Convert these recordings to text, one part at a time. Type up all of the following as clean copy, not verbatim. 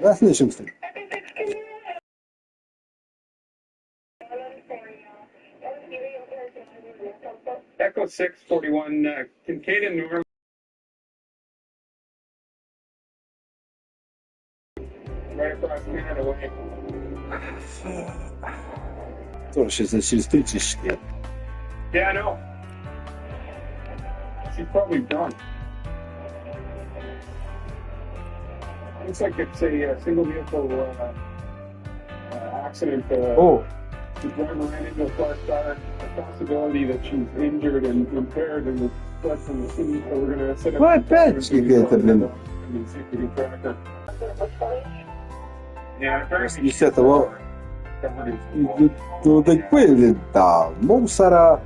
Да, слышимся. Echo 641, Kincaid and Norm. Right across Canada way. Тоже сейчас через 30 лет. Yeah, I know. She's probably done. Looks like it's a single vehicle accident. Oh. The driver ran into a flat tire. A possibility that she's injured and impaired and was fled from the city. So we're going to set up. Ну опять какая-то, блин. 80-го ну, такой, да, мусора.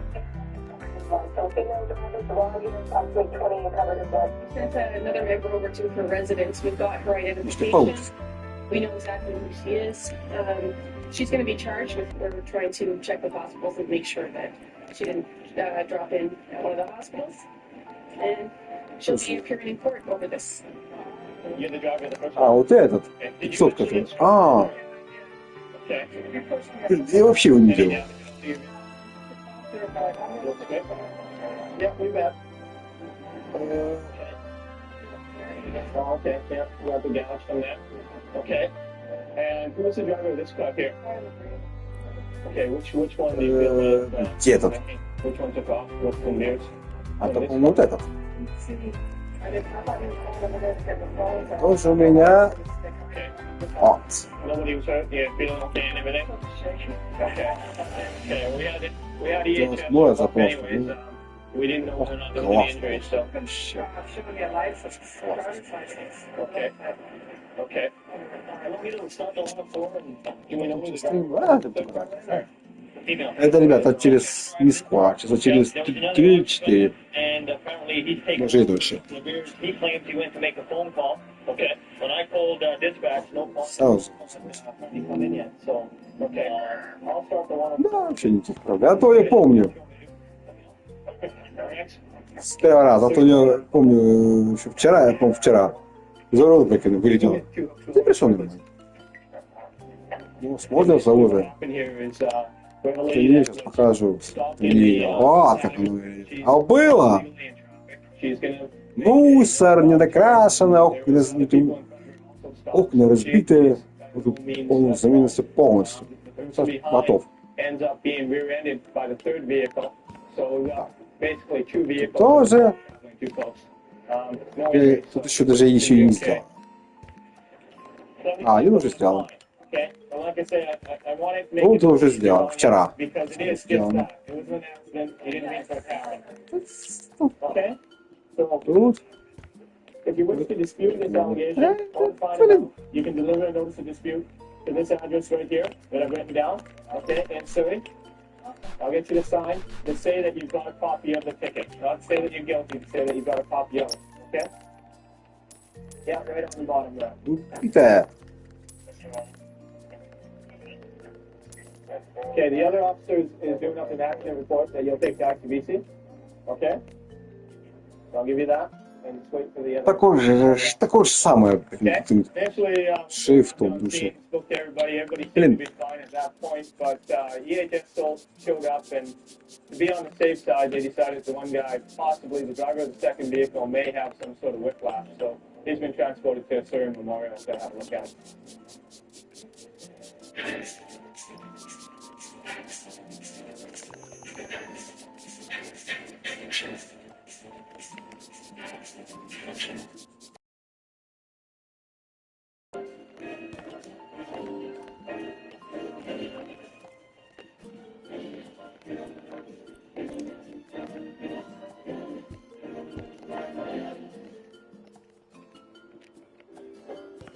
Sent another member over to her residence. We've got her identification. We know exactly who she is. She's going to be charged with. We're trying to check with hospitals and make sure that she didn't drop in at one of the hospitals. And she'll be appearing in court over this. А, вот этот. 500 который. А. Я вообще его не делал. Oh, okay, yeah, we have the gouge from that. Okay. And who was the driver of this car here? Okay, which one do you feel Где этот? Which one took off? What's the news? А то, по-моему, вот этот. Тоже у меня. От. Nobody was hurt. Yeah, feeling okay and everything. Okay. Okay, we had EHS. Anyways, we didn't know whether or not there was any injuries, so. Okay. Okay. Это, ребята, через Москва, сейчас через 3-4. Даже и дольше. Сразу. Да, вообще не правда. А то я помню. С первого раза. А то я помню еще вчера, вчера. За Ротбекена вылетел. Ты пришел на меня. Ну, смотрел за уже. Я сейчас покажу. Вот как оно выглядит. А было? Мусор, недокрашенный, окна разбитые. Он заменился полностью. Готов. Тоже. Тут еще даже и не сделал. А, я уже сделал. Вот уже сделал. Вчера. Сделано. Тут. If you wish to dispute this allegation, you can deliver a notice of dispute to this address right here that I've written down, okay, in Surrey. I'll get you to sign to say that you've got a copy of the ticket. Not say that you're guilty, to say that you've got a copy of it, okay? Yeah, right on the bottom there. Okay, the other officer is doing up an accident report that you'll take back to BC, okay? So I'll give you that. Такое же самое, шрифтом душе. Блин.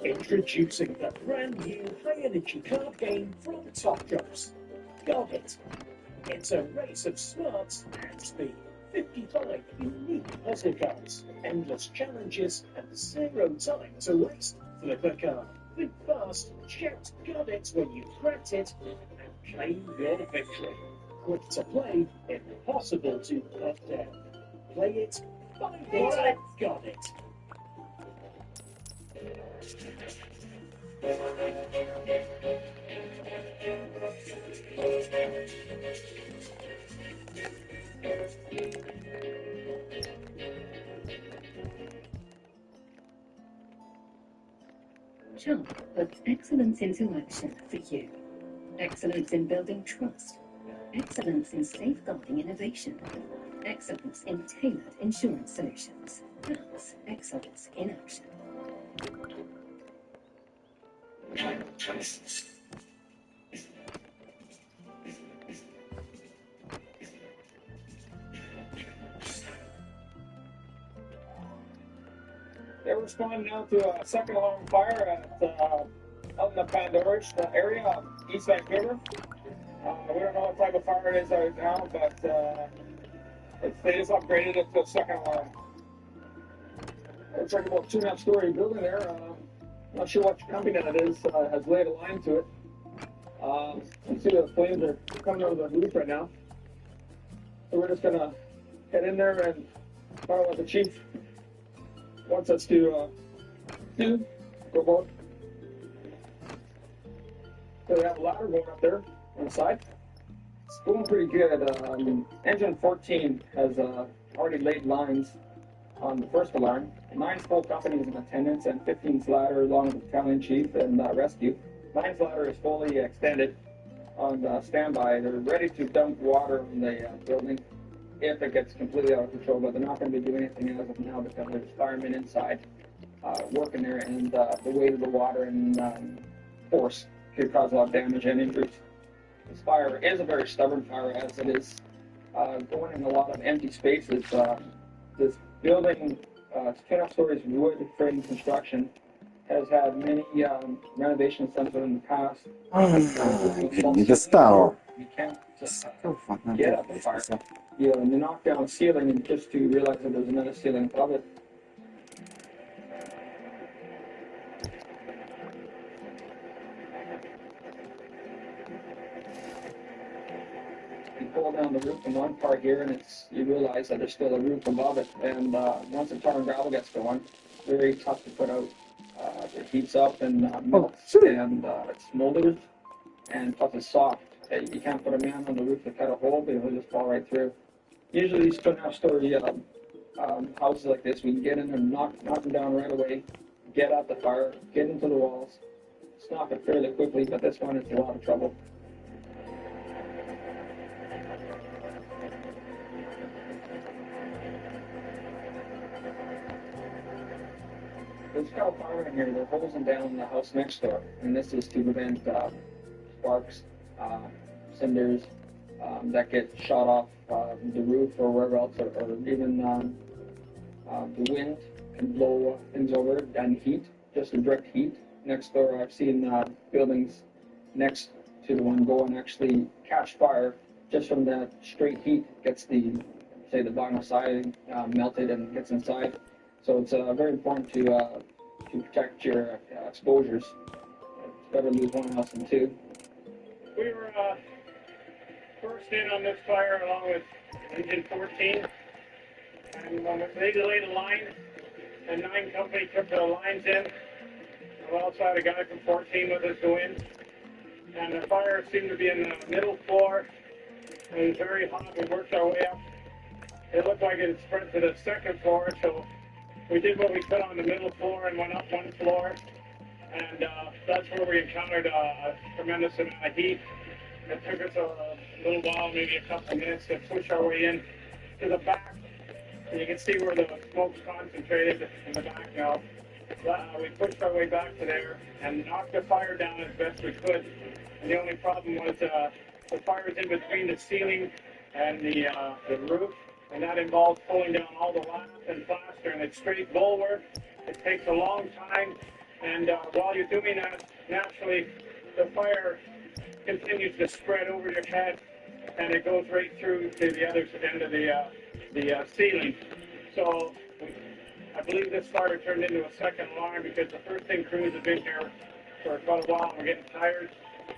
Introducing the brand new high-energy card game from Top Drops. Got it. It's a race of smarts and speed. 55 unique puzzle cards, endless challenges, and 0 time to waste. Flip a card, think fast, shout "Got it" when you've cracked it, and claim your victory. Quick to play, impossible to put down. Play it, find it, got it. Sharp puts excellence into action for you. Excellence in building trust. Excellence in safeguarding innovation. Excellence in tailored insurance solutions. That's excellence in action. They're responding now to a second alarm fire at out in the Pandorage area of East Vancouver. We don't know what type of fire it is right now, but they just upgraded it to a second alarm. It's like about 2.5-story building there. Not sure what company that is. Has laid a line to it. You see the flames are coming out of the roof right now. So we're just gonna head in there and find out what the chief wants us to do. Go forward. So we have a ladder going up there on the side. It's going pretty good. Engine 14 has already laid lines on the first alarm. 9 full companies in attendance and 15's ladder along with the battalion chief and rescue. 9's ladder is fully extended on standby. They're ready to dump water on the building if it gets completely out of control, but they're not going to be doing anything as of now because there's firemen inside working there, and the weight of the water and force could cause a lot of damage and injuries. This fire is a very stubborn fire as it is going in a lot of empty spaces. This building, it's 2.5 stories wood frame construction, has had many renovations done to it in the past. Nie dostało. You can't just get up the fire. You knock down a ceiling and just to realize that there's another ceiling above it. You pull down the roof in one part here, and you realize that there's still a roof above it. And once the tar and gravel gets going, very tough to put out. It heats up and melts, and it's molded, and plus it's soft. You can't put a man on the roof to cut a hole because it'll just fall right through. Usually these 2.5-story houses like this, we can get in there and knock them down right away, get out the fire, get into the walls, stop it fairly quickly, but this one is a lot of trouble. There's a couple fire in here. They're hosing down the house next door, and this is to prevent sparks, cinders that get shot off the roof or wherever else, or even the wind can blow things over and heat, just a direct heat. Next door, I've seen buildings next to the one go and actually catch fire just from that straight heat. Gets the vinyl siding melted and gets inside. So it's very important to protect your exposures. It's better to lose one house than two. We were first in on this fire along with engine 14, and when they delayed the line, the 9 company took the lines in. We also had a guy from 14 with us go in, and the fire seemed to be in the middle floor. It was very hot. We worked our way up. It looked like it had spread to the second floor, so we did what we could on the middle floor and went up 1 floor, and that's where we encountered a tremendous amount of heat. It took us a little while, maybe a couple minutes, to push our way in to the back. And you can see where the smoke's concentrated in the back now. We pushed our way back to there and knocked the fire down as best we could. And the only problem was the fire was in between the ceiling and the roof. And that involves pulling down all the lath and plaster, and it's straight bulwark. It takes a long time, and while you're doing that, naturally, the fire continues to spread over your head, and it goes right through to the other end of the ceiling. So I believe this fire turned into a second alarm because the first thing crews have been here for quite a while, and we're getting tired.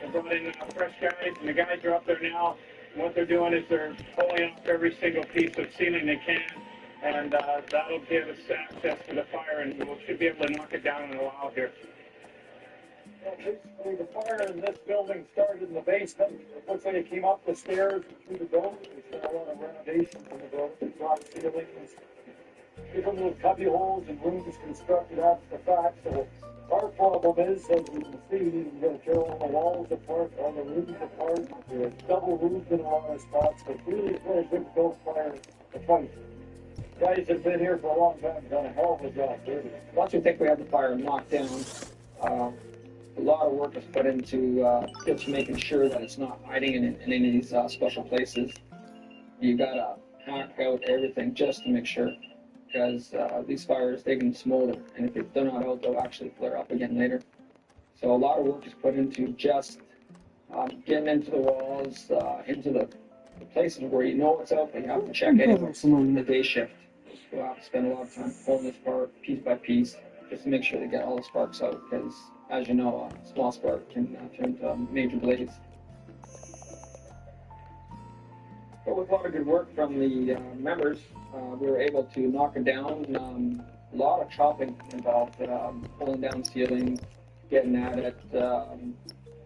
They brought in fresh guys, and the guys are up there now. And what they're doing is they're pulling off every single piece of ceiling they can, and that'll give us access to the fire, and we should be able to knock it down in a while here. Well, basically, the fire in this building started in the basement. It looks like it came up the stairs through the building. There's been a lot of renovations in the building, drop ceilings, different little cubby holes and rooms constructed after the fact. So our problem is, as you can see, you got to tear all the walls apart, all the rooms apart. There's double roofs in a lot of spots, but really it's very difficult fire to fight. Guys that have been here for a long time done a hell of a job. Once we think we have the fire knocked down, a lot of work is put into just making sure that it's not hiding in any of these special places. You gotta hack out everything just to make sure, because these fires, they can smolder, and if they're not out, they'll actually flare up again later. So a lot of work is put into just getting into the walls, into the places where you know it's out, but you have to check anyway. The day shift, you'll have to spend a lot of time pulling this apart piece by piece, just to make sure they get all the sparks out, because as you know, a small spark can turn into a major blaze. But with a lot of good work from the members, we were able to knock it down. A lot of chopping involved, pulling down ceilings, getting at it.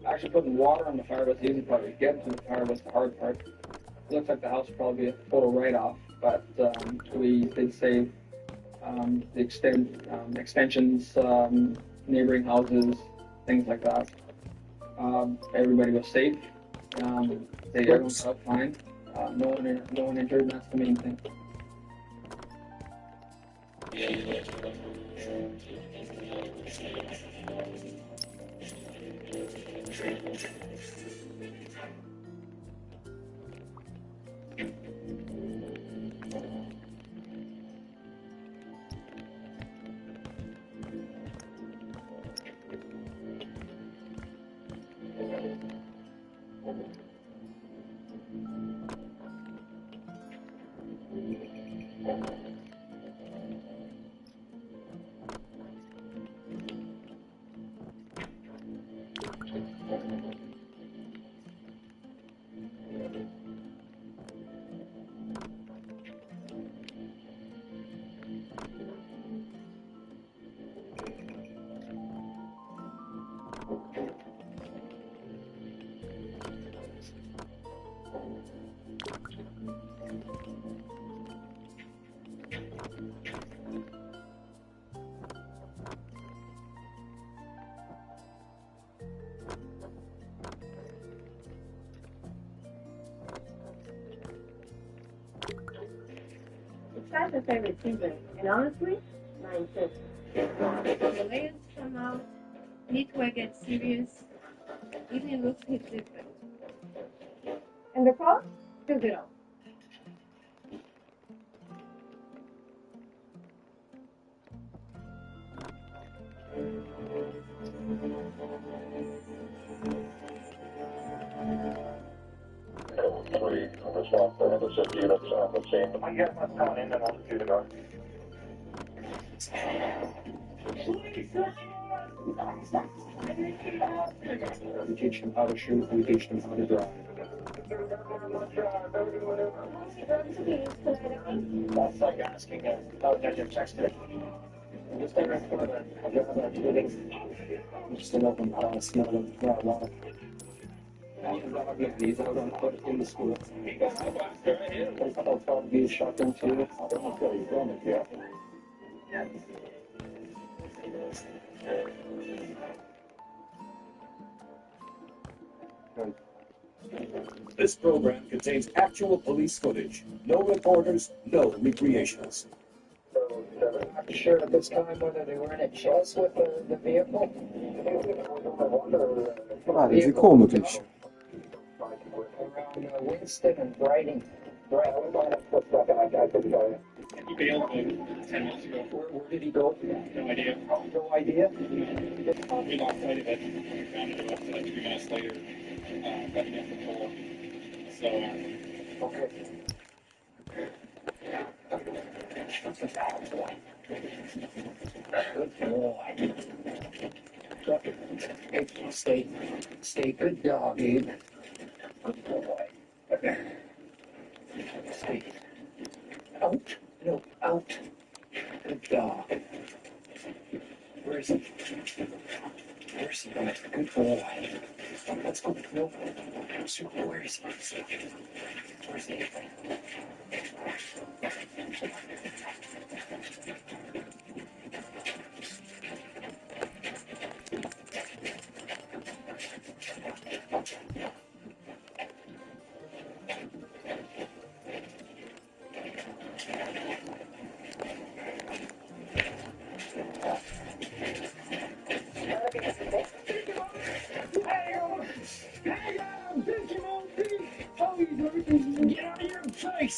Actually putting water on the fire was the easy part. Getting to the fire was the hard part. It looks like the house would probably be a total write-off, but we did save the extensions, neighboring houses, things like that. Everybody was safe. Everyone got out fine. No one injured, and that's the main thing. That's my favorite season, and honestly, mine too. The layers come out, knitwear gets serious, even looks hit different. And the cost? Still good on. I get my phone in and I'll do the guard. We teach them how to shoot, we teach them how to drive. That's like asking how to get texted. Just every quarter, I get about 2 days. Just an open smell of marijuana. These are going to put in the school. I'll probably be shotgun too. I don't know if you're from it yet. This program contains actual police footage. No reporters, no recreationals. Not sure at this time whether they were in a chase with the vehicle. Det är komiskt. Around Winston and Brighton. He bailed 10 minutes ago. Where did he go? No idea. No idea. We lost sight of it. We found it about 3 minutes later, cutting in the pole. So, Okay. Good boy. Hey, stay good dog, Abe. Good boy. Stay. Out. No, out. Good dog. Where is he? Where's he going? Good boy. Let's go. No. Where is he? Where's he?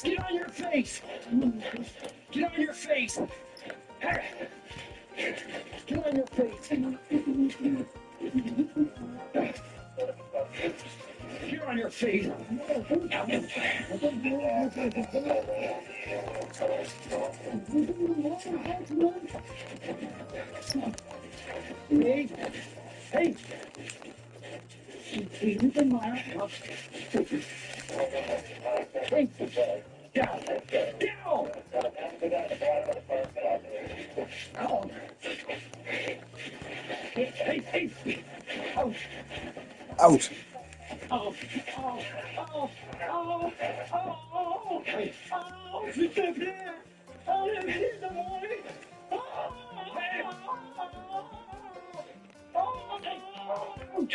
Get on your face! Get on your face! Get on your face! Get on your face! Get on your face! Hey! Hey! Hey! Down! Down! Down! Hey! Hey! Out! Out. Oh! Oh! Oh! Oh! Oh! Oh! S'il te plaît! Enlève-les de moi! Out!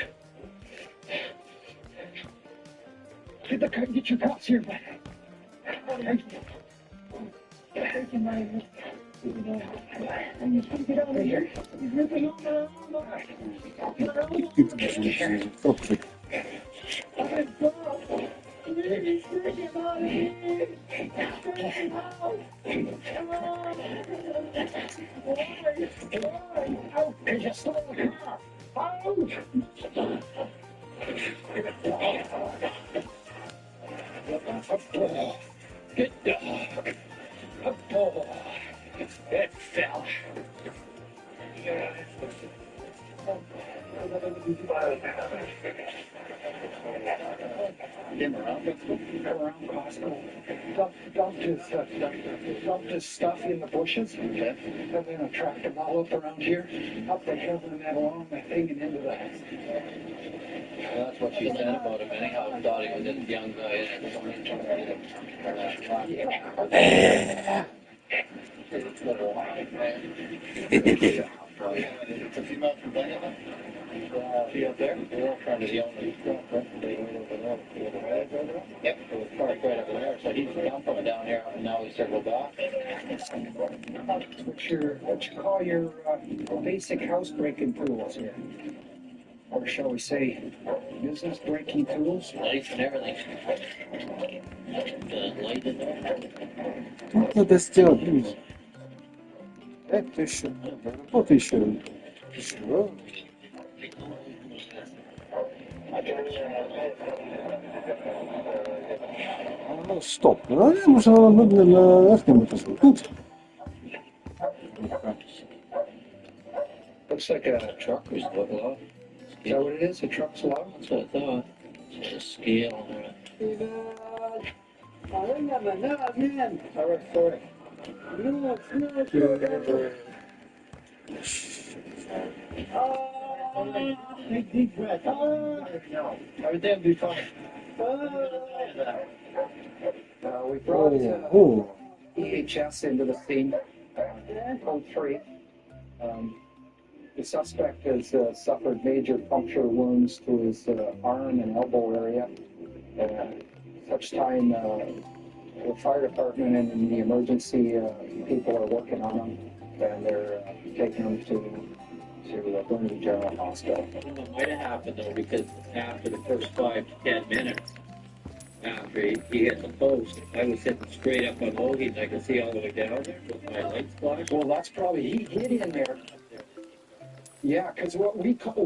Get your cops here, man. Get out of here. Out! You stole the car. Out! Good dog. Up boy. That fella. Him around Costco. Dumped his stuff in the bushes. And then I tracked him all up around here. Up the hill and then along the thing and into the house. Well, that's what she said about him. Anyhow, I thought he was this young guy. It's a female from Bennington. She up there? The girlfriend of the owner's girlfriend. They went over there. Yep, it was parked right over there. So he's dumping down here, and now he's circled back. What you call your basic house breaking tools here? Or shall we say, business breaking tools? Lights and everything. Light in there. Тут надо сделать. Это еще. Вот еще. Еще. Ну, стоп. Ну, może na верхнем этаже. Тут. Looks like a Truck was low. Is that what it is? A truck's log? That's what I thought. It's a scale on there. All right, sorry. Take deep breath. Everything will be fine. We brought EHS into the scene. Code 3. The suspect has suffered major puncture wounds to his arm and elbow area. Such time, the fire department and the emergency people are working on him, and they're taking him to Burnaby General Hospital. It might have happened though, because after the first 5 to 10 minutes, after he hit the post, I was sitting straight up on Logie, and I could see all the way down there with my lights flash. Well, that's probably, he hid in there. Yeah, because we took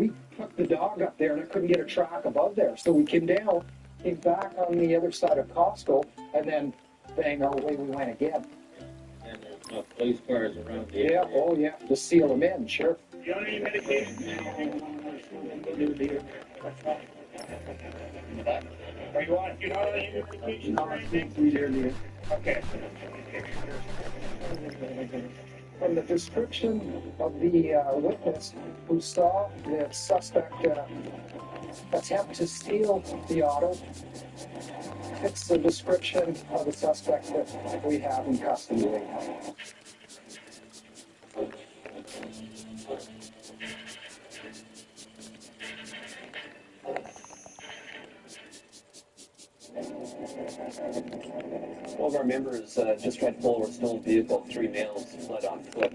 the dog up there and I couldn't get a track above there. So we came down, came back on the other side of Costco, and then bang, our way we went again. And there's no police cars around the Yeah, area. oh yeah, just seal them in, sure. You want any medication? Are you on? You're not on any medication or anything? Okay. From the description of the witness who saw the suspect attempt to steal the auto, fits the description of the suspect that we have in custody right now. One of our members just tried to pull over a stolen vehicle. 3 males fled on foot.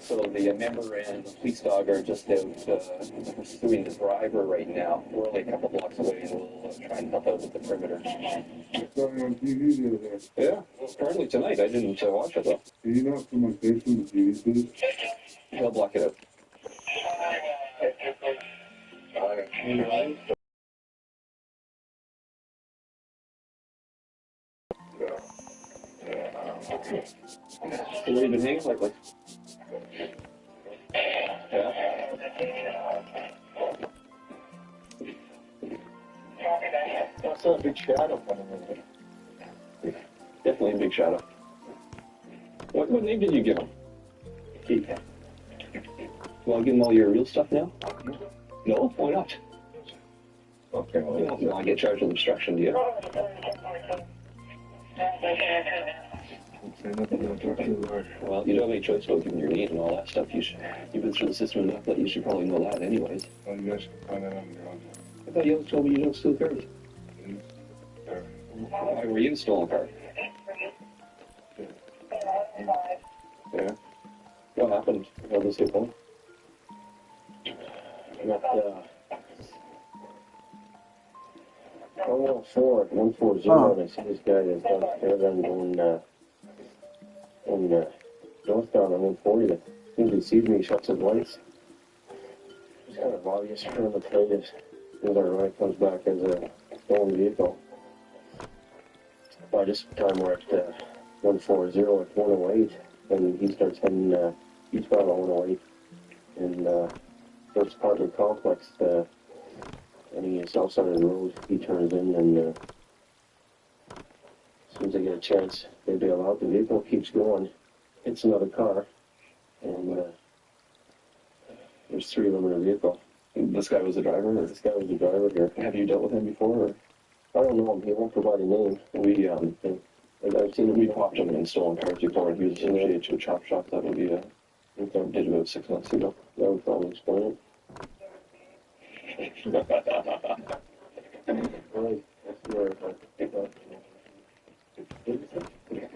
So the member and the police dog are just out pursuing the driver right now. We're only a couple blocks away, and we'll try and help out with the perimeter. Going on TV the other day. Yeah, apparently tonight. I didn't watch it though. Can you not put my face on the TV, please? He'll block it out. So where you been hanging lately? Yeah. I saw a big shadow coming in. Definitely a big shadow. What name did you give him? Keith. You want to give him all your real stuff now? No? Why not? Okay, You don't want to get charged with obstruction, do you? Well, you don't have any choice about giving your name and all that stuff. You've been through the system enough that you should probably know that anyways. Well, you guys can find that on your own. I thought you always told me you don't steal cars. Why were you in a stolen car? Yeah. What happened? How did this get home? Got 140, and I see this guy that's downstairs in northbound on 140. As soon as he sees me, he shuts his lights. It's kind of obvious from the plate as soon as our right comes back as a stolen vehicle. By this time we're at 140 at 108, and he starts heading eastbound on 108, and first apartment complex, and he's outside of the road. He turns in, and as soon as they get a chance, they bail out. The vehicle keeps going, hits another car, and there's 3 of them in the vehicle. This guy was the driver? Or? This guy was the driver here. Have you dealt with him before? Or? I don't know him. He won't provide a name. I've seen him. We popped him in stolen cars before, and he was associated to a chop shop. That would be did about 6 months ago. That would probably explain it. Right. That's where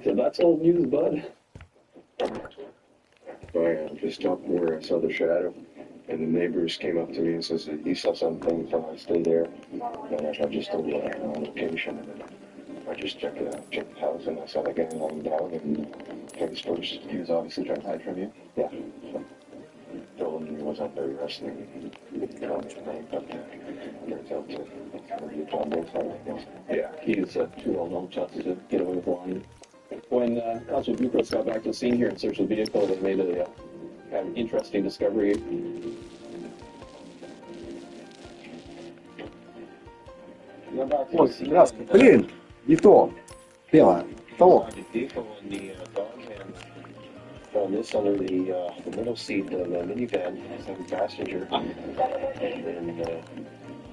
So that's old news, bud. I just stopped where I saw the shadow, and the neighbors came up to me and says that he saw something, so I stayed there. And I just stayed on location, and then I just checked the house, and I saw the guy lying down, and his first. He was obviously trying to hide from you. Yeah. So, told him he was under arrest, and he called his name, but turns out to be a John Wilson, I guess. Yeah, he is too well known just to get away with lying. When Constable Bucros got back to the scene here and searched the vehicle, they made a kind of interesting discovery. Ой, Раска, блин, не то. Белое. Того. The vehicle in the dog hand. Found this under the middle seat of the minivan, second passenger. And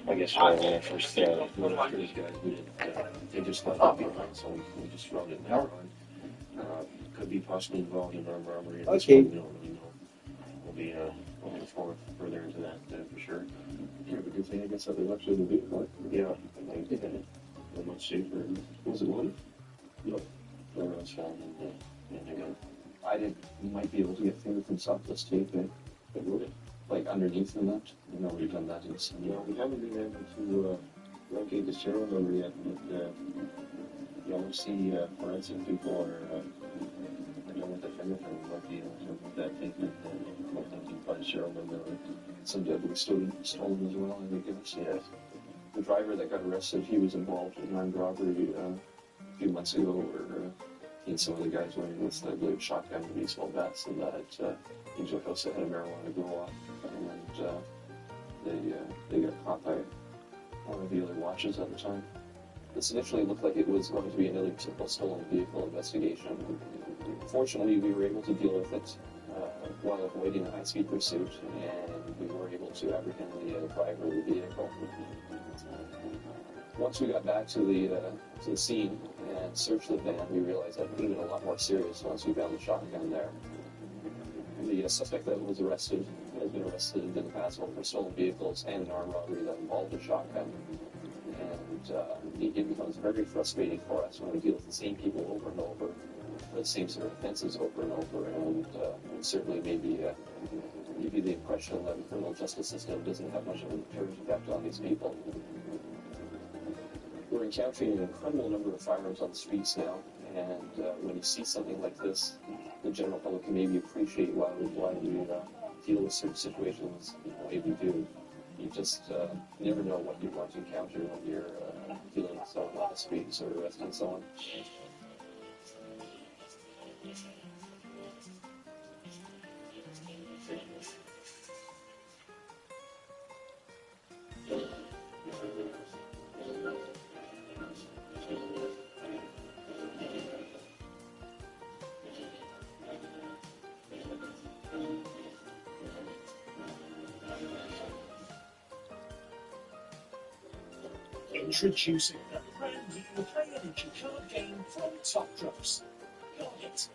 I guess when I first went after these guys, they just left it behind, so we just thrown it in that run. Could be possibly involved in armed robbery. At this Okay. point, we don't really know. We'll be looking forward further into that for sure. Yeah, but good thing I guess that they left you in the vehicle. Yeah, I think they're much safer. Was it one? Yep. Everyone was found in the gun. You might be able to get fingerprints off this tape, but would it? Like underneath the left? I know we've done that in some. No, we haven't been able to locate the serial number yet, but you always see forensic people are done with the fingerprint. We might be able to put that tape in and find serial number. Some deadly stolen as well, I guess. Yes. The driver that got arrested, he was involved in armed robbery a few months ago, where he and some of the guys went in with, I believe, shotgun and baseball bats, and that Angel House had a marijuana grow up, and they got caught by one of the other watches at the time. This initially looked like it was going to be another typical stolen vehicle investigation. Fortunately, we were able to deal with it while avoiding a high-speed pursuit, and we were able to apprehend the driver of the vehicle. Once we got back to the scene and searched the van, we realized that it would have been a lot more serious once we found the shotgun there. The suspect that was arrested has been arrested and been passable for stolen vehicles and an armed robbery that involved a shotgun. And it becomes very frustrating for us when we deal with the same people over and over, the same sort of offenses over and over, and certainly maybe give you the impression that the criminal justice system doesn't have much of a deterrent effect on these people. We're encountering an incredible number of firearms on the streets now, and when you see something like this, the general public can maybe appreciate why we deal with certain situations the way we do. You just never know what you're going to encounter when you're dealing with someone on the streets or arresting someone. Introducing the brand new high-energy card game from Top Drops. Got it.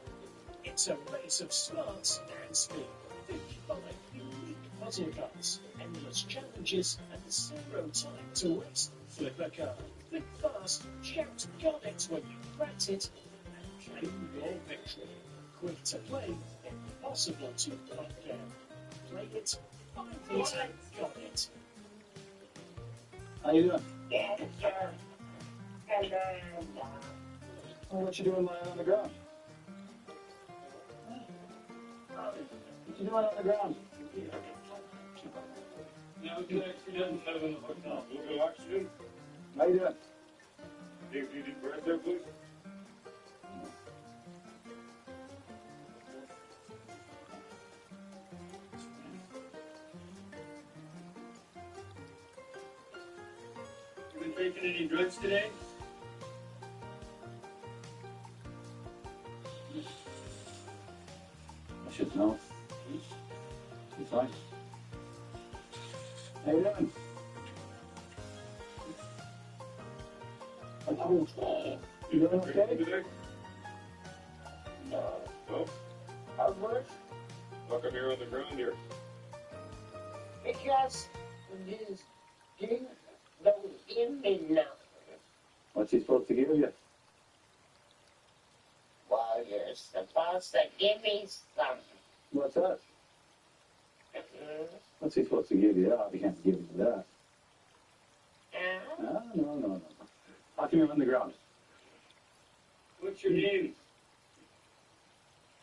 It's a race of smarts and speed. 55 unique puzzle cards, endless challenges, and zero time to waste. Flip a card, think fast, shout "Got it" when you cracked it, and claim your victory. Quick to play, impossible to put down. Play it, find it, got it. How you doing? Yeah, sure. And What you doing lying on the ground? What you doing on the ground? Now we can actually get inside of the hotel. We'll go oxygen. How you doing? You did right there, please. You been taking any drugs today? I should know. You fine? How you doing? You doing okay? Today? No. how much? How come you're on the ground here? Because this thing don't give me nothing. What's he supposed to give you? Well, you're supposed to give me something. What's that? What's he supposed to give you? Oh, he can't give you that. No. How come you're on the ground? What's your name?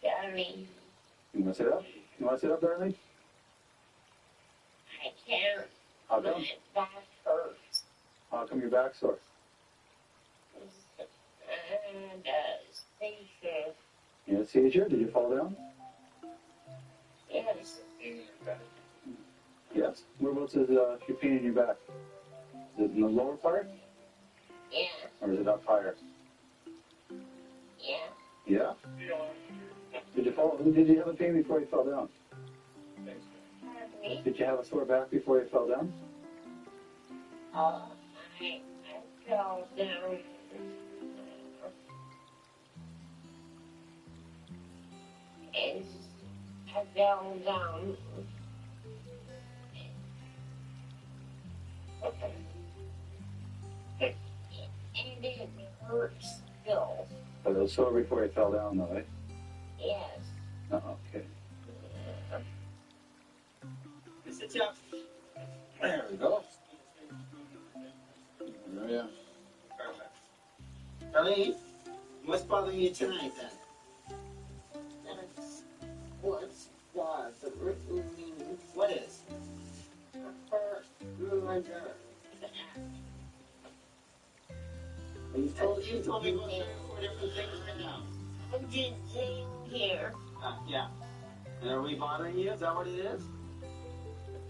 Johnny, You want to sit up? You want to sit up, darling? I can't. How My come? back hurts. How come your back's sore? And seizure. You had a seizure? Did you fall down? Yes. Yes. Whereabouts is your pain in your back? Is it in the lower part? Yeah. Or is it up higher? Yeah. Yeah? Did you fall? Did you have a pain before you fell down? Pardon me? Did you have a sore back before you fell down? I fell down. And I fell down. And it hurts still. But it was sore before you fell down, though, eh? Yes. Oh, okay. Sit up. There we go. Oh, yeah. Charlie, what's bothering you tonight then? That's what's bothering me. What is? First murder. You told me about 4 different things right now. I did thing here. Yeah. And are we bothering you? Is that what it is?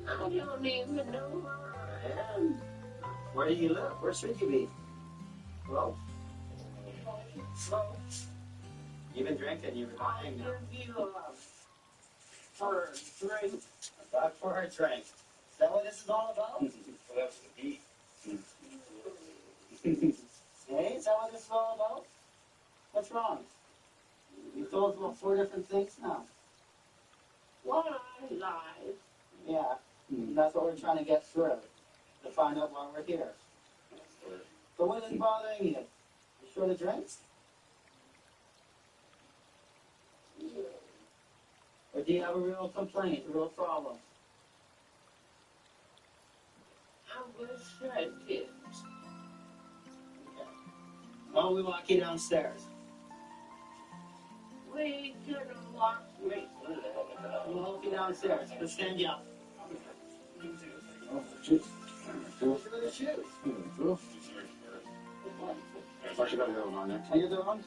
I don't even know where I am. Where do you live? Where should you be? Well, Well, you've been drinking. You've been lying now. give you up. for a drink. A buck for a drink. Is that what this is all about? Well, that's the beat. Hey, is that what this is all about? What's wrong? You told us about 4 different things now. Why lies? Yeah, that's what we're trying to get through. To find out why we're here. So what is bothering you? You short of drinks? Or do you have a real complaint, a real problem? I wish I did. Why don't we walk you downstairs? We could have locked me. We'll walk you downstairs. Let's stand you up. Oh, jeez. What's with the shoes? I should have the other one on there. How you doing?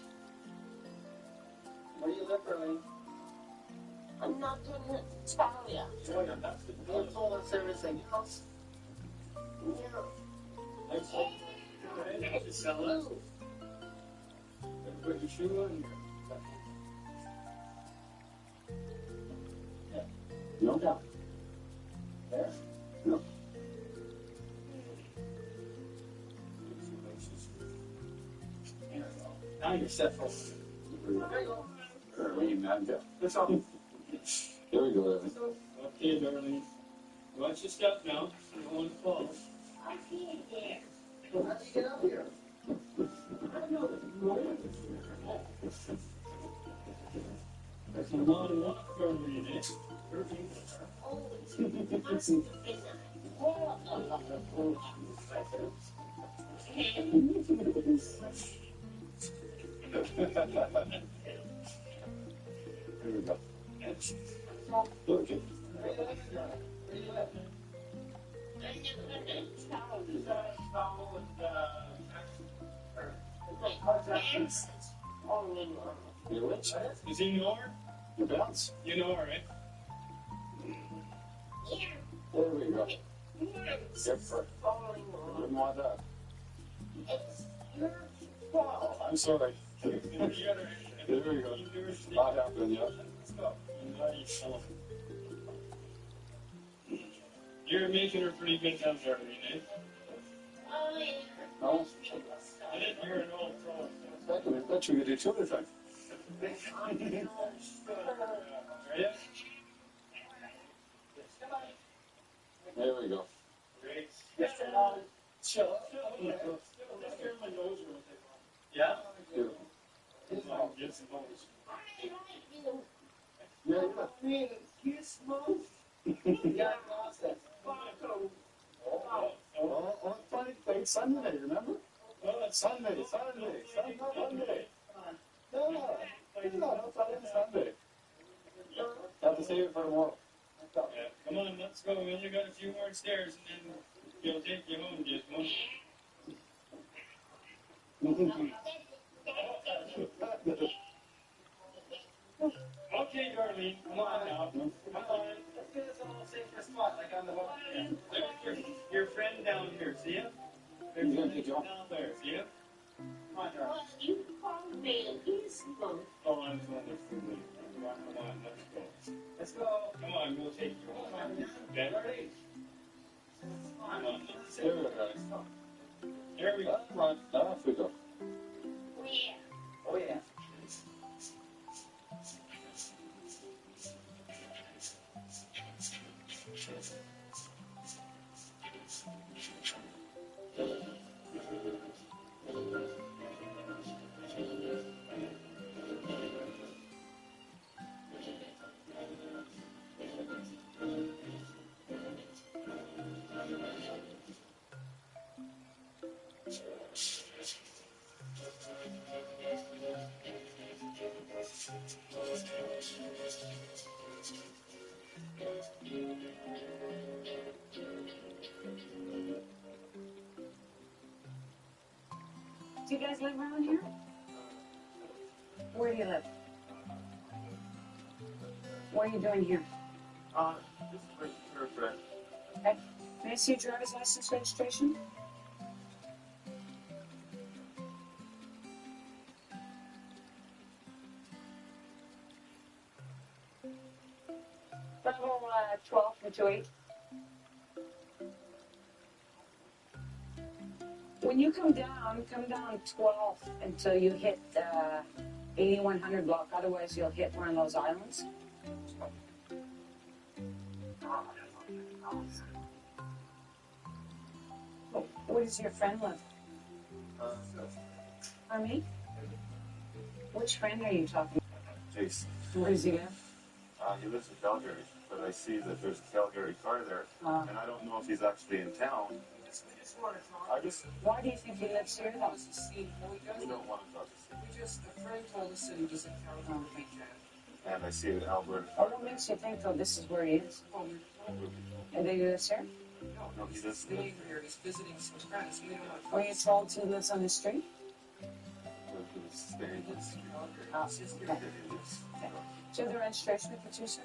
Where do you live, Early? I'm not gonna tell ya. You told us everything else. No. Sell it. Put your shoe on here. No doubt. There. No. Now you're set for it. There you go. Darlene, man. That's all. There we go, Darlene. Okay, darling. Watch your step now. You don't want to fall. I can't dare. How did you get up here? I know. That's a long walk, darling, eh? Oh, it must have been a hell of a lot of food. Here we go. Okay. Your which? Is he know her? Your bounce. You know her, right? There we go. Yep. Wouldn't want that. Oh, I'm sorry. There we go. Not happening yet. You're making her pretty good time, Darlene, eh? Oh, yeah. No? I think you're an old pro. I bet you could do 2 other things. Are you? There we go. Great. Chill. Yeah? Beautiful. Get some holes. Yeah, yeah. You smoke? You got lost it. Oh, funny thing, Sunday, remember? Sunday. Not Monday. No, Sunday. Have to save it for tomorrow. Yeah. Come on, let's go. We only got a few more stairs and then he'll take you home, Gizmo. Okay, Darlene, come on now. Come on. Let's get us all safe for a spot, like on the wall. Look, your friend down here, see him? There's Yeah, one good job. down there, see him? Come on, Charlie. Well, you called me a gizmo. Oh, I'm wonderful. Come on, let's go. Let's go. Come on, we'll take you home. Okay? Come on, let's There we go. There we go. Right, off we go. Yeah. Oh, yeah. Do you guys live around here? Where do you live? What are you doing here? This is for a friend. Okay. May I see your driver's license registration? Bravo 12 from 28. When you come down 12 until you hit 8100 block. Otherwise, you'll hit one of those islands. Where does your friend live? Pardon me? Which friend are you talking about? Jason. Where does he live? He lives in Calgary, but I see that there's a Calgary car there, and I don't know if he's actually in town. Why do you think he lives here, though? We don't want to talk to him. A friend told us that he was in Calgary weekend. And I see an Alberta Oh, car what there. makes you think, though, this is where he is? And they do this here? No, he doesn't. Staying here, he's visiting some friends. We don't know. Or you told he lives on the street? He's staying in the street. Oh, He okay. lives. Do you have the registration with you, too, sir?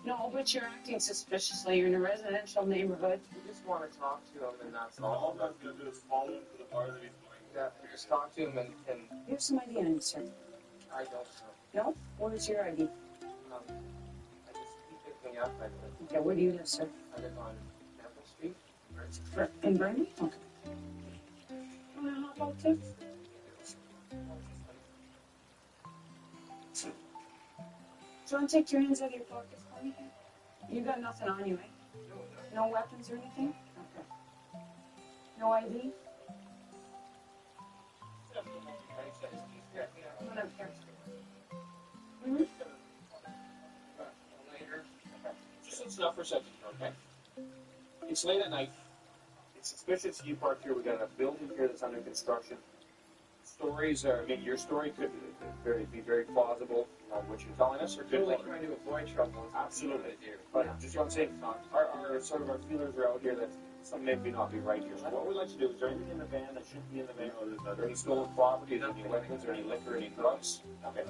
No, but you're acting suspiciously. You're in a residential neighborhood. We just want to talk to him, and that's All all. I'm going to do is follow him to the bar that he's going. Yeah, just talk to him, and You have some ID on you, sir. I don't know. No? What is your ID? I just he picked me up. Okay, where do you live, sir? I live on Temple Street. In Burnaby? Okay. Want to hop out, too? Do you want to take your hands out of your pockets for me? You got nothing on you, eh? No weapons or anything? Okay. No ID? Come on up here. Mm-hmm. Just listen up for a second, okay? It's late at night. It's suspicious you parked here. We got a building here that's under construction. Stories are, I mean, your story could be very plausible, what you're telling us, or could Really trying to avoid trouble. Absolutely. But just what I'm saying, our sort of our feelers are out here that some may not be right here. So what we'd like to do, is there anything in the van that shouldn't be in the van? Are there any stolen property? Is there any weapons or any liquor, any drugs? Okay.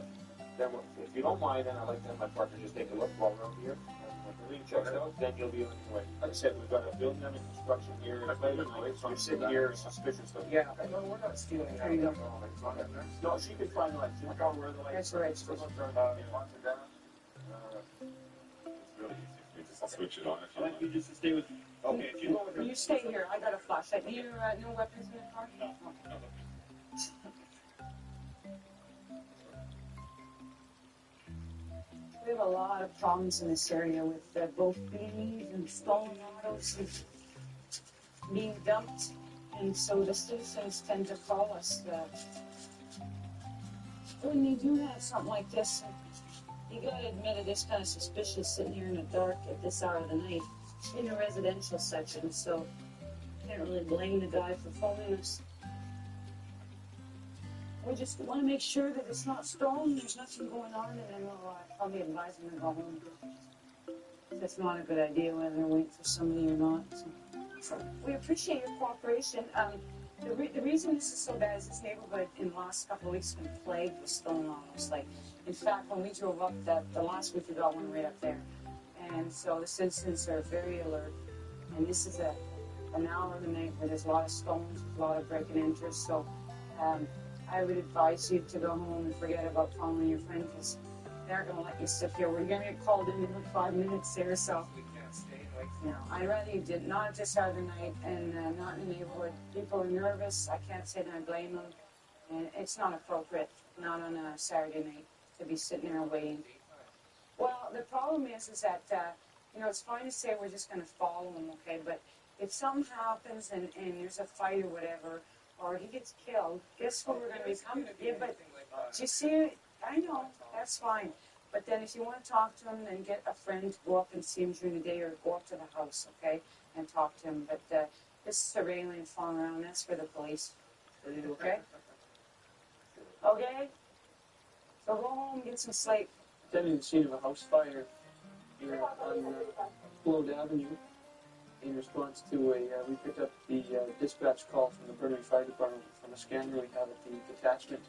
Then, if you don't mind, then I'd like to have my partner just take a look while we're over here. When the ring checks out, then you'll be on your way. Like I said, we've got a building under construction here. It's late at night, so you're sitting here suspiciously. Yeah, no, we're not stealing. There you go. No, she can find the lights. She'll know where the lights That's right. It's really easy. We just switch it on if you I'd like want. you just to stay with. Okay, if you go with her. You stay here. I got a flashlight. Do you no weapons in the car? No. We have a lot of problems in this area with both thieves and stolen autos and being dumped. And so the citizens tend to call us when you do have something like this. You gotta admit it is kind of suspicious sitting here in the dark at this hour of the night in a residential section. So can't really blame the guy for phoning us. We just want to make sure that it's not stolen, there's nothing going on, and then we'll probably advise them to go home. That's not a good idea, whether they're waiting for somebody or not. So we appreciate your cooperation. The reason this is so bad is this neighborhood in the last couple of weeks has been plagued with stolen autos. Like, in fact, when we drove up the last week, we got one right up there. And so the citizens are very alert. And this is an hour of the night where there's a lot of stones, a lot of break and enters. So I would advise you to go home and forget about following your friend, because they're going to let you sit here. We're going to get called in like 5 minutes there, so We can't stay like. you know, I'd rather you did not at this hour of the night and not in the neighborhood. People are nervous. I can't say that I blame them, and it's not appropriate, not on a Saturday night, to be sitting there waiting. Well, the problem is that you know, it's fine to say we're just going to follow him, okay, but if something happens and there's a fight or whatever, or he gets killed, guess what we're going to be coming? Yeah, but do you see, I know, that's fine. But then if you want to talk to him, then get a friend to go up and see him during the day, or go up to the house, okay, and talk to him. But this surveillance following around, that's for the police. Okay? Okay? So go home, get some sleep. Attending the scene of a house fire here on Globe Avenue. In response to we picked up the dispatch call from the Burnaby Fire Department from a scanner we have at the detachment.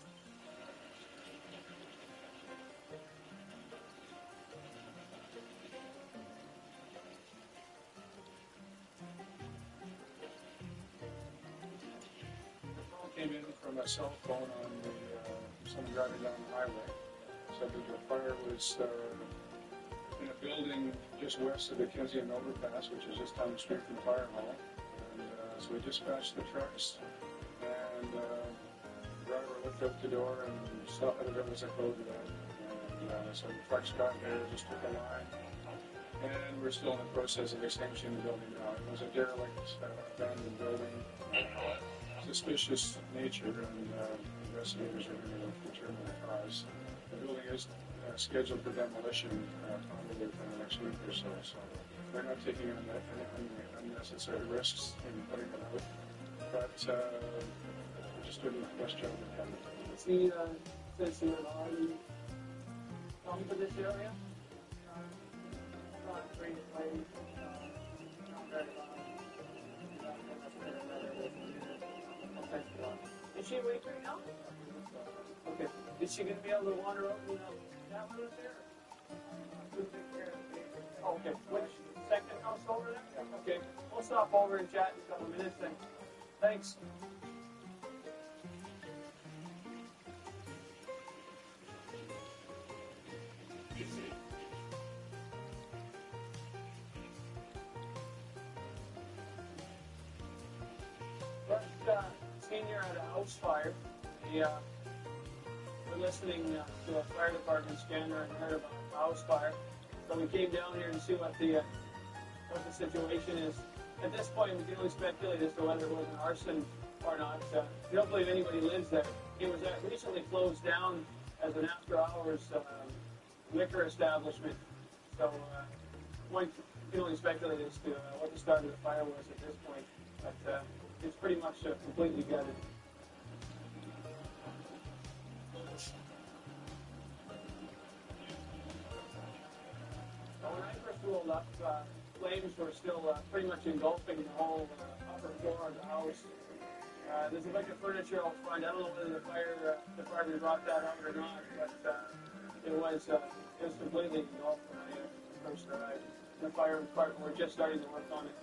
Came in from a cell phone on the driving down the highway. So the fire was in a building just west of the Kensington overpass, which is just down the street from the fire hall. And so we dispatched the trucks, and the driver looked out the door and saw that it was a code to that. And so the trucks got there, just took a line, and we're still in the process of extinguishing the building now. It was a derelict, abandoned building, suspicious nature, and investigators are going to determine the cause. The building is scheduled for demolition probably within the next week or so. So we're not taking any unnecessary risks in putting it out. But we're just doing the best job we can. See, since you were already come to this area, not great place, not very long. Is she awake right now? Okay. Is she going to be able to wander out and that one is there? Oh, okay. Which second house over there? Okay. We'll stop over and chat in a couple of minutes then. Thanks. Senior at a house fire. We're listening to a fire department scanner and heard about a house fire. So we came down here and see what the situation is. At this point, we can only speculate as to whether it was an arson or not. We don't believe anybody lives there. It was recently closed down as an after-hours liquor establishment. So we can only speculate as to what the start of the fire was at this point. But it's pretty much completely gutted. When I first rolled up, flames were still pretty much engulfing the whole upper floor of the house. There's a bunch of furniture out front. I don't know whether the fire department brought that out or not, but it was completely engulfed when I first arrived. The fire department were just starting to work on it.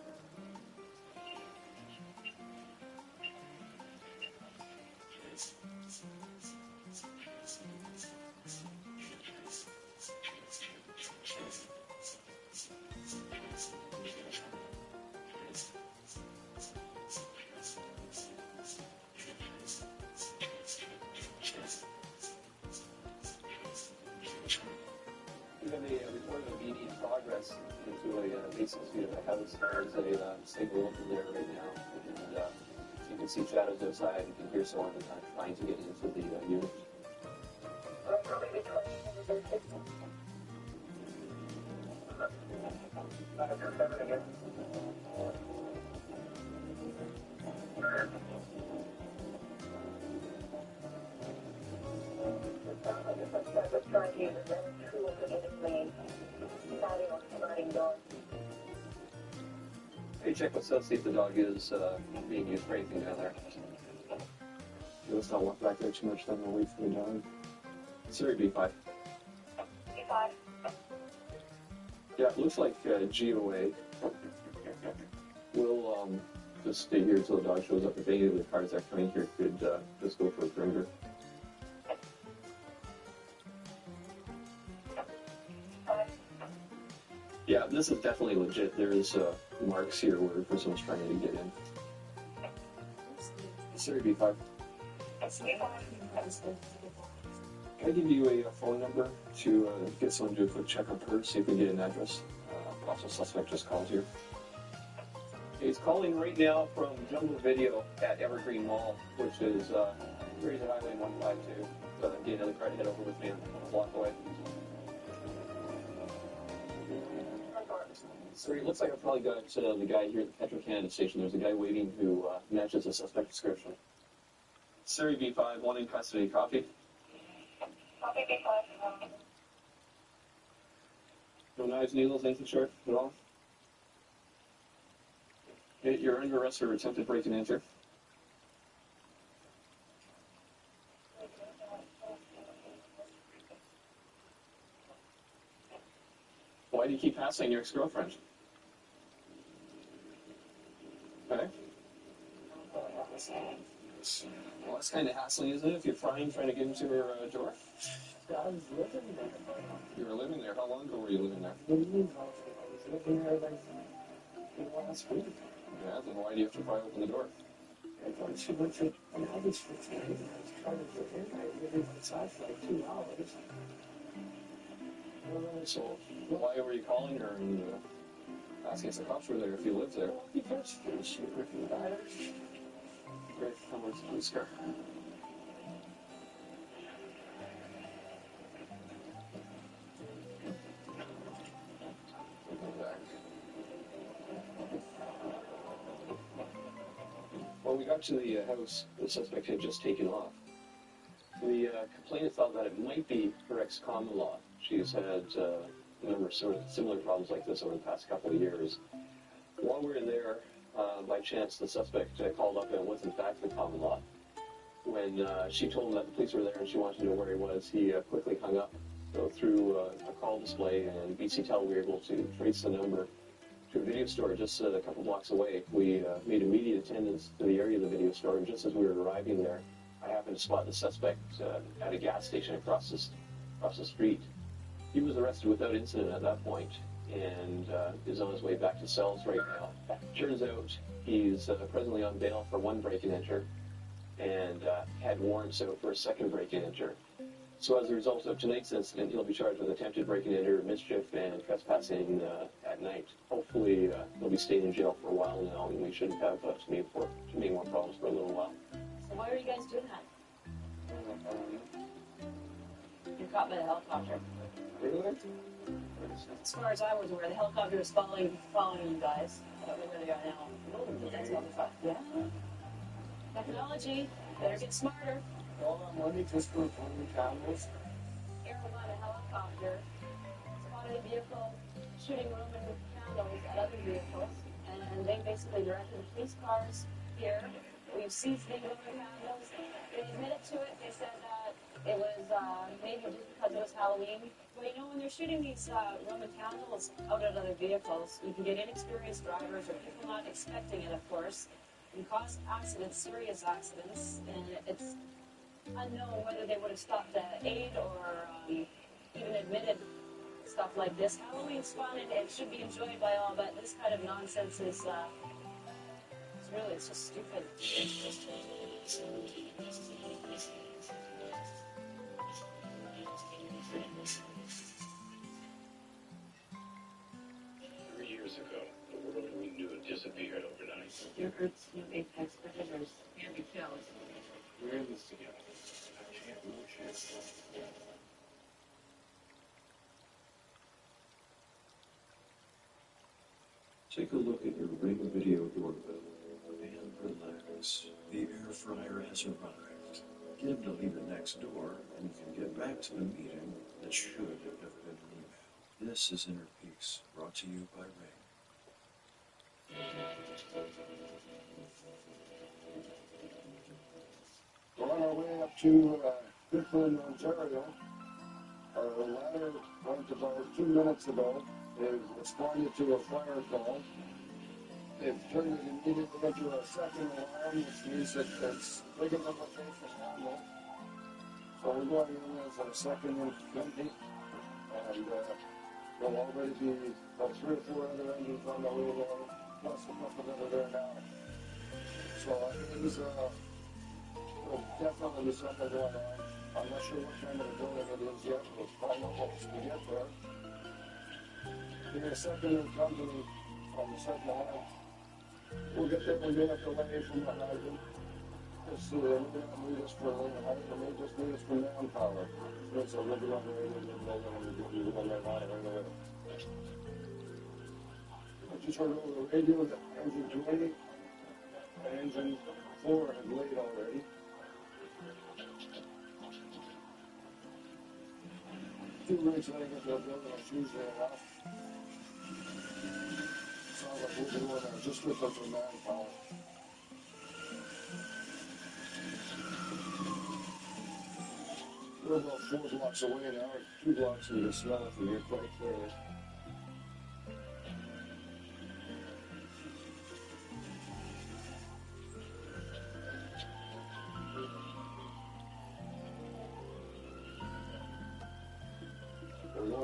They reported an immediate progress into a basement suite of the house. There's a single open there right now, and you can see shadows outside. You can hear someone trying to get into the unit. Hey, check what's up, see if the dog is being used for anything down there. Let's not walk back there too much, then we'll wait for the dog. Siri B5. B5. Yeah, it looks like GOA. We'll just stay here until the dog shows up. If any of the cars that come in here could just go for a perimeter. Yeah, this is definitely legit. There's marks here where someone's trying to get in. Siri B5. Can I give you a phone number to get someone to do a quick check on her, see if we can get an address? Possible suspect just called here. He's calling right now from Jungle Video at Evergreen Mall, which is Fraser Highway 152. So I'm getting another car to head over with me a block away. So it looks like I probably got the guy here at the Petro-Canada station. There's a guy waiting who matches the suspect description. Siri B5, one in custody, copy? Copy B5. No knives, needles, anything sharp at all? Okay, you're under arrest for attempted break and enter. Why do you keep passing your ex-girlfriend? Okay. Well, that's It's kind of hassling, isn't it, if you're trying to get into her door? I was living there. You were living there. How long ago were you living there? I was living there like last week. Yeah, then why do you have to pry open the door? I thought she went to an Abbot's for tonight, and I was trying to get in. I waited outside for like 2 hours. So why were you calling her and asking if the cops were there if you lived there? Because she was in the Great, how much police car? When we got to the house, the suspect had just taken off. The complainant thought that it might be her ex-common-law. She's had a number of sort of similar problems like this over the past couple of years. While we were there, by chance, the suspect called up and it was in fact the common-law. When she told him that the police were there and she wanted to know where he was, he quickly hung up. So through a call display and BC Tel, we were able to trace the number to a video store just a couple blocks away. We made immediate attendance to the area of the video store, and just as we were arriving there, I happened to spot the suspect at a gas station across the street. He was arrested without incident at that point and is on his way back to cells right now. Turns out he's presently on bail for one break-and-enter and had warrants out for a second break-and-enter. So as a result of tonight's incident, he'll be charged with attempted break-and-enter, mischief, and trespassing at night. Hopefully, he'll be staying in jail for a while now, and we shouldn't have too many more problems for a little while. So why are you guys doing that? You're caught by the helicopter. Really? As far as I was aware, the helicopter was following you guys. I don't know where they are now. But that's all the fun. Yeah. Technology, better get smarter. all our money just for phone cameras. Airline helicopter spotted a vehicle shooting Roman candles at other vehicles, and they basically directed the police cars here. We've seized the Roman candles. They admitted to it. They said that it was maybe just because it was Halloween. Well, you know, when they're shooting these Roman candles out at other vehicles, you can get inexperienced drivers or people not expecting it, of course, and cause accidents, serious accidents, and it's unknown whether they would have stopped to aid or even admitted stuff like this. Halloween's fun and it should be enjoyed by all, but this kind of nonsense is it's just stupid. Years ago, the world we knew disappeared overnight. Your Earth's new apex predators can be killed. We're in this together. I can't lose you. Take a look at your Ring video doorbell and relax. The air fryer has arrived. Get him to leave it next door, and you can get back to the meeting that should have been an email. This is Inner Peace, brought to you by Ring. We're on our way up to Brooklyn, Ontario. Our ladder went about 2 minutes ago. They've responded to a fire call. They've turned it immediately into a second alarm, which means that it's big enough to handle. So we're going in as our second and 20, and there'll already be about 3 or 4 other engines on the way there, plus a couple that are there now. So it is definitely be something going on. I'm not sure what kind of a building it is yet. We'll find out once we get there. We're a second company from the second line. We'll get there. We'll get up the way from the hydrant. Just they don't need us for the hydrant. They just need us for manpower. So we'll be on the way to the building and we'll be on that line right away. I just heard over the radio that engine 20 and engine 4 had laid already. Two rigs laying into the building is usually enough. Sounds like we'll be doing that just with the manpower. We're about 4 blocks away now, 2 blocks, and you can smell it from here quite clearly.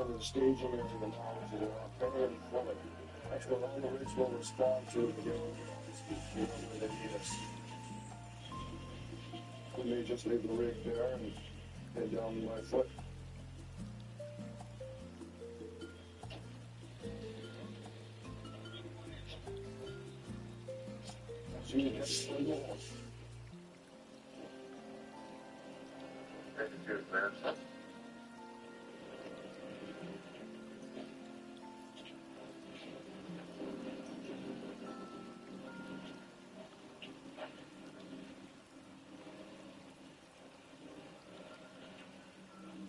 into the staging area now, which is apparently fully. That's what all the rigs will respond to to get where they need us. We may just leave the rig there and head down by foot.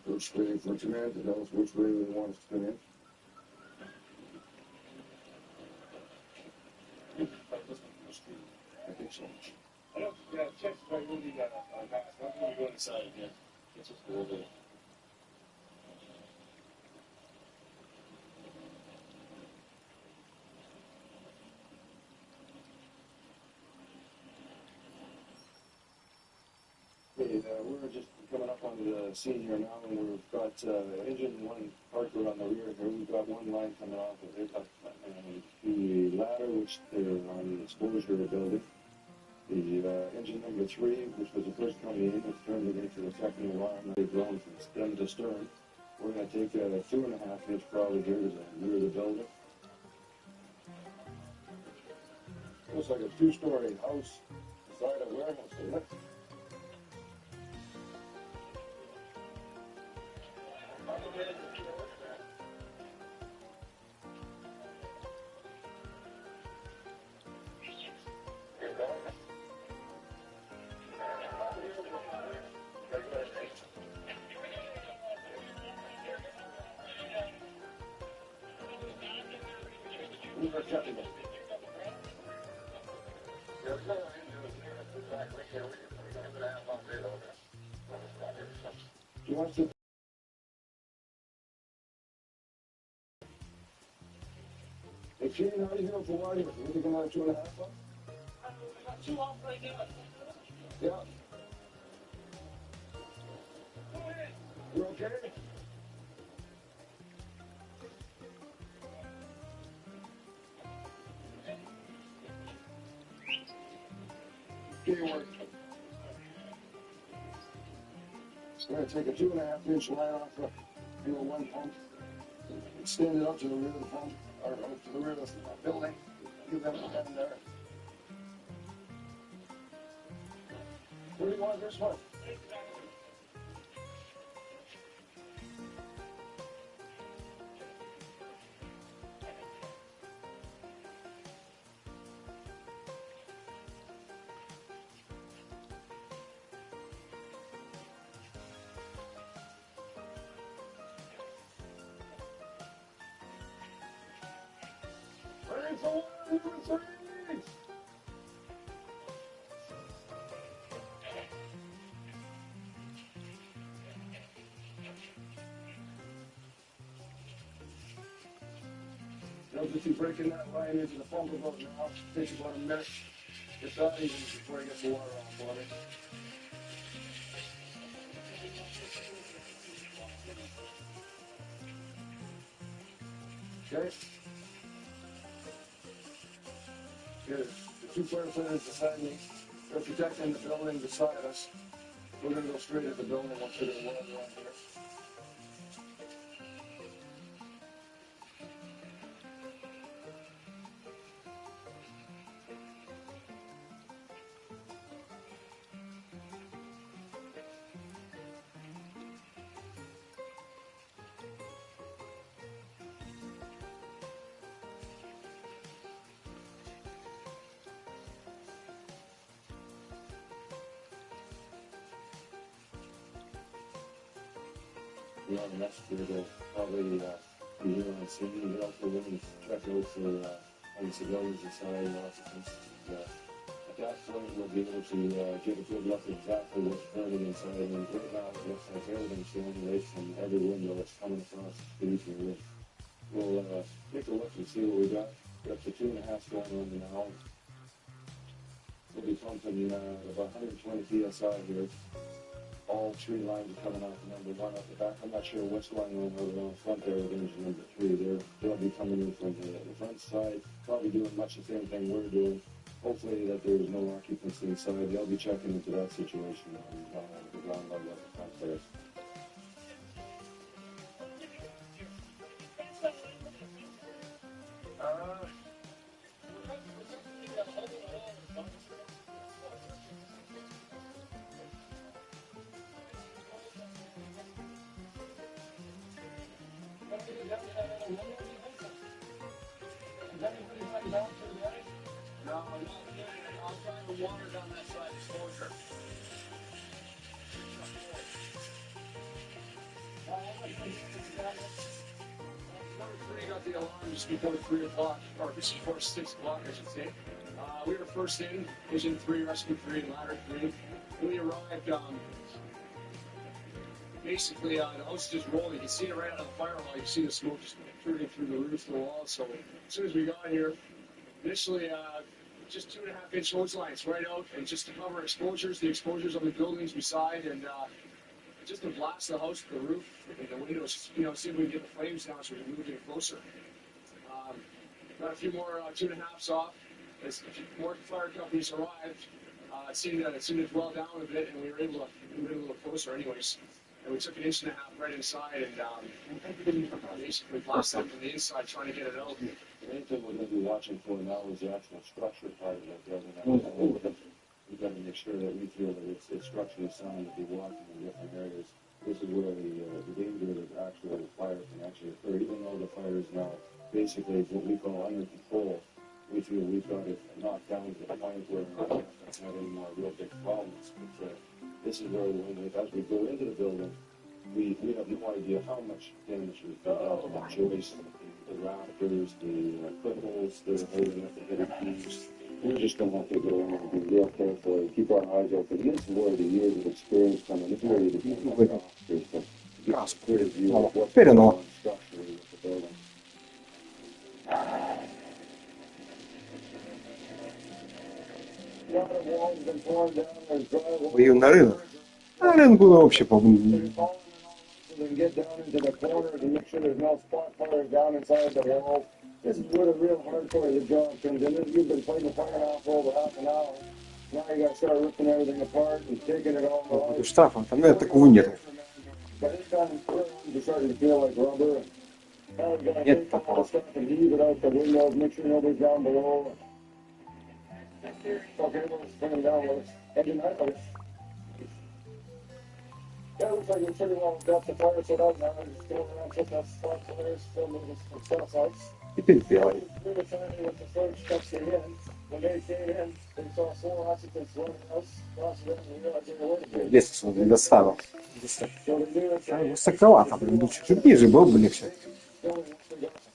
First waiting for command to tell us which way we want us to come in. I think so. Yeah, check if I really got a pass. I'm going to go inside, yeah. It's just a little bit. Okay, we're just coming up on the scene here now, and we've got engine one hardcore on the rear here. We've got one line coming off of it. The ladder, which they're on the exposure building. The engine number 3, which was the first coming in, it's turned it into the second alarm. They've grown from stem to stern. We're going to take a 2.5 inch probably here to the rear of the building. Looks like a 2-story house beside a warehouse, doesn't it? You want to? Hey, Shane, how are you doing for water? You think another 2.5 bucks? 2 off right now. Yeah. You okay? Okay, work. We're going to take a 2.5 inch line off the one pump, extend it up to the rear of the pump, or up to the rear of the building. Give them a bend there. Where do you want this one? Ready for 1, 2, 3! You'll just be breaking that line into the pump about now. Takes about a minute. Get that even before you get the water off on it. Okay? Good. The 2 firefighters beside me. They're protecting the building beside us. We're going to go straight at the building once we get water on here. Yeah, and that's for the probably be here on scene. But also women check out for any civilians inside and occupants. At that point, we'll be able to get a good look at exactly what's burning inside. And right now, it looks like everything's showing right from every window that's coming across the street here. We'll take a look and see what we got. We're up to 2.5 going on now. We'll be pumping about 120 psi here. all 3 lines are coming off number 1 off the back. I'm not sure what's going on over on the front there with engine number 3. They'll be coming in from the front side, probably doing much the same thing we're doing. Hopefully that there's no occupants inside. They'll be checking into that situation on the ground level at the front there. The alarm just before 3 o'clock, or just before 6 o'clock, I should say. We were first in, engine 3, rescue 3, ladder 3. We arrived, basically, the house is just rolling. You can see it right out of the fire hall. You can see the smoke just protruding through the roof, the walls. So as soon as we got here, initially, just 2.5-inch hose lines right out, and just to cover exposures, the exposures on the buildings beside, and just to blast the house, the roof, and the windows, see if we can get the flames down so we can move in closer. Got a few more 2.5s off. As more fire companies arrived, it seemed to dwell down a bit, and we were able to move in a little closer anyways. And we took 1.5 inches right inside, and basically blasted it from the inside, trying to get it out. The main thing we're going to be watching for now is the actual structure part of that building. We've got to make sure that we feel that it's structurally sound to be walking in different areas. This is where the danger of actual fire can actually occur. Even though the fire is now basically what we call under control, we feel we've got it knocked down to the point where we're not having any more real big problems. But this is where, as we go into the building, we have no idea how much damage we've done to the joists, the rafters, the cripples that are holding up the heavy beams. We're just going to have to go in and be real careful and keep our eyes open. This is where the years of experience come in. This is where you become officers to get a clear view of what's going on structurally with the building. Ее на рынок. На рынку вообще, по-моему. And get down into the corners and make sure there's no spot fires down inside the walls. This is where the real hardcore of the job comes in. You've been putting the fire now for over half an hour. Now you got to start ripping everything apart and taking it all away. Штрафа, там такого нет. By this time, we're starting to feel like rubber. Now we've got to take all the stuff and heave it out the windows, make sure nobody's down below. Okay, let's bring them down. Let's engine that out. Yeah, looks like we're pretty well got the fire set up now. We're just going around putting that spot fires, still moving some stuff out. You didn't feel it. We were trying to with the first steps in. When they came in, they saw 4 occupants running out, crossing it, and we realized they were waiting. Здесь он достану. Высоковато, блин, лучше чуть ниже было бы легче.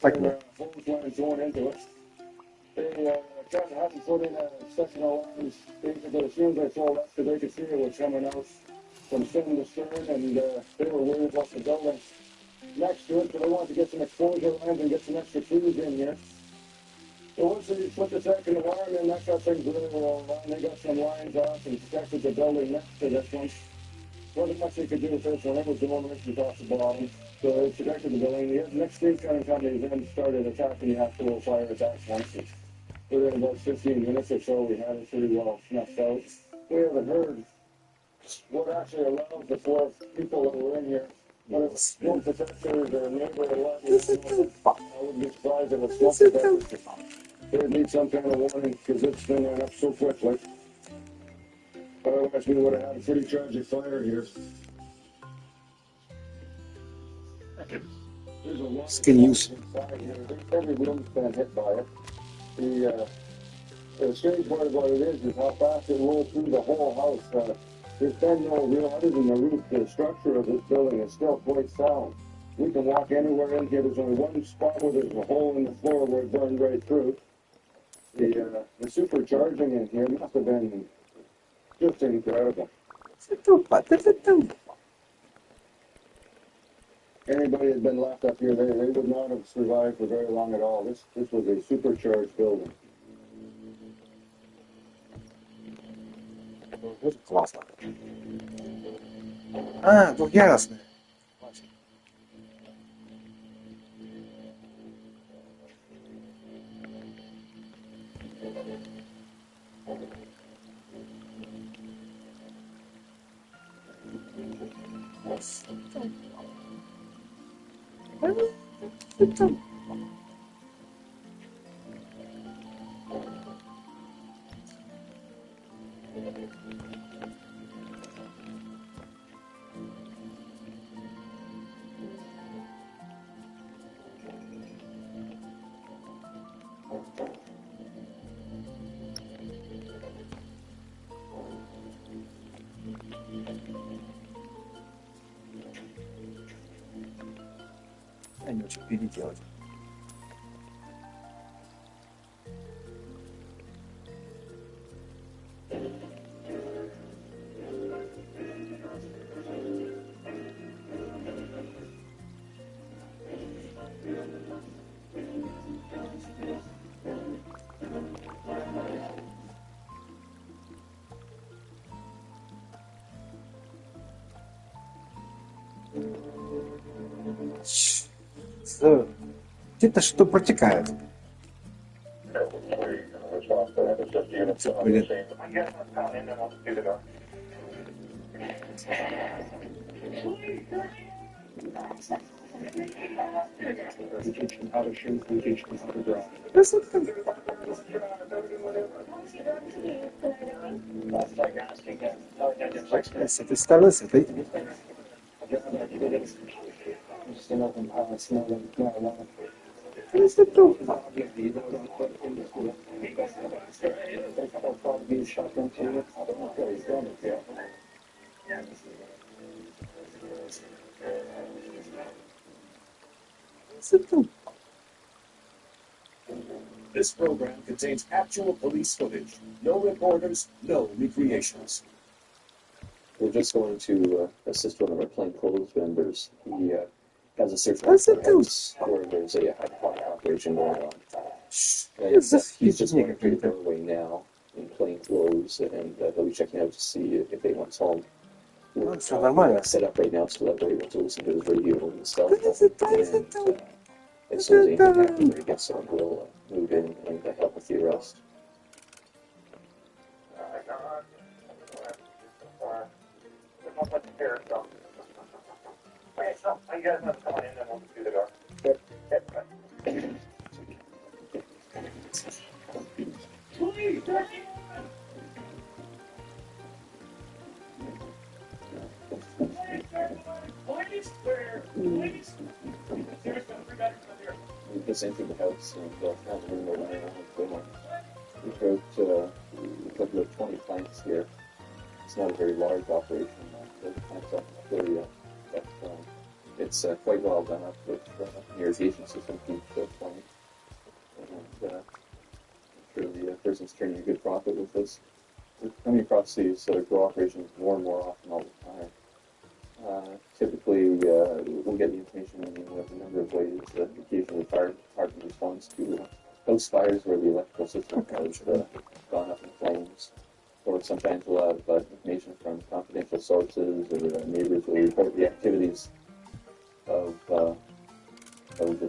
Так нет. They tried to have them put in a section of lines, basically as soon as they saw that, they could see it was coming out from stem to stern, and they were worried about the building next to it, so they wanted to get some exposure lines and get some extra crews in here. So once they put the second alarm in, that got things really well on. They got some lines off and protected the building next to this one. Wasn't much they could do with this one. It was the one which was off the bottom. So they protected the building. The next stage kind of company then started attacking the actual fire attack once. Within about 15 minutes or so, we had it pretty well snuffed out. We haven't heard what actually allows the 4 people that were in here. But if smoke detectors or a neighbor or what, I wouldn't be surprised if it's smoke detectors. They would need some kind of warning because this thing went up so quickly. Otherwise, we would have had a pretty tragic fire here. There's a lot Skills. inside here. Every room's been hit by it. The strange part about it is how fast it rolled through the whole house. There's been no real, other than the roof, the structure of this building is still quite sound. We can walk anywhere in here. There's only one spot where there's a hole in the floor where it burned right through. The supercharging in here must have been just incredible. Anybody that had been left up here, they would not have survived for very long at all. This was a supercharged building. Классно. A, to jasne. Они очень переделать. Где-то что протекает. Блин. С этой стороны, с этой. This program contains actual police footage. No reporters, no recreations. We're just going to assist one of our plainclothes members. He has a search warrant for a house where there's a hydroponic operation going on. And he's just going through the doorway now in plain clothes, and he'll be checking out to see if anyone's home. We're set up right now so that we're able to listen to his radio and stuff. And as soon as anything happens or he gets on, we'll move in and help with the arrest. Okay, so you guys have to come in and we'll do the door. We just entered the house and found the room where we were. We've got a couple of 20 plants here. It's not a very large operation. The plants up in the area, but it's quite well done up with an irrigation system to each plant. And I'm sure the person's turning a good profit with this. We're coming across these grow operations more and more often all the time. Typically, we'll get the information in a number of ways. Occasionally, fire department responds to house fires where the electrical system has gone up in flames. Or sometimes we'll have information from confidential sources or neighbors will report the activities of the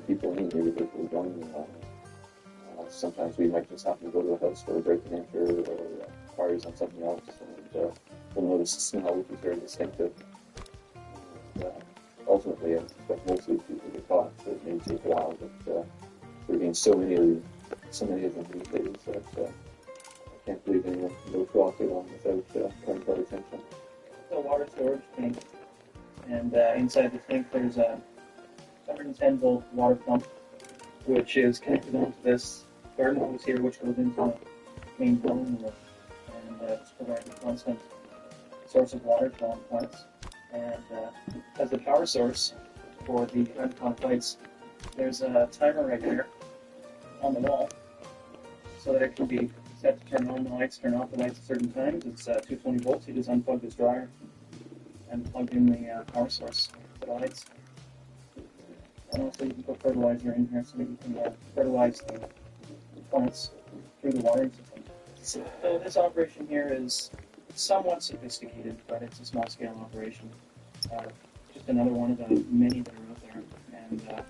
people in the neighborhood who are joining the home. Sometimes we might just happen to go to a house for a break-and enter or fires on something else, and we'll notice the smell, which is very distinctive. Ultimately, I suspect most of these people get caught, so it may take a while, but there being so many of them these days that I can't believe anyone can go through all day long without paying for attention. It's a water storage tank, and inside the tank there's a 110-volt water pump, which is connected onto this garden hose here, which goes into the main plumbing room, and just provides a constant source of water to all the plants. And as the power source for the hydroponic lights, there's a timer right there on the wall, so that it can be set to turn on the lights, turn off the lights at certain times. It's 220 volts. You just unplug this dryer and plug in the power source for the lights. And also you can put fertilizer in here so that you can fertilize the plants through the watering system. So this operation here is somewhat sophisticated, but it's a small-scale operation. just another one of the many that are out there. And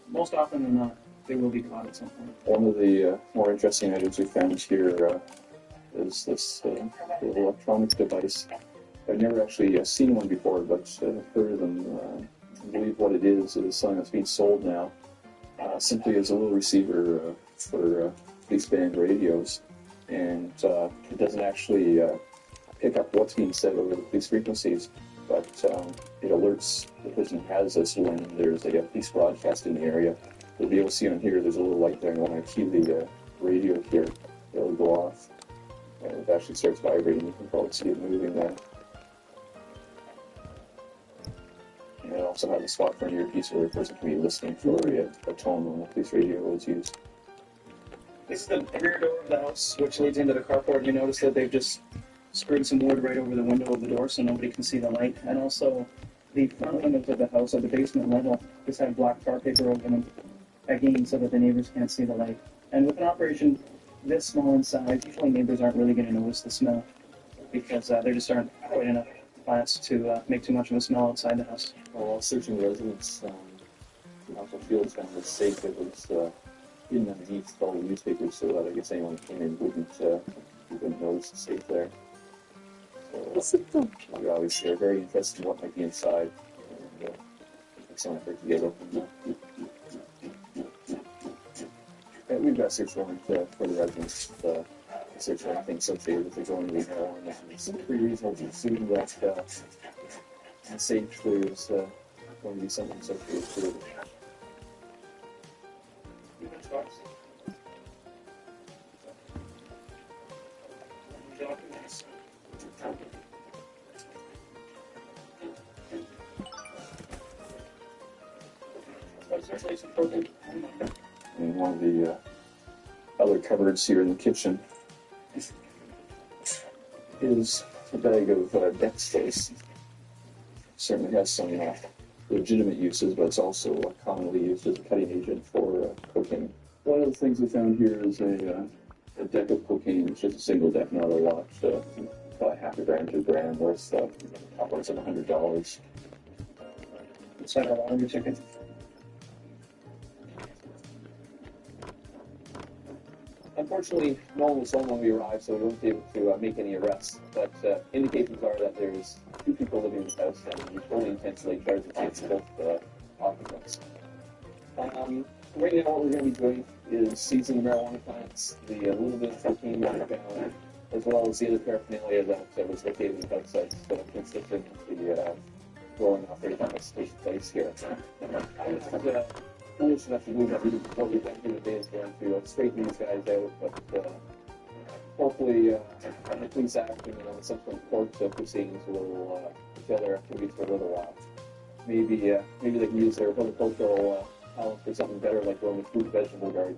most often than not, they will be caught at some point. One of the more interesting items we found here is this little electronic device. I've never actually seen one before, but heard of them. I believe what it is something that's being sold now, simply as a little receiver for police band radios, and it doesn't actually pick up what's being said over the police frequencies, but it alerts the person who has this when there's a police broadcast in the area. You'll be able to see on here, there's a little light there, and when I key the radio here, it'll go off, and it actually starts vibrating. You can probably see it moving there. And it also has a spot for an earpiece where a person can be listening for a tone when the police radio is used. This is the rear door of the house, which leads into the carport. You notice that they've just screwed some wood right over the window of the door so nobody can see the light. And also, the front windows of the house at the basement level just have black tar paper over them, again, so that the neighbors can't see the light. And with an operation this small in size, usually neighbors aren't really going to notice the smell because there just aren't quite enough plants to make too much of a smell outside the house. Well, while searching the residence, Council Fields found this safe. It was hidden underneath all the newspapers so that I guess anyone who came in wouldn't notice the safe there. So we obviously are very interested in what might be inside. And make some effort to get open. And we've got a search warrant for the residents. Search for anything associated with the going to be marijuana. It's pretty reasonable to assume that the safe there's going to be something associated with it. And one of the other cupboards here in the kitchen is a bag of deck space. Certainly has some legitimate uses, but it's also commonly used as a cutting agent for cocaine. One of the things we found here is a deck of cocaine. It's just a single deck, not a lot. About half a gram to a gram, worth upwards of $100. It's like a lottery ticket. Unfortunately, no one was home when we arrived, so we weren't able to make any arrests. But indications are that there's 2 people living in this house, and we fully intensely charged against both occupants. Right now, what we're going to be doing is seizing the marijuana plants, the little bit of cocaine that we found, as well as the other paraphernalia that was located in the house that's consistent with the growing operation that's taking place here. Foolish enough to believe that what we've done here today is going to straighten these guys out, but hopefully the police action and the subsequent court proceedings will fulfill their activities for a little while. Maybe they can use their horticultural talents for something better, like growing a fruit vegetable garden.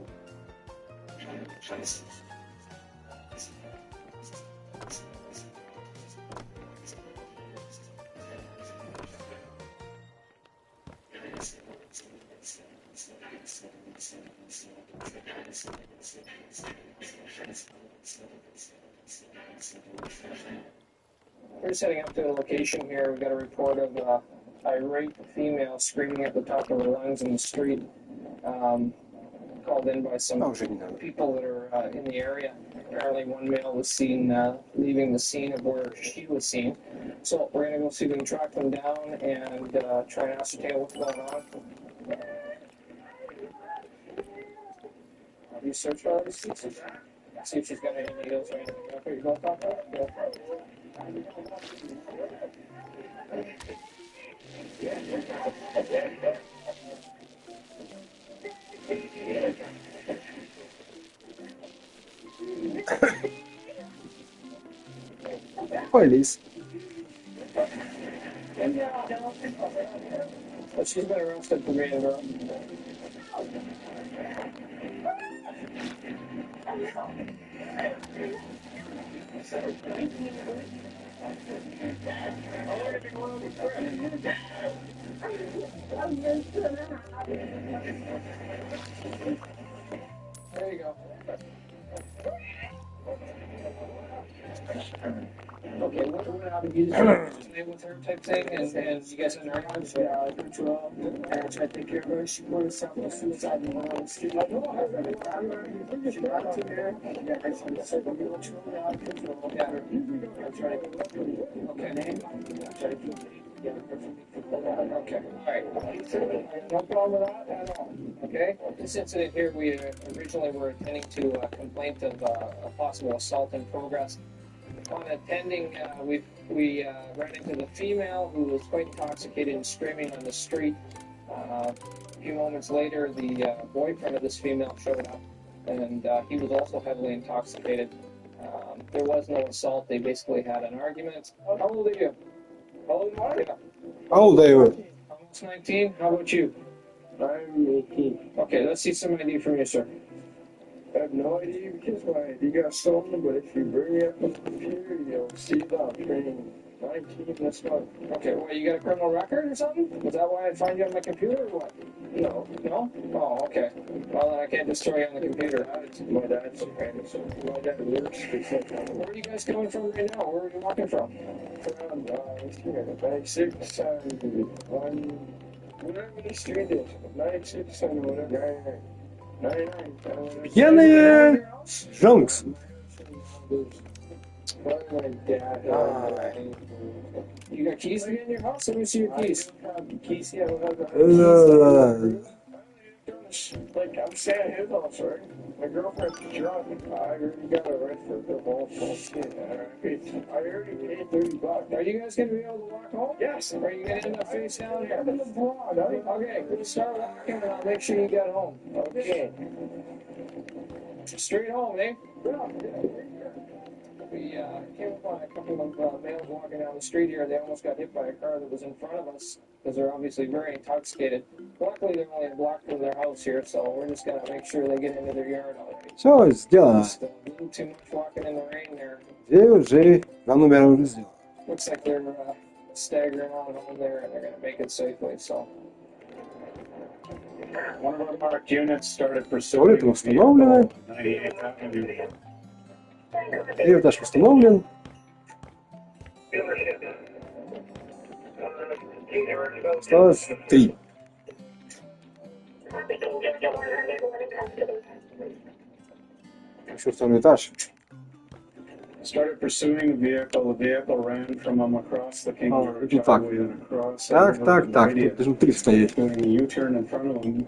We're setting up to the location here. We've got a report of an irate female screaming at the top of her lungs in the street, called in by some people that are in the area. Apparently one male was seen leaving the scene of where she was seen. So we're going to go see if we can track them down and try and ascertain what's going on. Have you searched all these seats? See if she's got any needles or anything. Okay, you go talk to her? Yeah. Poi Liz. But she's been arrested for being a girl. There you go. Okay, what we're going to have to use is with her type thing, and you guys had an argument? Yeah, I went to her and tried to take care of her. She put herself on suicide and went on the street. I know, she got to there. Yeah, I said, we were truly out of control. Yeah. I tried to get her Okay. name. I tried to get her from Okay. All right. No problem with that at all. Okay. This incident here, we originally were attending to a complaint of a possible assault in progress. On attending, we ran into the female who was quite intoxicated and screaming on the street. A few moments later, the boyfriend of this female showed up, and he was also heavily intoxicated. There was no assault. They basically had an argument. How old are you? How old are you? How old are you? Almost 19. How about you? I'm 18. Okay, let's see some ID from you, sir. I have no idea because my ID got stolen, but if you bring it up on the computer, you'll see that I'm turning 19 this month. Okay, well, you got a criminal record or something? Was that why I'd find you on my computer or what? No. No? Oh, okay. Well, then I can't destroy you on the computer. My dad's my dad works for something. Where are you guys coming from right now? Where are you walking from? From, here, 96 and on, whatever the street is, 96 and whatever, 99. Pijany Junks. You got keys to get in your house? Let me see your keys. Keys, yeah, like I'm staying at his house, right? My girlfriend's drunk. I already got a rent for the whole shit. I already paid $30. Are you guys gonna be able to walk home? Yes. Are you gonna end up face down here? I'm in the broad. Okay, good. Start walking, and I'll make sure you get home. Okay. Straight home, eh? Yeah. We came upon a couple of males walking down the street here. They almost got hit by a car that was in front of us because they're obviously very intoxicated. Luckily, they're only a block from their house here, so we're just going to make sure they get into their yard already. Все сделано. Just a little too much walking in the rain there. Где уже на номер уже сделано. Looks like they're staggering on home there, and they're going to make it safely, so. One of our marked units started pursuing Туалет установлены. 98th Avenue. Этаж установлен. Осталось 3. Еще второй этаж. Started pursuing the vehicle. The vehicle ran from across the King George так. Highway and across. Так, тут должен 3 стоять. Doing a U-turn in front of him and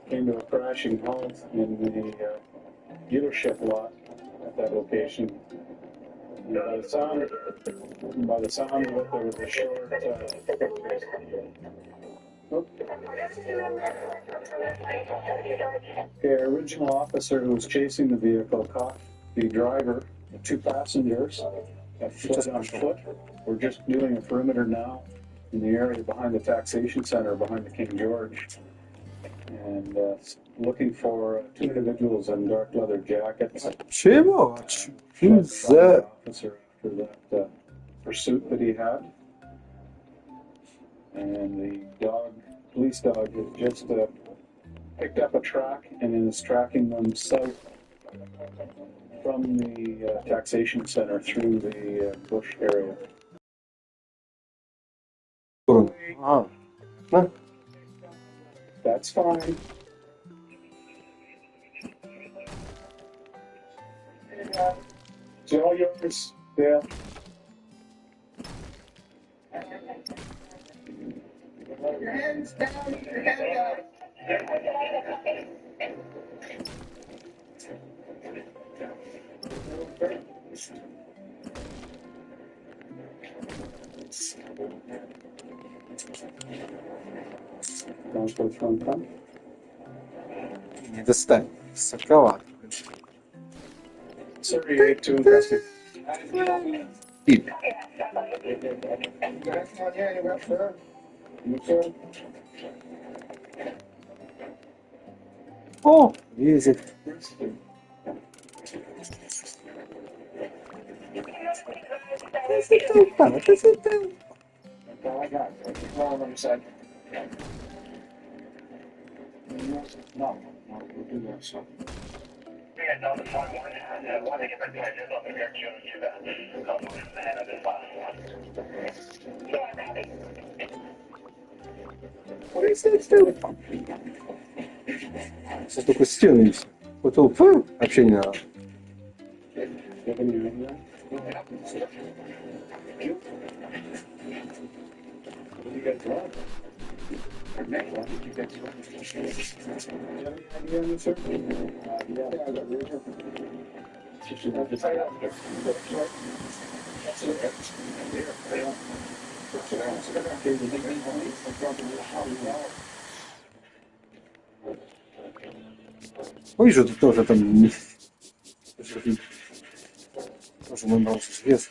came to a crashing halt in the dealership lot at that location. And by the sound of it, there was a short. The original officer who was chasing the vehicle caught the driver, the 2 passengers, foot on foot. We're just doing a perimeter now in the area behind the taxation center, behind the King George, and looking for 2 individuals in dark leather jackets. Чего? The officer after that pursuit that he had, and the police dog has just picked up a track and is tracking them south from the taxation center through the bush area. That's fine. It's all yours, Dale. Your hands down, your head up. Не достань. Соковато. 38 to investigate. Пип. О, ездит. No, we'll do that, so. What is that still? Сейчас только стены и все. Вот тут вообще не надо. Ой, же тут тоже там... Тоже набрался вес.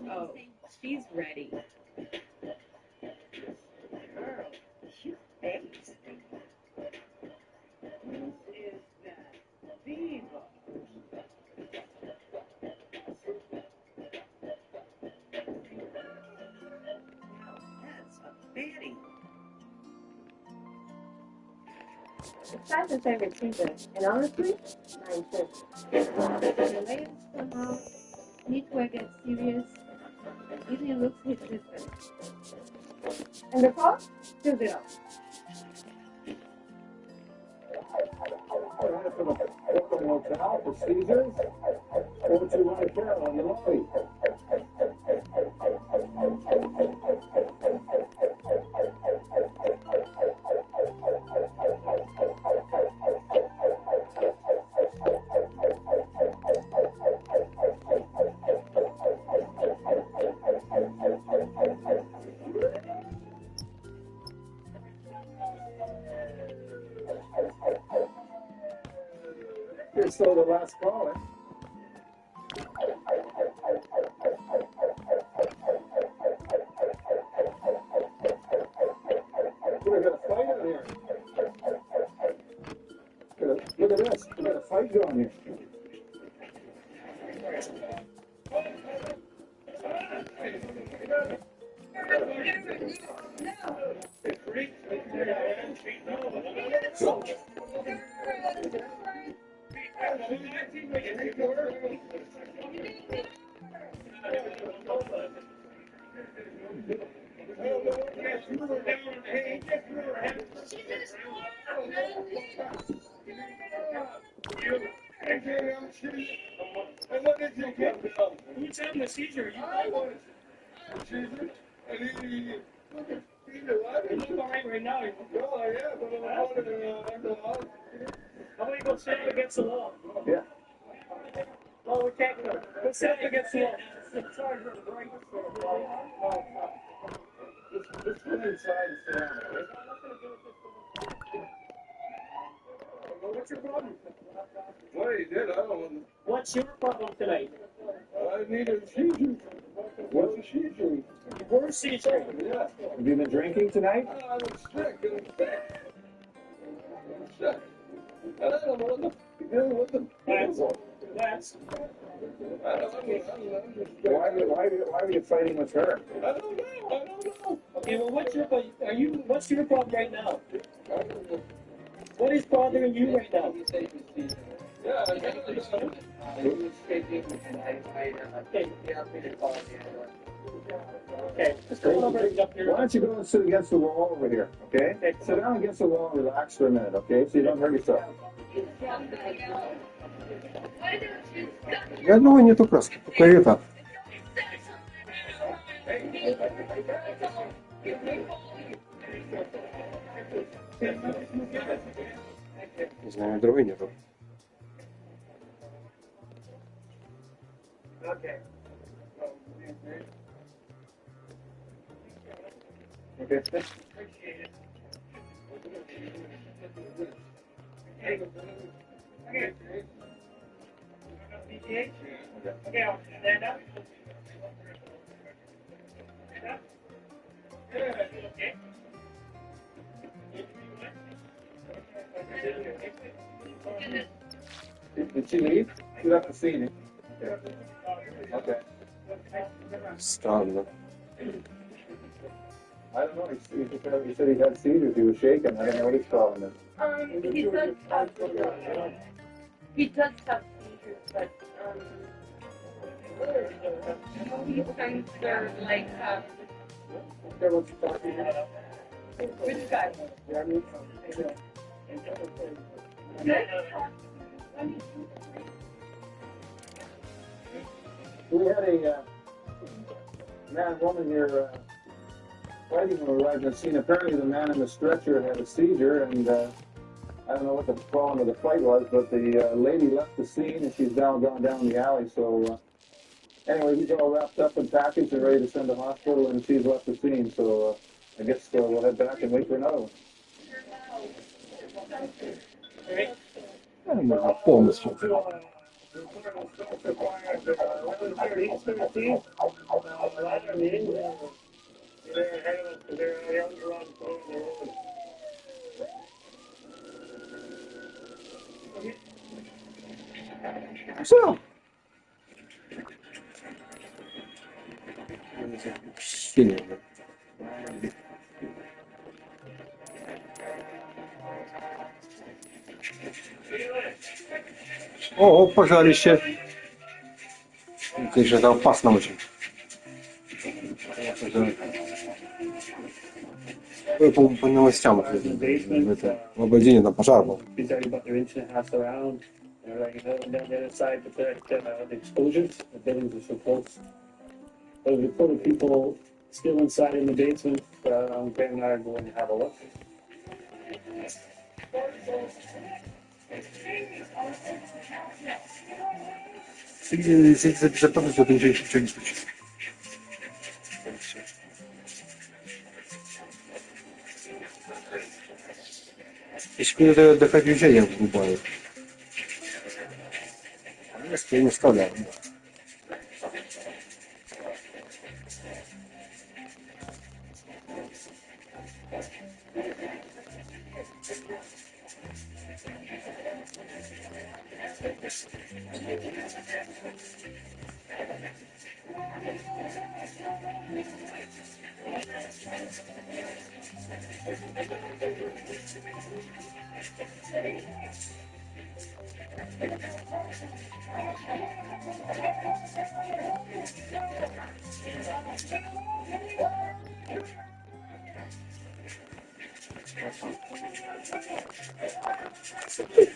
Oh, she's ready. Girl, she's ready. Who is that diva? Now that's a baddie. It's not the favorite season, and honestly, 9 cents. The layers somehow need to get serious, even it looks hit different. And the cost? $2. Hotel for Caesars, or to right there on the lobby. You're still the last caller. We got a fight on here. Look at this. We got a fight going here. Who's having a seizure? You seizure? You look all right now. How about you go sit up against the wall? Yeah. Oh, we can't go. Go sit up against the wall. Sorry for the break. Just come inside and sit down. What's your problem? What he did, I don't know. What's your problem tonight? I need a seizure. What's a seizure? You were seizure. Yeah. Have you been drinking tonight? I'm sick. I'm sick. And I don't know what the deal with That's. Why are you fighting with her? I don't know. Okay, well, what's your problem right now? What is bothering you right now? Yeah, Okay, just go over and up here. Why don't you go and sit against the wall over here, okay? Sit down against the wall and relax for a minute, okay? So you don't hurt yourself. Ни одного нету краски, только это. Не знаю, другой нету. Okay. Okay. Appreciate it. Okay. Okay, I'll stand up. Stand up. Good. Okay. Did she leave? You haven't seen it. Okay. Странно. I don't know. He said he had seizures. He was shaking. I don't know what his problem is. He does have seizures, but these things are like which guy? We had a man and woman here fighting when we arrived on the scene. Apparently the man in the stretcher had a seizure, and I don't know what the problem of the fight was, but the lady left the scene and she's gone down the alley. So anyway, he's all wrapped up and packaged and ready to send to the hospital, and she's left the scene. So I guess we'll head back and wait for another one. Можно полностью. Все. Сильно. О, пожарище. Конечно, это опасно очень. Вы по новостям в Абадине там пожар был. There's a report of people still inside in the basement. Ben and I are going to have a look. Если записать, то ничего не случится. Если это дыхать движение врубает. Если я не вставляю.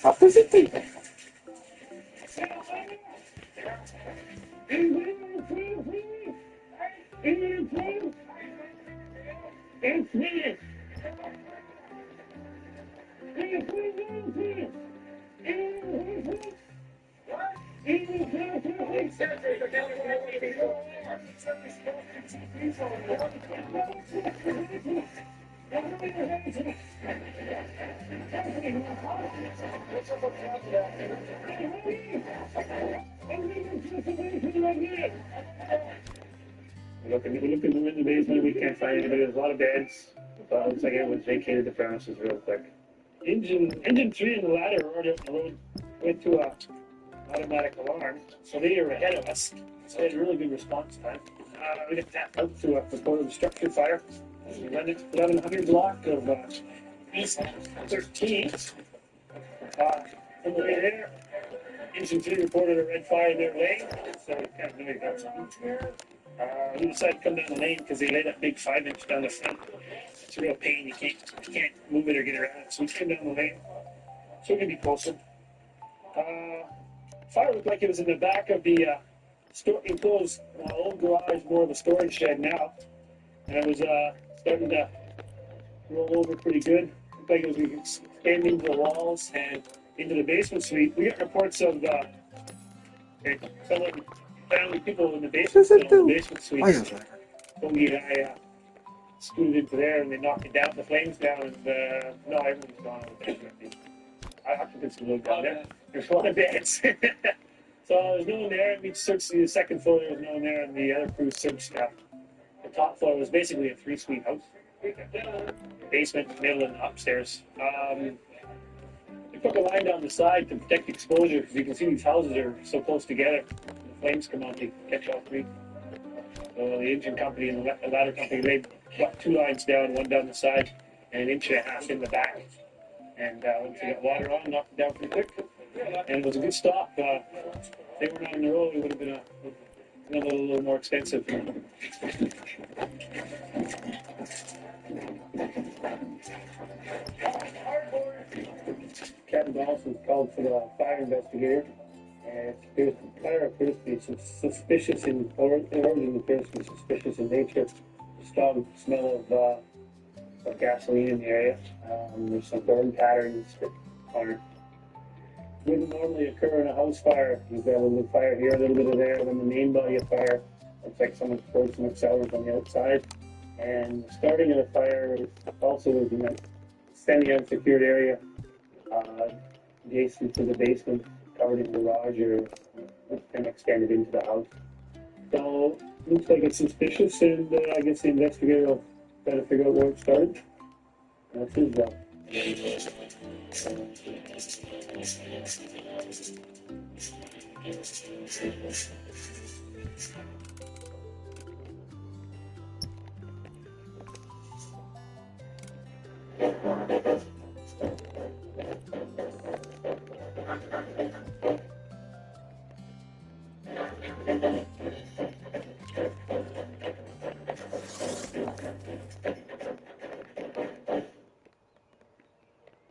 А ты? We're looking in the basement. We can't find anybody. There's a lot of beds. But it looks like everyone's vacated the premises real quick. Engine 3 and the ladder were already up the road. Went to a automatic alarm, so they were ahead of us. So they had a really good response time. We got tapped out to a report of a structure fire. We went into 1100 block of East 13th. On the way there, Engine 3 reported a red fire in their lane, so we kind of knew we got something. We decided to come down the lane because they laid that big 5-inch down the front. It's a real pain. You can't move it or get around it. So we came down the lane. So we're gonna be closer. Fire looked like it was in the back of the enclosed old garage, more of a storage shed now. And it was starting to roll over pretty good. Looked like it was expanding into the walls and into the basement suite. We got reports of family people in the basement suite. Only guy screwed into there and they knocked it down, the flames down, and no, everything's gone over there. Occupancy load down there. There's a lot of beds. So there's no one there. We searched the second floor, there was no one there, and the other crew searched the top floor. It was basically a 3-suite house. Basement, middle, and upstairs. We put a line down the side to protect exposure because you can see these houses are so close together. The flames come out, they catch all three. the engine company and the ladder company, they got 2 lines down, one down the side and an inch and a half in the back. And once they got water on, knocked it down pretty quick. And it was a good stop. If they were not in the road, it would have been a little more extensive. Captain Dawson was called for the fire investigator. And the fire appears to be suspicious in origin, appears to be suspicious in nature. Strong smell of gasoline in the area. There's some burn patterns that wouldn't normally occur in a house fire. You've got a little bit of fire here, a little bit of there. Then the main body of fire, looks like someone poured some accelerant on the outside. And starting of the fire also was in a semi-unsecured area, adjacent to the basement, covered in garage or and extended into the house. So looks like it's suspicious, and I guess the investigator will try to figure out where it started. That's his job.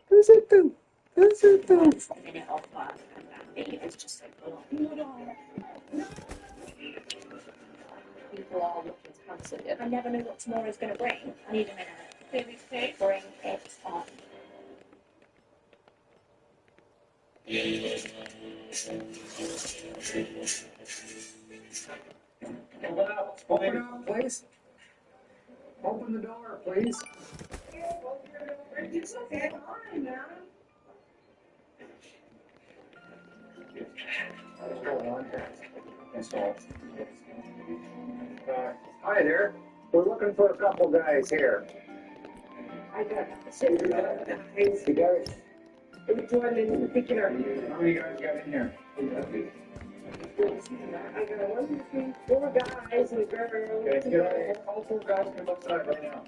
Who's it do? Who's it do? It's just like, oh, people all look into I never know what tomorrow's going to bring. I need a minute. Baby's cake. Bring it on. Open up, please. Open the door, please. It's okay, fine, man. What's going on here? Hi there. We're looking for a couple guys here. I got you guys. Which one in particular? How many guys got in here? I got 1, 2, 3, 4 guys and a girl. Okay, get out here. All 4 guys come outside right now.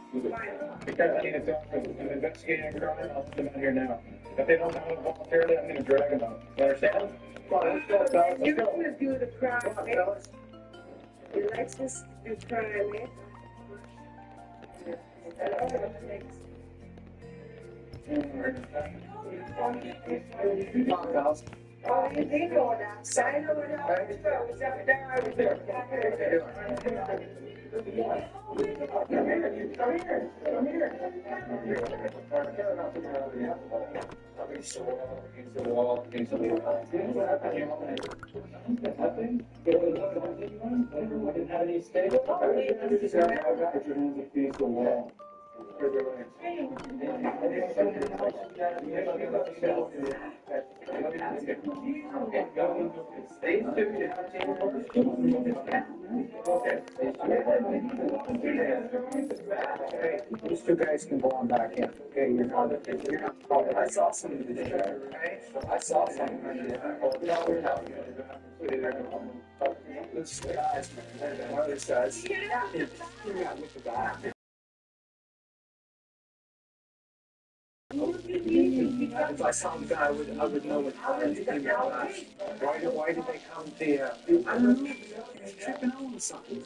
Because I need to talk to them. I'm investigating a crime. I'll let them out here now. If they don't come out voluntarily, I'm going to drag them out. You understand? Come on, let's go, fellas. You're Let's go. going to do the crime, Come on, man. fellas. You like this do crime, man? Come on, fellas. Oh, you did go outside over there. What's up there? These 2 guys can go on back in. Okay, you're not. I saw something today. Okay, I saw something. This guys, man. One of these guys. Yeah, with the back. If I saw the guy, I would know what anything about that. Why did they come to you? I don't know. He's tripping on something.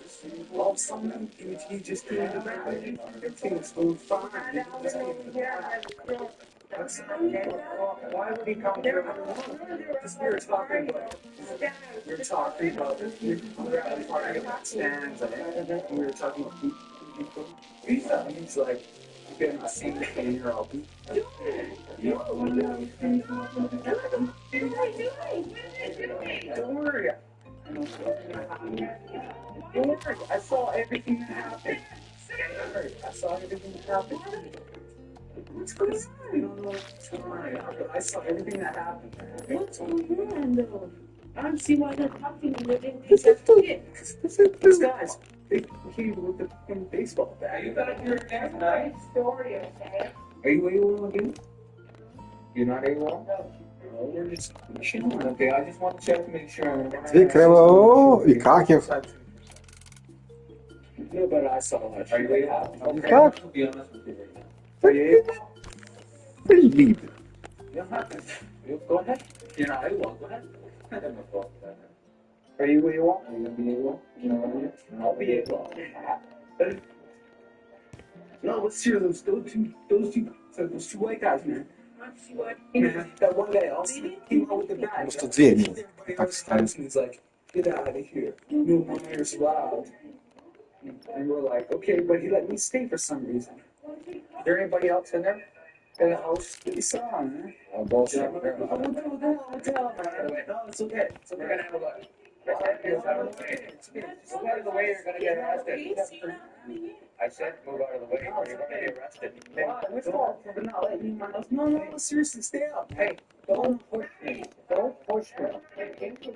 Well, something he just did the back. Everything was going fine. Why would he come here? Because we were talking about. You're grabbing part of that stands, and we were talking about people. He's like. Getting a senior year old. Don't worry. Don't worry. I saw everything that happened. What's going on? I don't know what's going on, but I saw everything that happened. What's going on, though? I don't see why they're talking to you. These guys. Big kid with the fucking baseball bat. You got your next nice story, okay? Are you AWOL again? You're not AWOL? No, we're just chilling, okay? I just want to check to make sure I'm Викрево и как я. No, but I saw that. Are you able? Okay. Как? I'll be honest with you right now. Are you able? Блин. You don't have to. Go ahead. You're not able. Go ahead. Are you able? Are you gonna be able? No, I'll be able. No, let's hear those two white guys, man. Man, that one guy also came out with the bag. Просто дверь ну, так ставить. He's like, get out of here. No minors allowed. And we're like, okay, but he let me stay for some reason. Is there anybody else in there? In the house that you saw, man? Oh, bullshit. I won't tell them, man. No, it's okay. It's okay. We're gonna have a look. It's out of the way. Move out of the way, you're gonna get arrested. I said move out of the way or you're gonna get arrested. Why? What's wrong? For not letting you in my house? No, seriously, stay up. Hey, don't push me. Don't push me.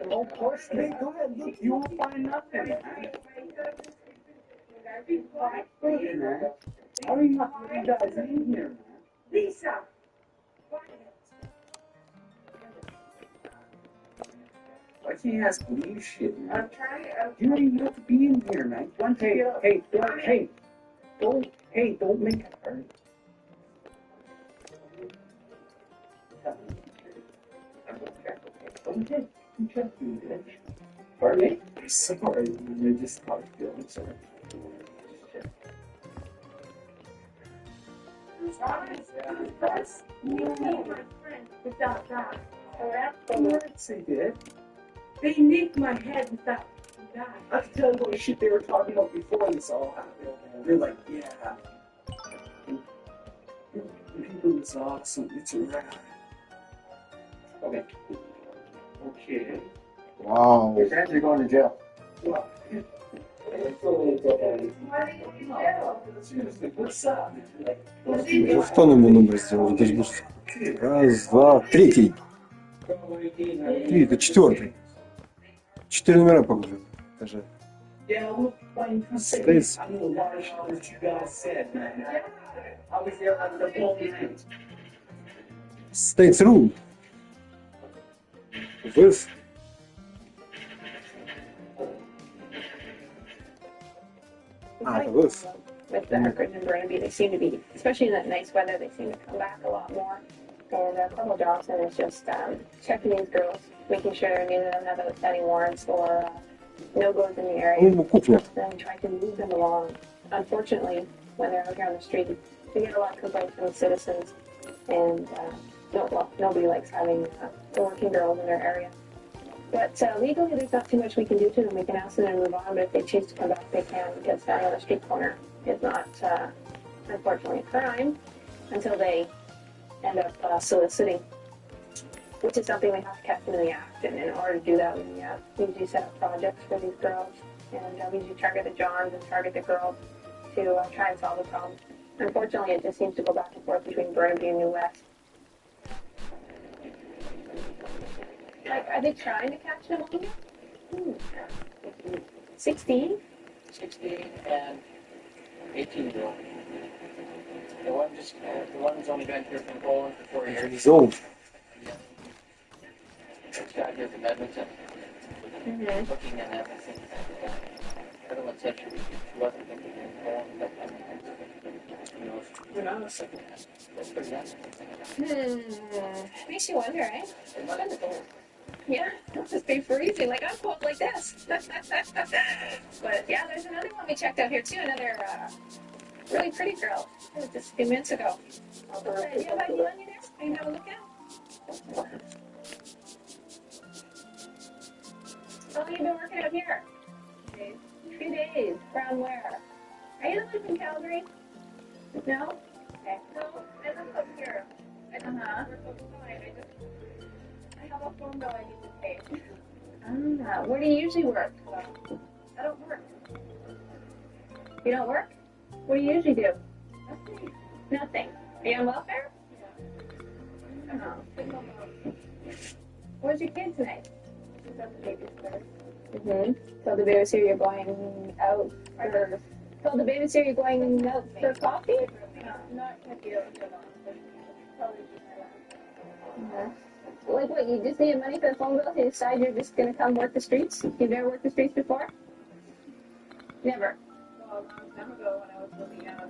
Don't push me. Hey, go ahead, look, you won't find nothing, man. Hey, man. How are you not letting you guys in here, man? Lisa! Why can't you ask me shit, man? I'm trying to. You don't even have to be in here, man. Don't make it hurt. Don't check me, bitch. Pardon me? I'm sorry, man. I just how I feel. I'm sorry. You need my friend without that. Of course they did. They nicked my head without that. I can tell you what shit they were talking about before this all happened. They're like, yeah. The people was awesome. It's a wrap. Okay. Okay. Вау. Your friends are going to jail. Well, what's up? Уже в том ему номер сделал. Даже быстро. Раз, два, третий. Три, это четвертый. 4 номера, по-моему. Даже. Yeah, we'll find States. I know a lot of shit that you guys said, man. I was there like the whole night. States rule. This. This. With the Hartford and Granby, they seem to be, especially in that nice weather, they seem to come back a lot more. And Corporal Johnson is just checking these girls, making sure neither of them have outstanding warrants or no-goes in the area, and trying to move them along. Unfortunately, when they're out here on the street, they get a lot of complaints from the citizens, and nobody likes having the working girls in their area. But legally, there's not too much we can do to them. We can ask them to move on, but if they choose to come back, they can, because standing on the street corner is not, unfortunately, a crime until they end up soliciting, which is something we have to catch into the act. And in order to do that, we usually set up projects for these girls, and we usually target the Johns and target the girls to try and solve the problem. Unfortunately, it just seems to go back and forth between Burnaby and New West. Like, are they trying to catch them all? 16? 16 and 18-year-old. The one's only been here from Poland for 4 years. He's old. This guy here from Edmonton. Looking and everything. The other one said she wasn't thinking in Poland. Who knows? That's pretty nice. Makes you wonder, eh? Yeah, it's just be freezing. Like, I'm cold like this. But yeah, there's another one we checked out here too. Another really pretty girl. It was just a few minutes ago. Do you have ID on you there? Can you have a look at? How long have you been working out here? 2 days. From where? Are you living in Calgary? No? Okay. No, I live up here. I don't Uh-huh. work outside. I have a phone bill I need to pay. Where do you usually work? I don't work. You don't work? What do you usually do? Nothing. Nothing. Are you on welfare? Yeah. Oh. Where's your kid tonight? She's at the babysitter. Tell the babysitter you're going out for... Tell the babysitter you're going out for coffee? No, not gonna be able to get on. Probably just my last. Like what, you just needed money for the phone bill? You decide you're just gonna come work the streets? You've never worked the streets before? Never. Well, a long time ago when I was living out.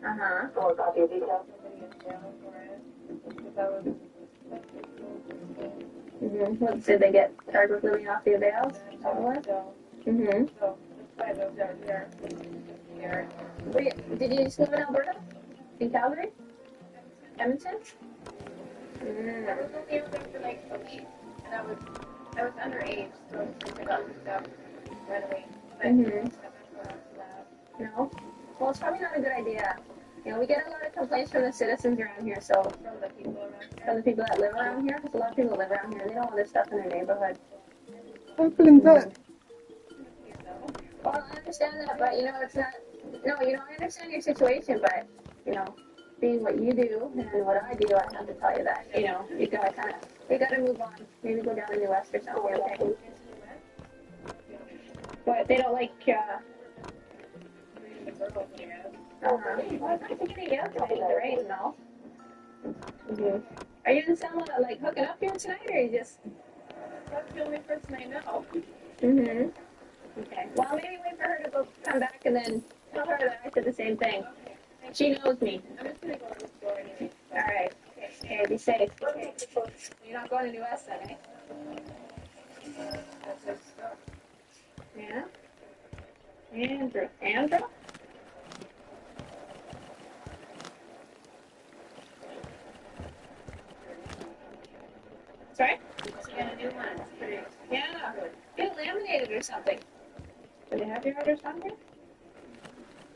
Uh-huh. Oh, got the details. Somebody in jail for it. Because I was. Mm-hmm. What, did they get charged with living off the avails? Mm-hmm. So, that's why those are here. Here. Did you just live in Alberta? In Calgary? Edmonton? Mm. I was only out there for like a week, and I was underage, so I got hooked up right away. But Mm-hmm. no. Well, it's probably not a good idea. You know, we get a lot of complaints from the citizens around here, so From the people around here. from the people that live around here, because a lot of people live around here, they don't want this stuff in their neighborhood. How can that? Well, I understand that, but you know, it's not. No, you know, I understand your situation, but you know, being what you do and what I do, I have to tell you that you know you gotta move on. Maybe go down to New West or something. Okay. But they don't like. Well, it's nice to get you out today in the rain and all. Mm-hmm. Are you and Selma like hooking up here tonight, or are you just? That's the only person I know. Mm-hmm. Okay. Well, maybe wait for her to go come back and then tell her that I said the same thing. She knows me. I'm just gonna go to the store anyway. All right. Okay. Be safe. Okay. You're not going to New West then, eh? That's just stuff. Yeah. Andrew. Sorry? She got a new one. It's pretty. Yeah. Get it laminated or something. Do they have your address on here?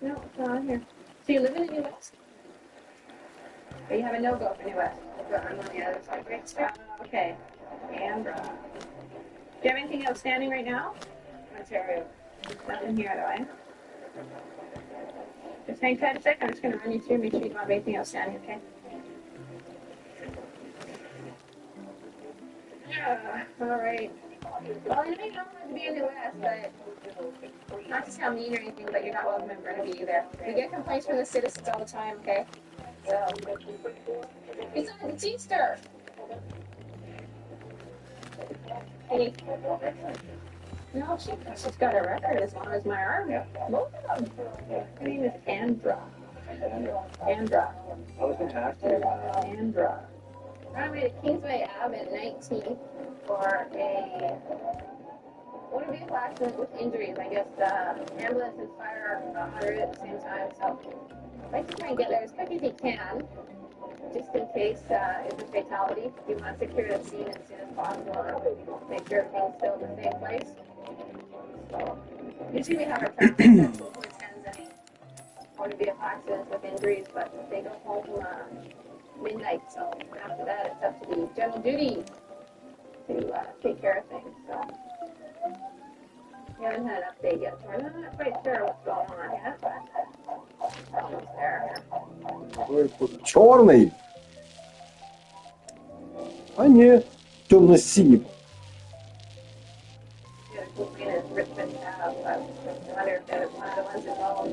No, it's not on here. So you live in the New West? Or you have a no-go for New West? I'm on the other side. Great stuff. Okay. Andrew. Do you have anything outstanding right now? Ontario. Nothing here, though, eh? Just hang tight a sec. I'm just going to run you through, make sure you don't have anything outstanding, okay? All right. Well, I know you don't want to be in the West, but not to sound mean or anything, but you're not welcome in Burnaby either. We get complaints from the citizens all the time, okay? So, it's Easter. Hey. No, she's got a record as long as my arm. Both of them. Her name is Andra. Andra. I was going to ask you. Andra. Ran away to Kingsway Ave at 19 for a motor vehicle accident with injuries. I guess ambulance and fire en route at the same time. So I'd like to try and get there as quick as you can, just in case it's a fatality. You want to secure the scene as soon as possible. Make sure everything's still in the same place. So usually we have our traffic that attends any motor vehicle accidents with injuries, but they go home midnight, so after that it's up to the general duty to take care of things. So we haven't had an update yet, so we're not quite sure what's going on yet, but we're almost there. Черный. А не, темно-синий. Yeah, the complaint is Richmond Ave, but I wonder if that was one of the ones involved.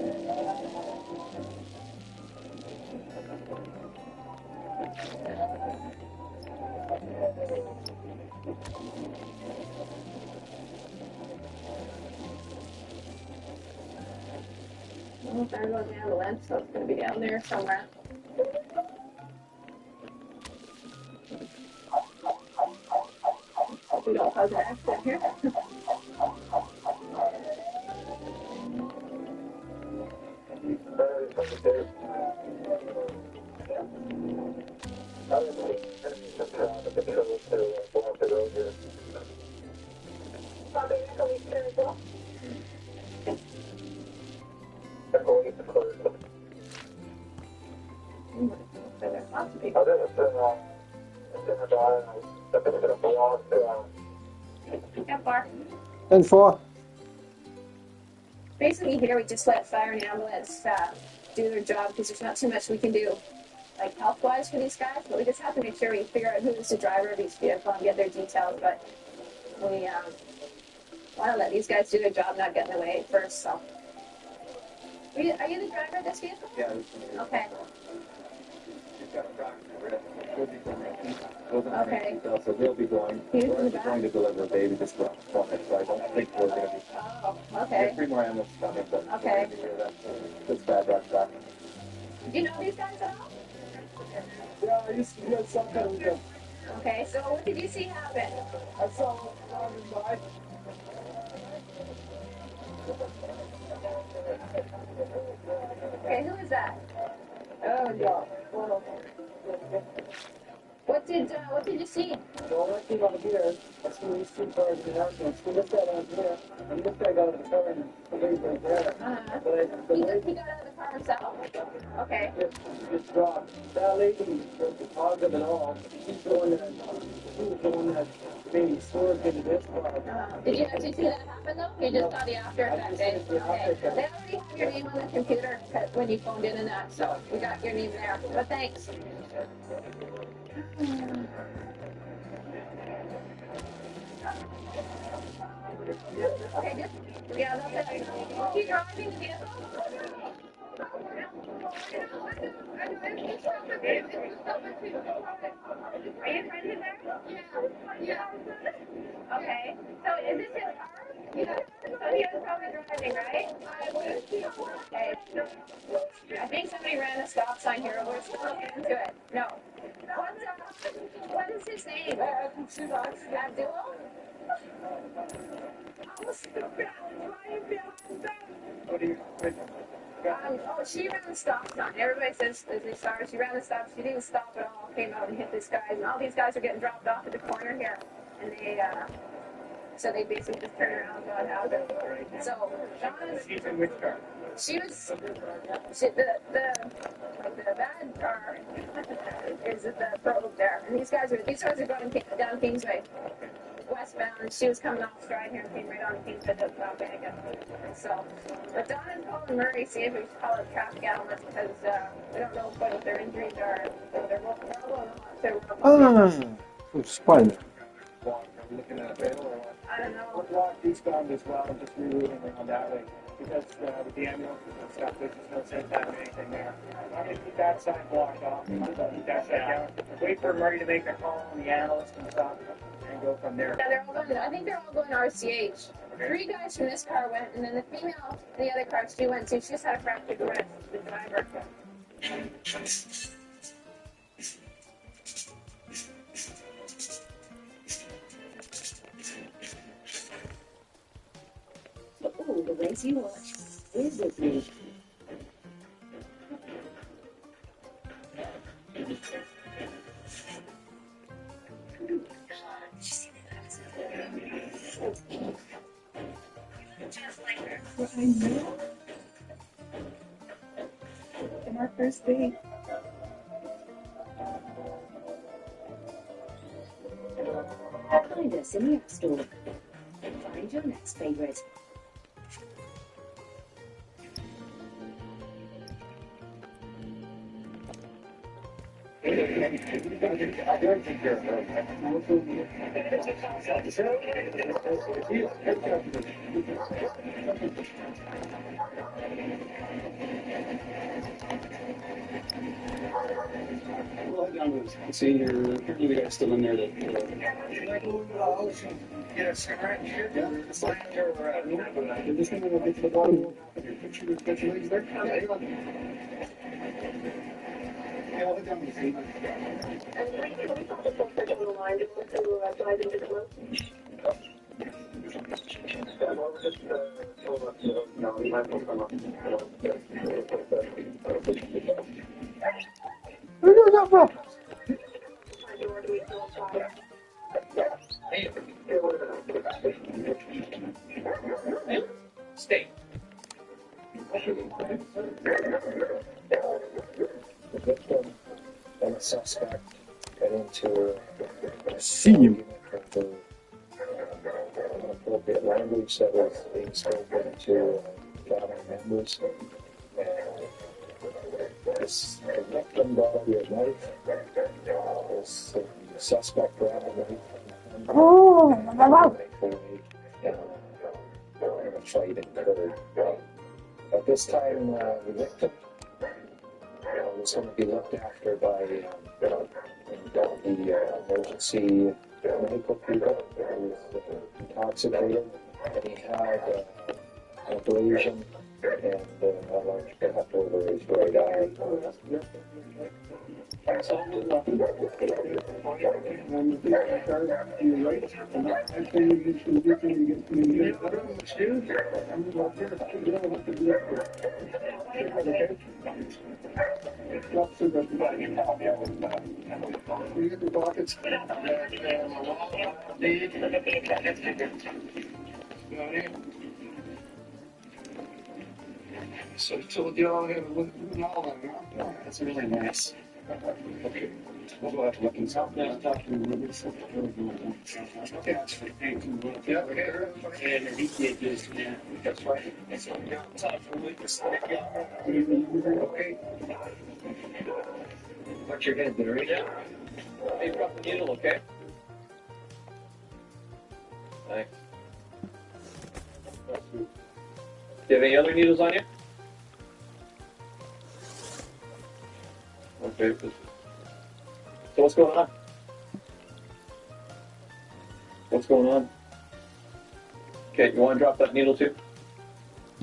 Well, there goes the ambulance, so it's going to be down there somewhere. Hope we don't cause an accident here. How far? And for Basically here we just let fire and ambulance do their job because there's not too much we can do like health-wise for these guys, but we just have to make sure we figure out who is the driver of each vehicle and get their details, but we want to let these guys do their job, not get in the way first, so. Are you the driver of this vehicle? Yeah. Okay. She's got a document. Okay. So he'll be going. He's We're in the actually going to deliver a baby this from it, so I don't think we're going to be. Oh, We have okay. 3 more ambulance coming, but Okay. that's bad, that's bad. Do you know these guys at all? Yeah, I used to get something with them. Okay, so what did you see happen? I saw one driving by. Okay, who is that? Oh, yeah. What did you see? Well, when I came out here, I see these 2 cars in the ambulance. We looked at on here, and this guy got out of the car and the lady's right there. But He got out of the car himself? Okay. just dropped. That lady, the positive and all, she's the one that, she was the one that maybe swerved into this car. Did you actually see that happen though? You just saw the after effect, eh? Okay. They already have your name on the computer when you phoned in and that, so we got your name there. But thanks. Okay, just, yeah, that's it. Was he driving the vehicle? Are you friends with her? Yeah. Okay. So is this his car? Yeah. So he was probably driving, right? Okay. I think somebody ran a stop sign here. We're still looking into it. No. What is his name? Abdul? She ran the stop sign. Everybody says they saw her. She ran the stop. She didn't stop at all. Came out and hit this guy. And all these guys are getting dropped off at the corner here. And so they basically just turned around and got out of it. So Donna's. She's in which car? She was. The bad car is at the road there. And these guys are going down Kingsway. Westbound, she was coming off stride here and came right on Kingsway to Vega. So, but Donna's calling Murray, see if we should call it traffic elements because we don't know what their injuries are, if they're Spine. Looking at a bit or what? I don't know. We're blocked eastbound as well, just rerouting around that way. Because with the ambulances and stuff, there's just no sense having anything there. I'm going to keep that side blocked off. I'm going to keep that side down. Wait for Murray to make their call on the analyst and stuff, and go from there. Yeah, they're all going. I think they're all going RCH. 3 guys from this car went, and then the female in the other car she went to. She just had a fractured wrist. The driver. For all the ways you watch, we're with you. I know. And our first date. Find us in the App Store. Find your next favourite. Well, down to senior, apparently the guy's still in there that. Get a cigarette here? Yeah. It's like you're did this thing get to the bottom of your picture? Got your legs there? Yeah, hang on. Yeah, I'll head down to the seat. Stay. The victim and the suspect got into Синим. inappropriate language that was being spoken to family members. And the victim brought out his knife. The suspect grabbed the knife. And a fight occurred. At this time, the victim was going to be looked after by and got the emergency medical people. He was intoxicated, and he had an abrasion and a large cut over his right eye. So I told y'all I have a look at all of them. That's really nice. Okay. We'll have to look inside. Yeah, talk to me. Okay, that's for yeah, okay. And he did this, yeah. That's right. That's what we got time for witness. Okay. Watch your head there, right? Yeah. Hey, drop the needle, okay? Thanks. Do you have any other needles on you? Okay. So what's going on? What's going on? Okay, you want to drop that needle too?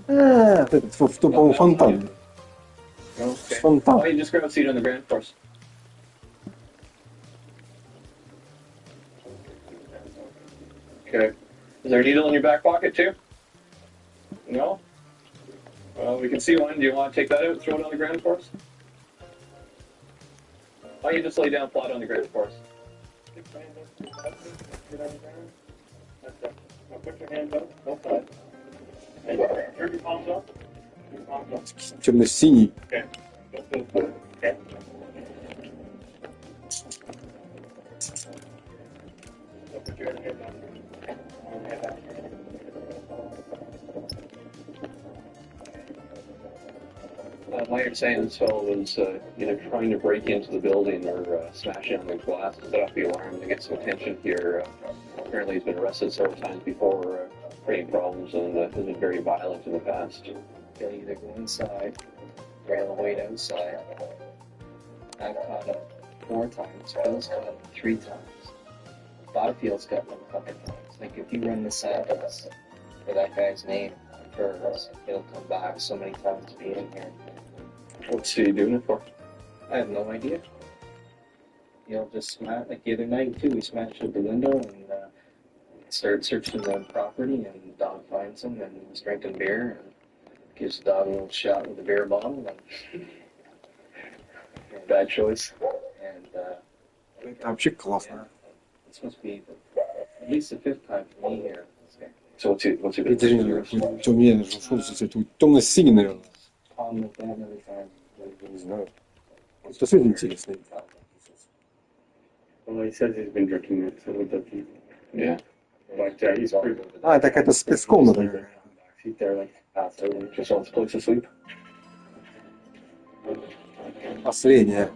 To po fontannie. Okay. Fontannie. Why don't you just grab a seat on the ground first? Okay. Is there a needle in your back pocket too? No? Well, we can see one. Do you want to take that out and throw it on the ground for us? Why don't you just lay down flat on the ground for us? Put your hands up, both sides. And turn your palms up. Your palms up. Темно-синий. Okay. Okay. Put your head down. Head down. My understanding this fellow was either trying to break into the building or smashing on the glass to set off the alarm to get some attention here. Apparently he's been arrested several times before, creating problems, and has been very violent in the past. They'll either go inside or they'll wait outside. I've caught him 4 times. Phil's caught him 3 times. Butterfield's got him a couple times. Like if you run the samples for that guy's name first, he'll come back so many times to be in here. What's he doing it for? I have no idea. He'll just smash, like the other night too, he smashed out the window and started searching the property, and the dog finds him and he's drinking beer and gives the dog a little shot with a beer bottle. And bad choice. And Вообще классно. this must be at least the 5th time for me here. So what's he been Это же темнее, что темно-синий, наверное. Problem with that every time. Не знаю. Что цвет интересный. Well, he says he's been drinking it, so it doesn't. Yeah. But he's pretty. А, это какая-то спецкомната. He's there like after. Just wants a place to sleep. Последняя.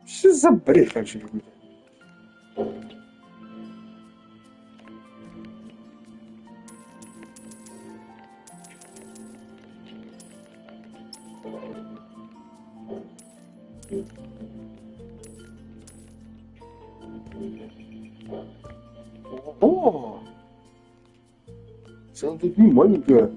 Что за бред вообще какой-то? О! Она тут не маленькая.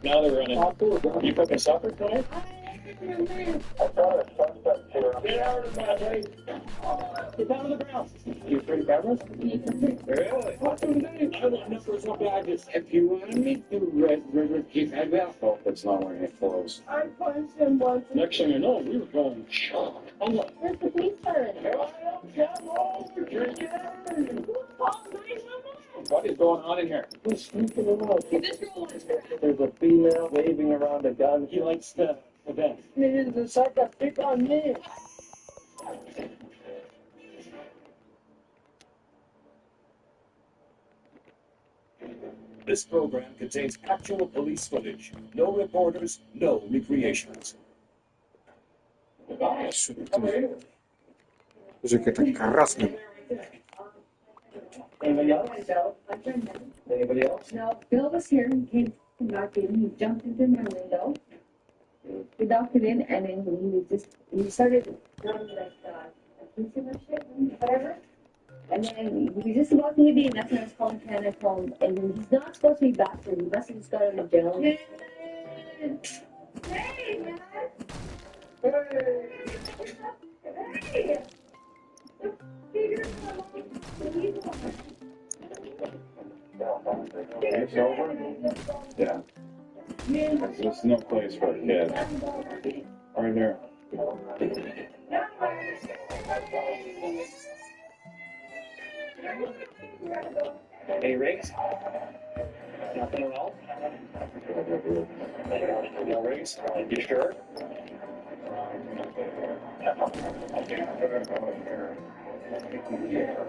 Now they're running. You cooking supper tonight? Get out of the way. Get down to the ground. You free cameras? Really? What's the name? I want numbers so bad. If you want me to Red River, keep head out. Oh, it's not wearing any clothes. I punched him once. Next thing you know, we were going shot. I'm like, Where's the police siren? what is going on in here? Who's sneaking around? This girl wants to. There's a female waving around a gun. He likes the event. There's a sucker pick on me. This program contains actual police footage. No reporters, no recreations. Слушай, какая-то красная. Anybody else? Anybody else? No, Bill was here. He came back in. He jumped into my window. We knocked it in, and then he started doing like consumer shit, whatever. And then he was just about to hit me, and that's when I was calling Canada home. And he's not supposed to be back there. He must have just got out of jail. Hey, man! Hey! It's over? Yeah. There's just no place for a kid. Right there. Any rigs? Nothing at all? No rigs? You sure?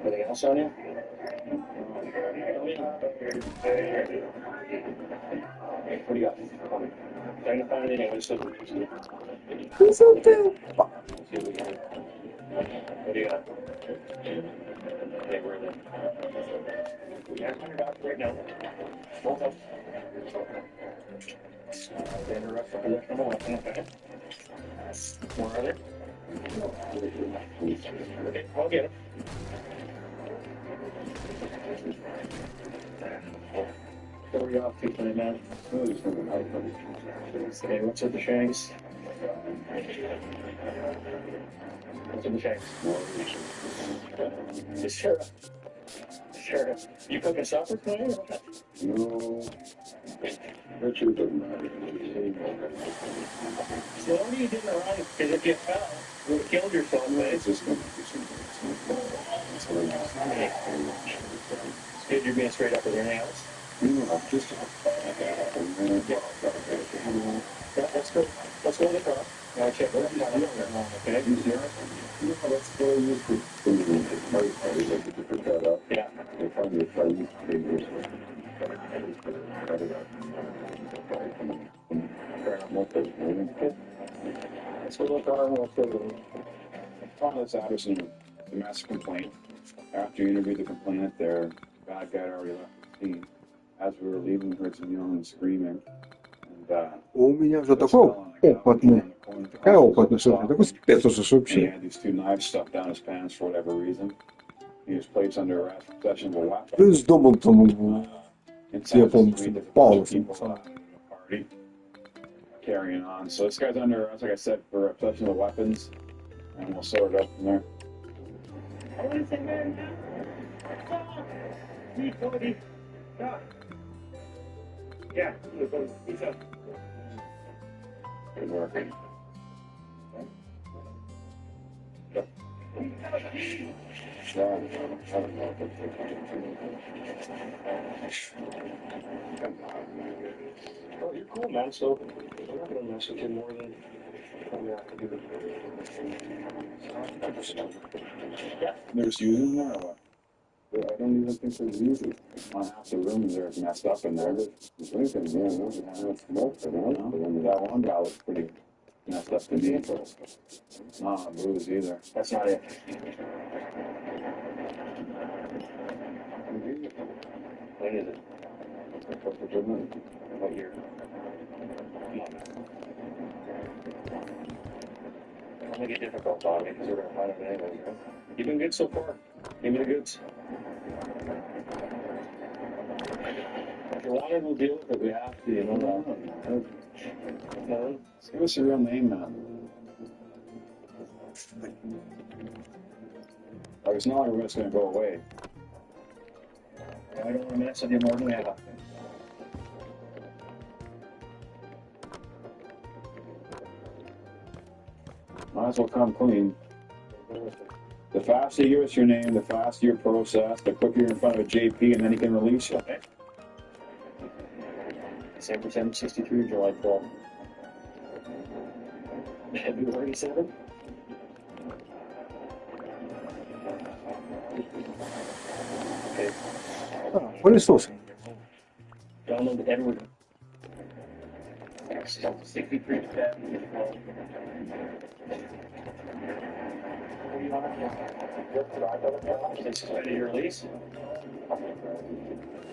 Anything else on you? What do you got? Trying to find anything. What's the Who's out there? What do you got? Okay, we're in there. We have $100 right now. Hold up. Interrupt for position number 1. Okay. More are there? Okay, I'll get it. What are we off to tonight, man? Okay, what's with the shanks? What's with the shanks? The sheriff. Sheriff. You cooking supper tonight or what? No. Richard doesn't matter. So what are you doing around? Because if you fell, you would have killed yourself, man. It's just going to be something. It's good you're being straight up with your nails. No, just. Yeah, let's go. Let's go to the car. Now check what I'm doing. Okay? Let's go use the to pick that up. Yeah. They find your phone papers. Let's go to the car and we'll fill it. Thomas Addison, domestic complaint. After you interviewed the complainant there, bad guy had already left the scene. As we were leaving, we heard some yelling and screaming. And, У меня уже такой опытный. Такая опытная, что такой спец уже he вообще. had these 2 knives stuffed down his pants for whatever reason. He was placed under arrest for possession of a weapon. Плюс дома там, я помню, что Павлов. Party carrying on. So this guy's under arrest, like I said, for possession of weapons, and we'll sort it out from there. I want to say, man, Cody. Yeah, he's up. Good work. Oh, you're cool, man. So I'm not going to mess with you more than probably have to do. Yeah. There's you in there or what? I don't even think there's music. On half the room there's messed up in there. Thinking, yeah, no smoke, you know? And that one guy was pretty messed up to me. Not on booze either. That's not it. When is it? What year? Come on, man. Don't make it difficult, Bobby, because we're going to find out anyways, right? You've been good so far. Give me the goods. you wanted, we'll deal with it. We have to, you know. No. Give us your real name now. Like, it's not like we're just going to go away. I don't want to mess with you more than we have to. Might as well come clean. The faster you give us your name, the faster your process, the quicker you're in front of a JP, and then he can release you. Okay. December 7th, 63, July 12th. February 7th. Okay. What is this? Donald Edward. 63 suspended your release. Or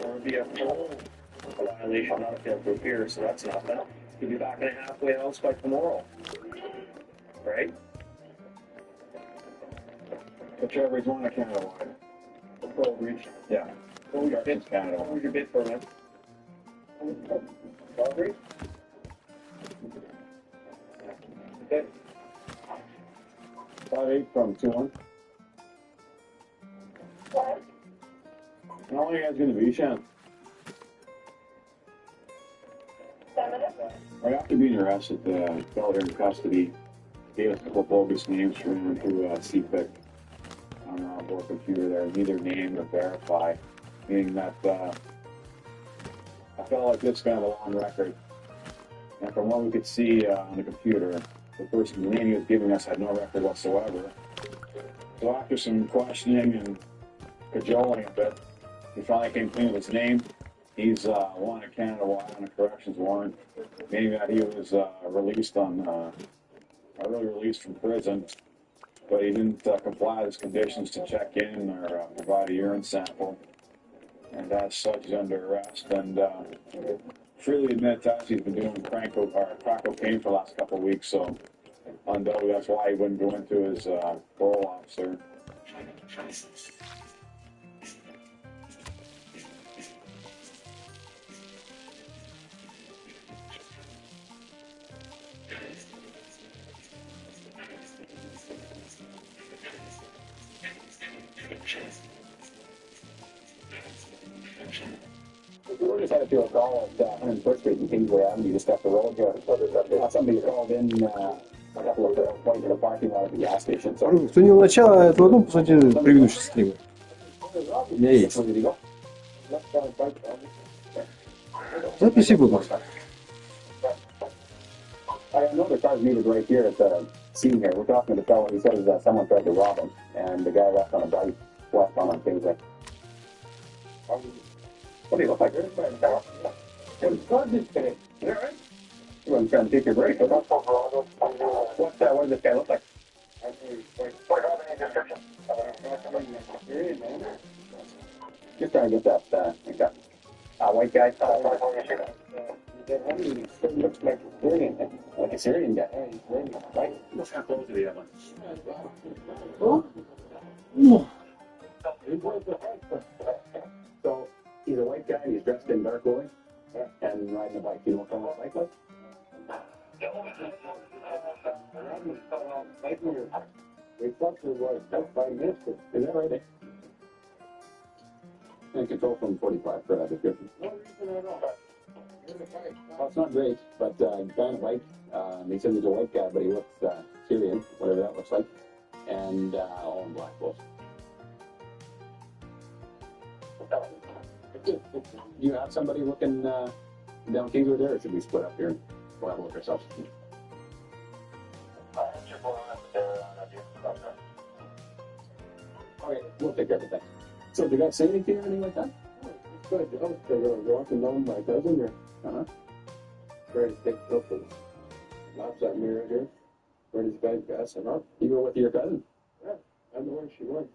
it'd be a full violation, not a failed to appear, so that's nothing. You'll be back in a halfway house by tomorrow. Right? Whichever is one of Canada wide. Full reach. Yeah. What was your bid? Canada What was your bid for, man? Calgary? Okay. 5'8" from 2-1. How long are you guys going to be, Shan? Right after being arrested, the fellow here in custody gave us a couple bogus names for him to CPIC on our board computer there, neither name nor verify, meaning that I felt like this kind of a long record. And from what we could see on the computer, the person, the name he was giving us had no record whatsoever. So after some questioning and cajoling a bit, he finally came clean with his name. He's wanted Canada-wide on a corrections warrant, meaning that he was released on, early released from prison, but he didn't comply with his conditions to check in or provide a urine sample. And as such, he's under arrest and freely admit that he's been doing crack cocaine for the last couple of weeks, so undoubtedly that's why he wouldn't go into his parole officer. We just had a field call at 101st Street in Kingsway Avenue, just up the road here. Somebody called in a couple of points to the parking lot at the gas station. So Кто не начало этого, ну, по сути, предыдущий стрим. У меня есть. Записи будут. I know the car's needed right here at the scene here. We're talking to the fellow. He says that someone tried to rob him, and the guy left on a bike westbound on Kingsway. What do you look like? What is this? Is that right? You wasn't trying to take your break. What does this guy look like? Just trying to get that white guy. Looks like a Syrian guy. Right? How close do we have one? So he's a white guy and he's dressed in dark clothing and riding a bike. You know what kind of bike was? We thought there was about 5 minutes. Is that right? And control from 45 for that description. Well, it's not great, but he's on a bike. He says he's a white guy, but he looks Syrian, whatever that looks like, and all in black clothes. Do you have somebody looking down Kingswood there, or should we split up here and go have a look ourselves? Okay, we'll take care of everything. So, did you guys say anything or anything like that? Good. They were walking down my cousin here. Trying to take up and laps at me right here. Where this guy's passing up. You were with your cousin? Yeah, I know where she was.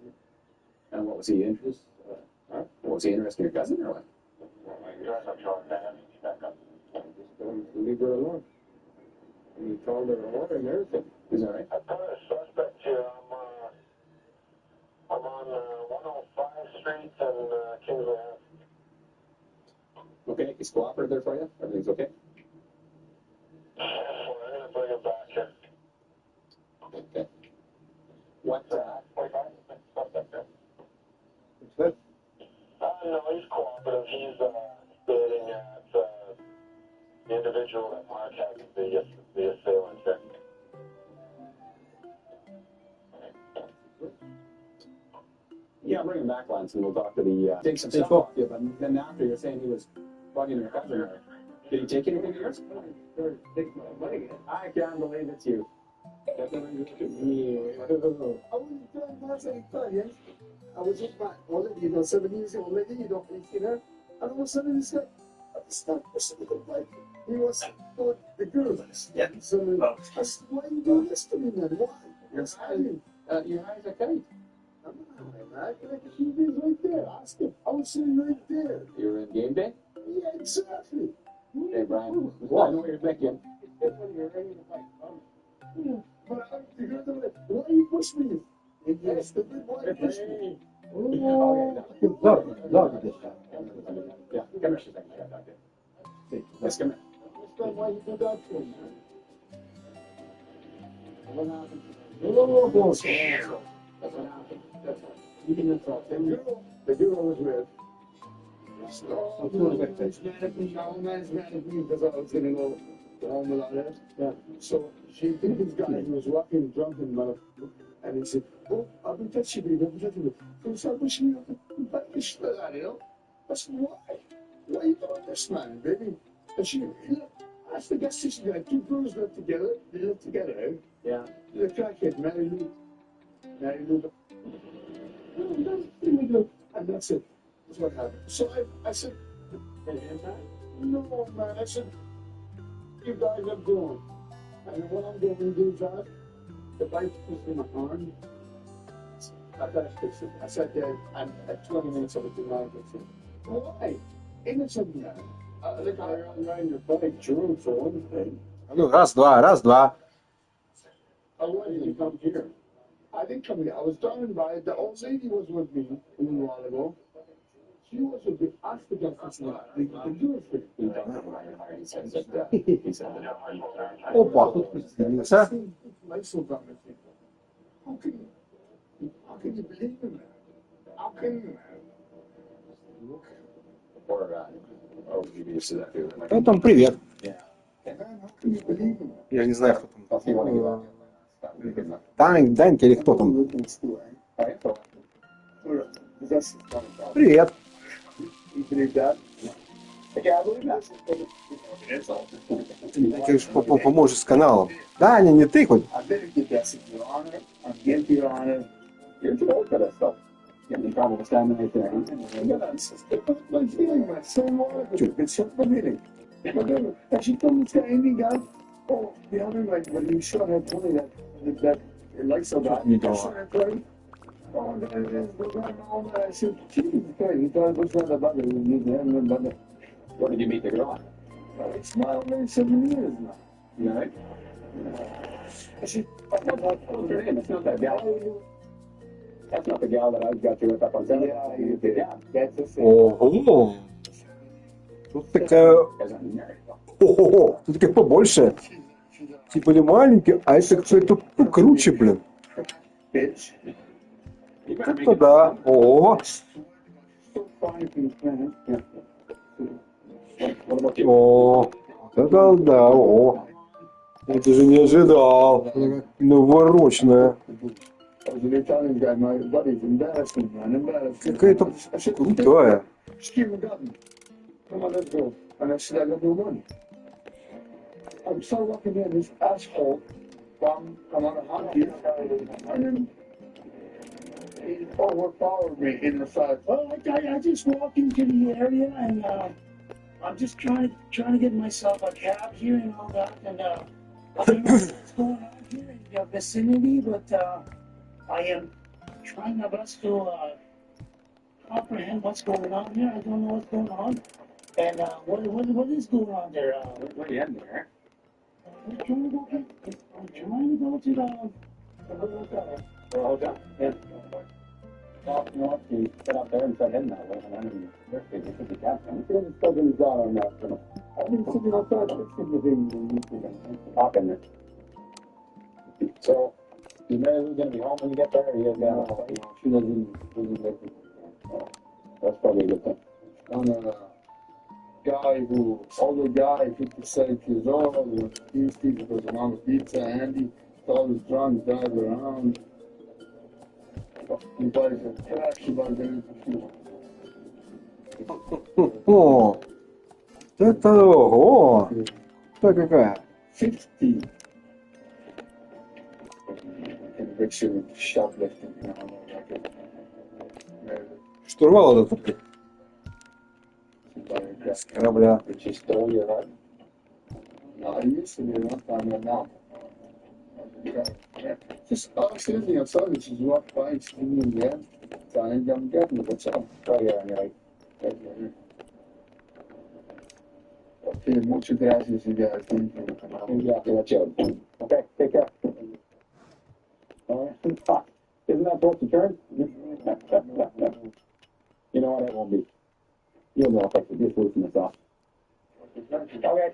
And what was he interested? What was he interested in your cousin or what? Leave her alone. And he called her a whore and everything. Is that right? I found a suspect here. I'm on 105 Street and Kingsway Ave. Okay, he's cooperative there for you? Everything's okay? I'm going to bring him back here. Okay. What, no, he's cooperative. He's stating at the individual that Mark has the assailant there. yeah, bring him back, Lance, and we'll talk to the, take some stuff off you, but then after you're saying he was bugging your cousin there. Did he take anything of yours? Take my money. I can't believe it's you. I was Italian. I was with my old lady, 7 years old lady, you know, and all of a sudden he said, like, he was called the girls. Yeah. So I said, why you do this to me, man? Why? Yes, I did. Your eyes are tight. I'm not like a few days right there. Ask him. I was sitting right there. You're in game day? Yeah, exactly. Hey, Brian. Well, I know what you're thinking. When you're ready to fight, but I heard them like, why you push me? Yes, the big why you push me? Yeah, come here, she's like, yes, come here. Why you do that to me? What happened? No, bullshit. That's what happened. That's what. You can talk. The girl was with. So, man's mad at me. Now man's mad at me because I was going to go home without her. Yeah. So she think this guy was walking drunk and and he said, oh, I've been touching you, I've been touching you. So he started pushing me up and back the shit out, you know? I said, why? Why are you doing this, man, baby? And she, that's the gas station guy. Two girls lived together. They lived together, eh? Yeah. The crackhead, Mary Lou. And that's it. That's what happened. So I said, no, man. I said, you guys are doing. And what I'm going to do, John, the bike was in my arm. I got to fix it. I sat there and at 20 minutes of it, did not fix it. Why? Innocent man. The guy riding your bike, Jerome, for one thing. Ну, раз, два, раз, два. Why did you come here? I didn't come here. I was driving by. The old lady was with me a little while ago. She was with me. Asked the guy for some Опа, тут пристегнулся. How can you believe in that? How can you? Or would you be used to that feeling? Ну, там привет. Yeah. How can you believe in that? Я не знаю, кто там. Данька или кто там. Привет. You believe that? Yeah, I believe that. Ты, конечно, поможешь с каналом. Даня, не ты хоть. I better get that shit, Your Honor. I'm guilty, Your Honor. You're too old for that stuff. Getting trouble with standing right there. My feeling, my son wanted it's shut the meeting. And she told me to any guy, oh, the other night when you shot her play that lights are back, you shot her play. Oh, that I said, Jesus Christ, you thought it was not about it. Where did you meet the girl? It's my only 7 years now. You right? I said, what's her name? It's not that gal. That's not the gal that I got you with up on Saturday. Yeah, that's the same. Ого. Тут такая... Ого, тут такая побольше. Типа не маленький, а это какой-то покруче, блин. Это да. Ого. О, это да, о. Я даже не ожидал. Навороченная. Какая-то крутая. I'm so walking in this asphalt from on a hockey, and then he overpowered me in the side. Well, I just walked into the area and I'm just trying to get myself a cab here and all that, and I don't know what's going on here in the vicinity, but I am trying my best to comprehend what's going on here. I don't know what's going on, and what is going on there? What are you in there? I'm trying to go to the hotel. Oh, yeah. off north, he got up there and started heading that way, and I mean, there's big, because he got him. He was still getting his eye on that, so I've been sitting outside fixing the thing and talking there. So, is Mary going to be home when you get there, or you guys got a fight? She doesn't make it. That's probably a good thing. I'm a guy who, older guy, 57 years old, was thirsty because of mama's pizza, handy, always drunk, drive around. He buys a trash, he buys everything. О, это ого! Кто какая? 50. Conviction of shoplifting, you know, Штурвал этот, блядь. С корабля. No, I used to be one time right now. Just sitting outside, which is what bikes in the end. I'm getting it, what's up? Oh, yeah, right. Okay, muchas gracias, you guys. Thank you. Okay, take care. All right. Isn't that supposed to turn? You know what, it won't be. You'll know if I can just loosen this off. Okay.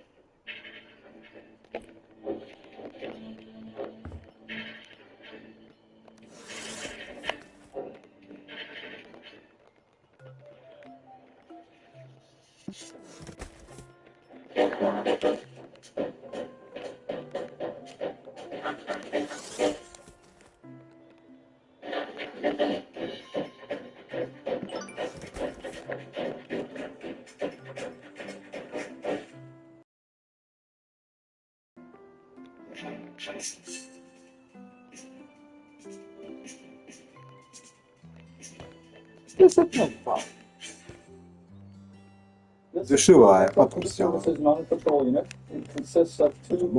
Душевая, потом This сделаем. is not a patrol unit. It consists of two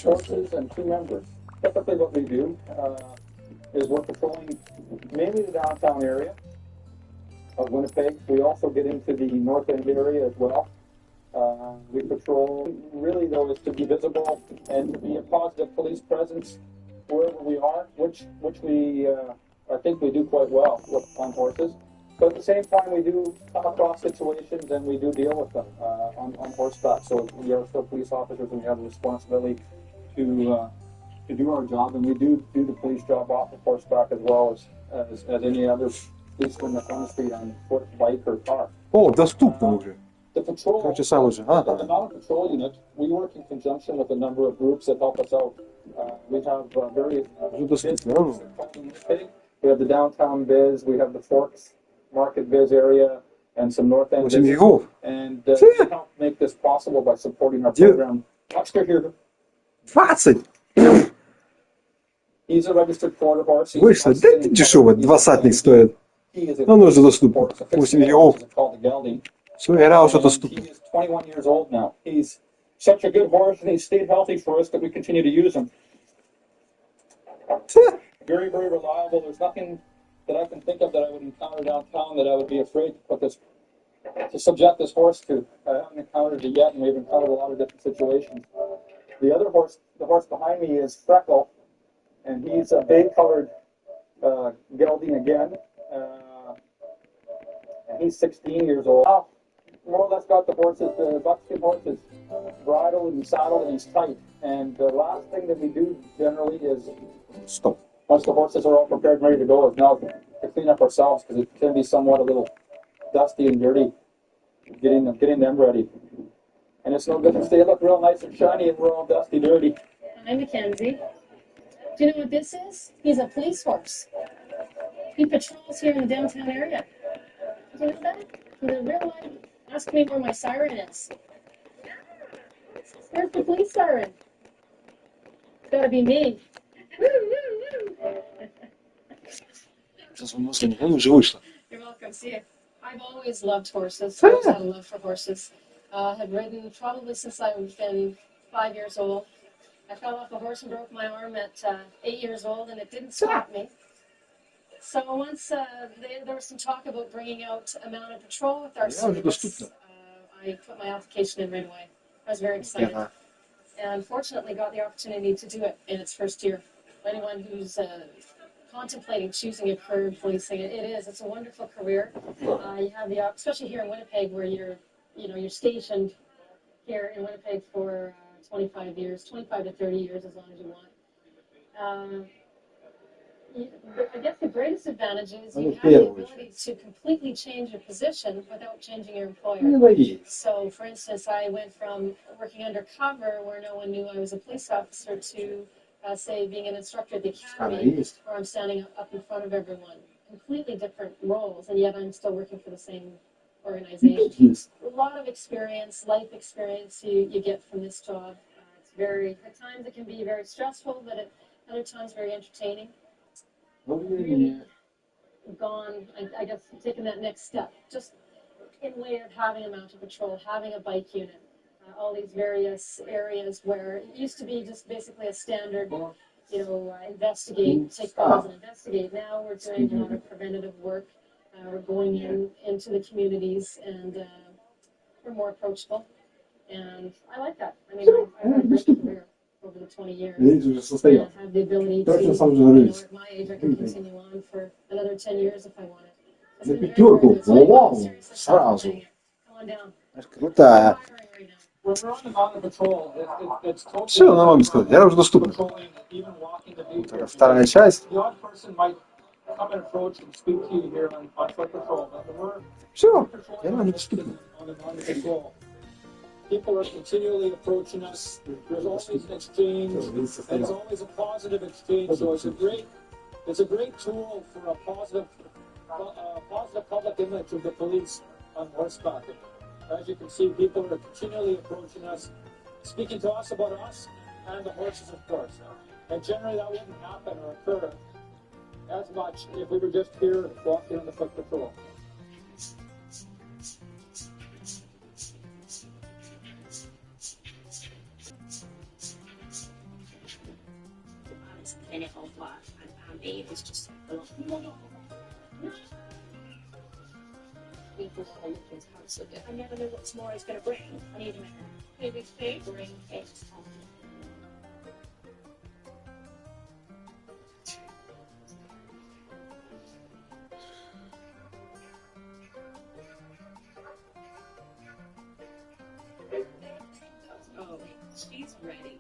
horses and two members. Typically what we do is we're patrolling mainly the downtown area of Winnipeg. We also get into the north end area as well. We patrol, really though, is to be visible and to be a positive police presence wherever we are, which we, I think we do quite well on horses. But at the same time, we do come across situations and we do deal with them on horseback. So we are still police officers and we have a responsibility to do our job, and we do the police job off of horseback as well as any other policeman that's on the street on foot, bike, or car. О, доступно уже. The patrol, Короче, сам уже. Ага. the non-patrol unit, we work in conjunction with a number of groups that help us out. We have various we have the downtown biz, we have the Forks Market biz area, and some north end biz. And we help make this possible by supporting our program. Oscar here. 20! He's a registered quarter horse. Вышло, да это дешево, 20 стоит. Оно уже доступно. 8 егов. Все, игра уже доступна. He is 21 years old now. He's such a good horse, and he's stayed healthy for us that we continue to use him. Very, very reliable. There's nothing that I can think of that I would encounter downtown that I would be afraid to subject this horse to. I haven't encountered it yet, and we've encountered a lot of different situations. The other horse, the horse behind me, is Freckle, and he's a bay-colored gelding again, and he's 16 years old. Now, more or less got the horses, the buckskin horses, bridled and saddled, and he's tight. And the last thing that we do generally is stop. Once the horses are all prepared and ready to go, is now to clean up ourselves, because it can be somewhat a little dusty and dirty getting them ready. And it's no good to stay look real nice and shiny and we're all dusty, dirty. Hi, Mackenzie. Do you know what this is? He's a police horse. He patrols here in the downtown area. Do you know that? In the real life, ask me where my siren is. Where's the police siren? It's gotta be me. Сейчас он мозга не уже вышло. You're welcome. See, I've always loved horses. I've always had a love for horses. Had ridden probably since I was 5 years old. I fell off a horse and broke my arm at 8 years old, and it didn't stop me. So once there was some talk about bringing out a mounted patrol with our service, I put my application in right away. I was very excited, and fortunately got the opportunity to do it in its first year. Anyone who's contemplating choosing a career in policing. It is. It's a wonderful career. You have the, especially here in Winnipeg, where you're stationed here in Winnipeg for 25 years, 25 to 30 years, as long as you want. I guess the greatest advantage is you have the ability to completely change your position without changing your employer. So, for instance, I went from working undercover, where no one knew I was a police officer, to, say, being an instructor at the academy, where I'm standing up in front of everyone. Completely different roles, and yet I'm still working for the same organization. A lot of experience, life experience you get from this job. It's very, at times it can be very stressful, but at other times very entertaining. Really gone, I guess, taking that next step, just in way of having a mounted patrol, having a bike unit, all these various areas where it used to be just basically a standard, investigate, take calls and investigate. Now we're doing a lot of preventative work. We're going into the communities, and we're more approachable. And I like that. I mean, I've had a great career over the 20 years. And I have the ability to, at my age, I can continue on for another 10 years if I wanted. Come on down. Крутая. When we're on the mounted patrol, it's totally Все, она вам сказала, я уже доступна. even walking the beat. Вот вторая часть. The odd person might come and approach and speak to you here on foot patrol, but we're Все, она недоступна. on the mounted patrol. People are continually approaching us. There's always an exchange, and it's always a positive exchange. So it's a great tool for a positive public image of the police on horseback. As you can see, people are continually approaching us, speaking to us about us and the horses, of course. And generally, that wouldn't happen or occur as much if we were just here walking on the foot patrol. Minute of work, and it was just a lot. I never know what tomorrow's going to bring. I need a minute. Maybe bring it on. Oh, she's ready.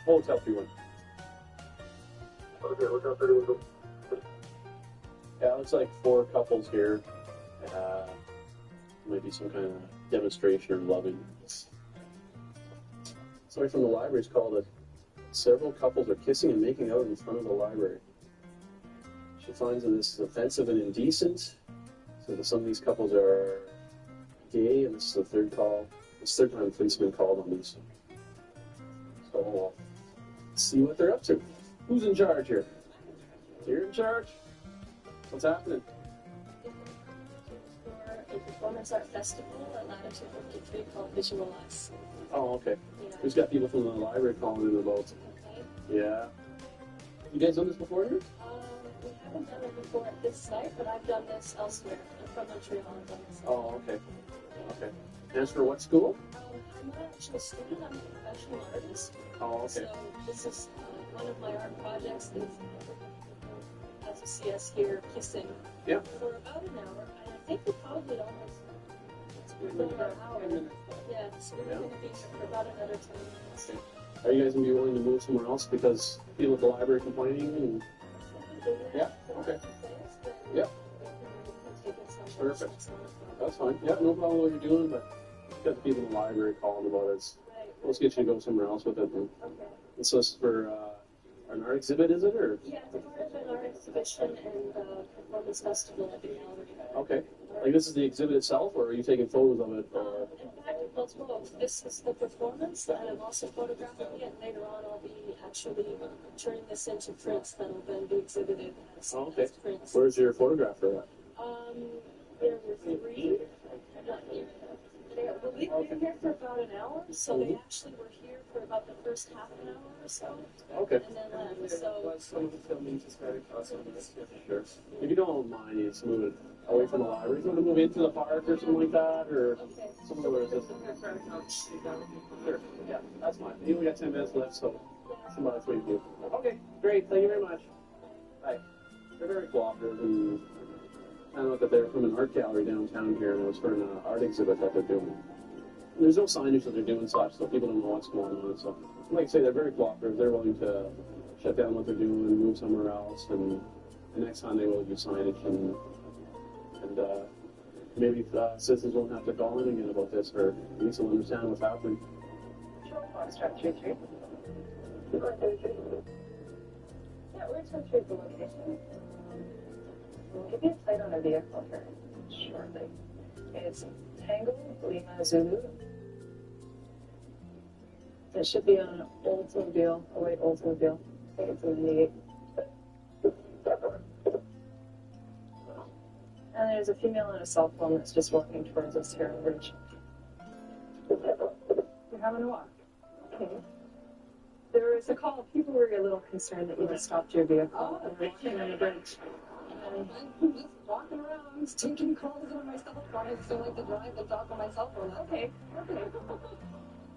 Hotel 31. Okay, Hotel 31. Yeah, it looks like 4 couples here. Maybe some kind of demonstration or loving. Somebody from the library's called it. Several couples are kissing and making out in front of the library. She finds that this is offensive and indecent. So that some of these couples are gay, and this is the third call. It's the third time a policeman called on these. So we'll see what they're up to. Who's in charge here? You're in charge? What's happening? For a performance art festival at Latitude 53 called Visualize. Oh, okay. Yeah. We've got people from the library calling in about. Okay. Yeah. You guys done this before here? We haven't done it before at this site, but I've done this elsewhere. I'm from Montreal. I've done this. Oh, okay. Okay. And for what school? I'm not actually a student. I'm a professional artist. Oh, okay. So this is one of my art projects. Is as you see us here kissing Yeah. for about an hour. And I think we probably almost about an hour. Yeah, so we're going to be here for about another 10 minutes. Are you guys going to be willing to move somewhere else because people at the library are complaining? And... Yeah, okay. Yeah. Perfect. That's fine. Yeah, no problem what you're doing, but you've got the people in the library calling about it. Let's get you to go somewhere else with it. And so this is for an art exhibit, is it? Or? Yeah, it's part of an art exhibition and performance festival at the gallery. Okay. Like this is the exhibit itself, or are you taking photos of it? Or? In fact, it's both. This is the performance, and I'm also photographing it. Later on, I'll be at actually turn this into prints that'll then be exhibited as, Oh, okay. as prints. Where's your photographer at? There were 3. We've been here for about an hour, so they actually were here for about the first half an hour or so. Okay. And then left. So Sure. If you don't mind, you just move it away from the library. You want to move into the park or something like that, or somewhere where it's just... Sure. Yeah, that's fine. You only got 10 minutes left, so somebody's waiting for you. Okay, great. Thank you very much. Bye. They're very cooperative, and I know that they're from an art gallery downtown here, and it was for an art exhibit that they're doing. There's no signage that they're doing such, so people don't know what's going on. So, like I say, they're very cooperative. They're willing to shut down what they're doing and move somewhere else. And the next time they will do signage, and maybe citizens won't have to call in again about this, or at least they'll understand what's happening. Foxtrot 33. Yeah, we're to retrieve the location. We'll give you a plate on a vehicle here shortly. It's Tango Lima Zulu. It should be on an Oldsmobile, a white Oldsmobile. I think it's a V8. And there's a female on a cell phone that's just walking towards us here on the bridge. We're having a walk. Okay. There was a call. People were a little concerned that you just stopped your vehicle and were walking on the bridge. And I'm just walking around, taking calls on my cell phone. I still like to drive and talk on my cell phone. Okay.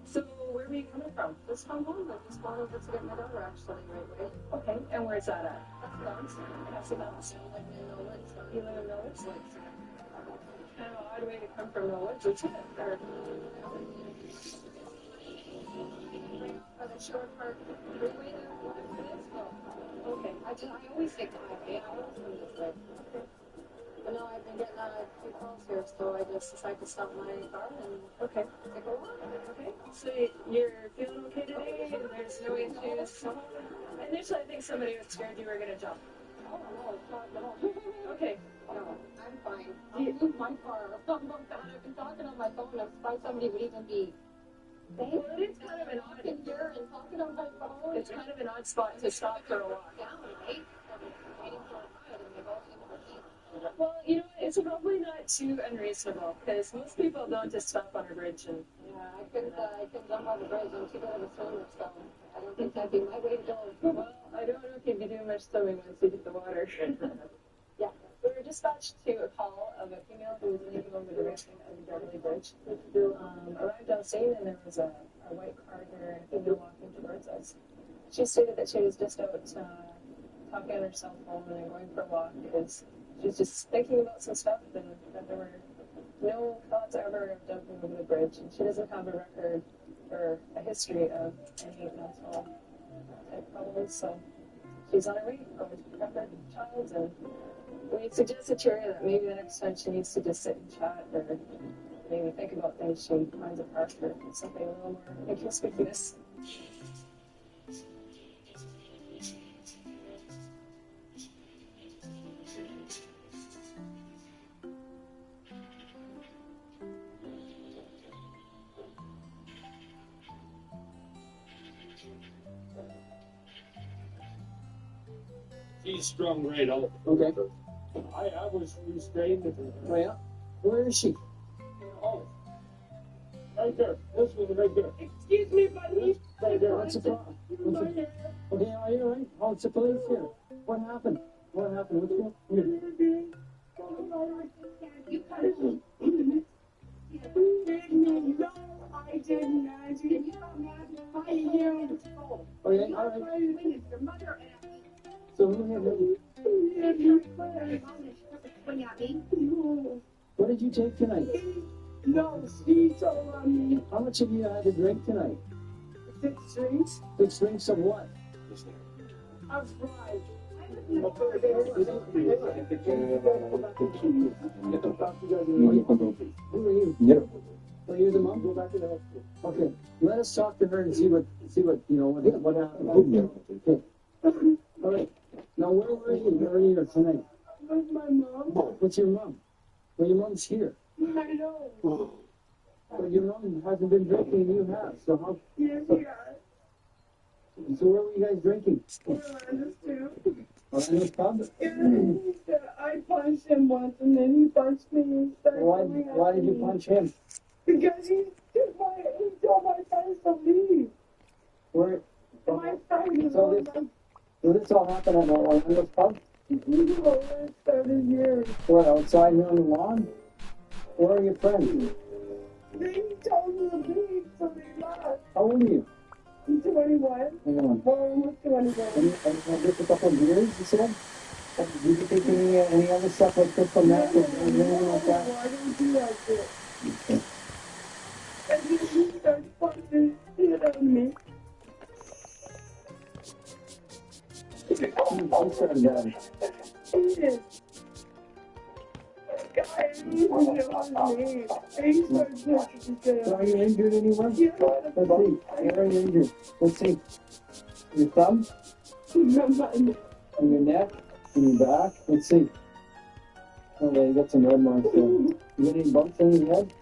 So where were you coming from? Just from home. I just wanted to get my daughter actually right away. Okay. And where's that at? That's Bounce. That's about like in the woods. You live in the woods? Kind of an odd way to come from the woods, isn't it? Or, the short part freeway there, what it is? Okay. I always take the highway. I always come this way. Okay. But no, I've been getting a few calls here, so I just decided to stop my car and take a walk. Okay. So you're feeling okay today, and there's no issues? Initially, I think somebody was scared you were going to jump. Oh, no, it's not at all. Okay. No, I'm fine. I'll move my car. I've been talking on my phone. I'm surprised somebody would even be Well, it is kind of an odd here and talking on my phone. It's kind of an odd spot to stop for a walk. Down, right? Waiting for a ride, and they both Well, you know, it's probably not too unreasonable because most people don't just stop on a bridge and. Yeah, I couldn't jump on the bridge. I'm too good of a swimmer, so I don't think that'd be my way to go. Well, I don't know if you'd be doing much swimming once you hit the water. Yeah, we were dispatched to a call of a female who was leaving over the railing of the Beverly Bridge. Arrived on scene and there was a white car here and a female walking towards us. She stated that she was just out talking on her cell phone and going for a walk because she was just thinking about some stuff and that there were no thoughts ever of jumping over the bridge. And she doesn't have a record or a history of any mental type problems, so she's on her way over to pick up her child. And we suggested to her that maybe the next time she needs to just sit and chat or maybe think about things she finds at park or something a little more inconspicuous. He's strung right out. Okay. I was restrained. Oh, yeah? Where is she? Oh, right there. This one right there. Excuse me, buddy. Right there. What's the problem? Okay, are you alright? Oh, it's the police here. What happened? What happened? What's going on? You cut me. No, I didn't. I didn't. You don't have to fight you. Oh, yeah? Alright. Your mother and So who hit me? What did you take tonight? No, she told on me. How much have you had to drink tonight? 6 drinks 6 drinks of what? of fried. Who are you? Oh, you're the mom? Go back to the hospital. Okay, let us talk to her and see what what happened. Okay. All right. Now, where were you earlier tonight? With my mom. What's your mom? Well, your mom's here. I know. But your mom hasn't been drinking, and you have. So how? Yes, yeah. So where were you guys drinking? Orlando's too. Orlando's pub? I punched him once and then he punched me. And started Why going did you after me. punch him? Because he told my friends to leave. Where? My friend is So this all happened at Orlando's pub? No, it started here. What, outside here on the lawn? Where are your friends? They told me to leave, so they left. How old are you? I'm 21. Hang on. Well, almost 21. And just a couple of beers, you said? Did you take any other stuff like crystal meth or anything like that? Why don't you like it? And then he starts punching shit on me. Who started that? He is. Guy, he even knows his name. And he starts punching shit So on are me. you injured anywhere? Yeah. Let's see. Where are you injured? Let's see. Your thumb? My neck. And your neck? And your back? Let's see. Oh, yeah, you got some red marks there. You got any bumps on your head?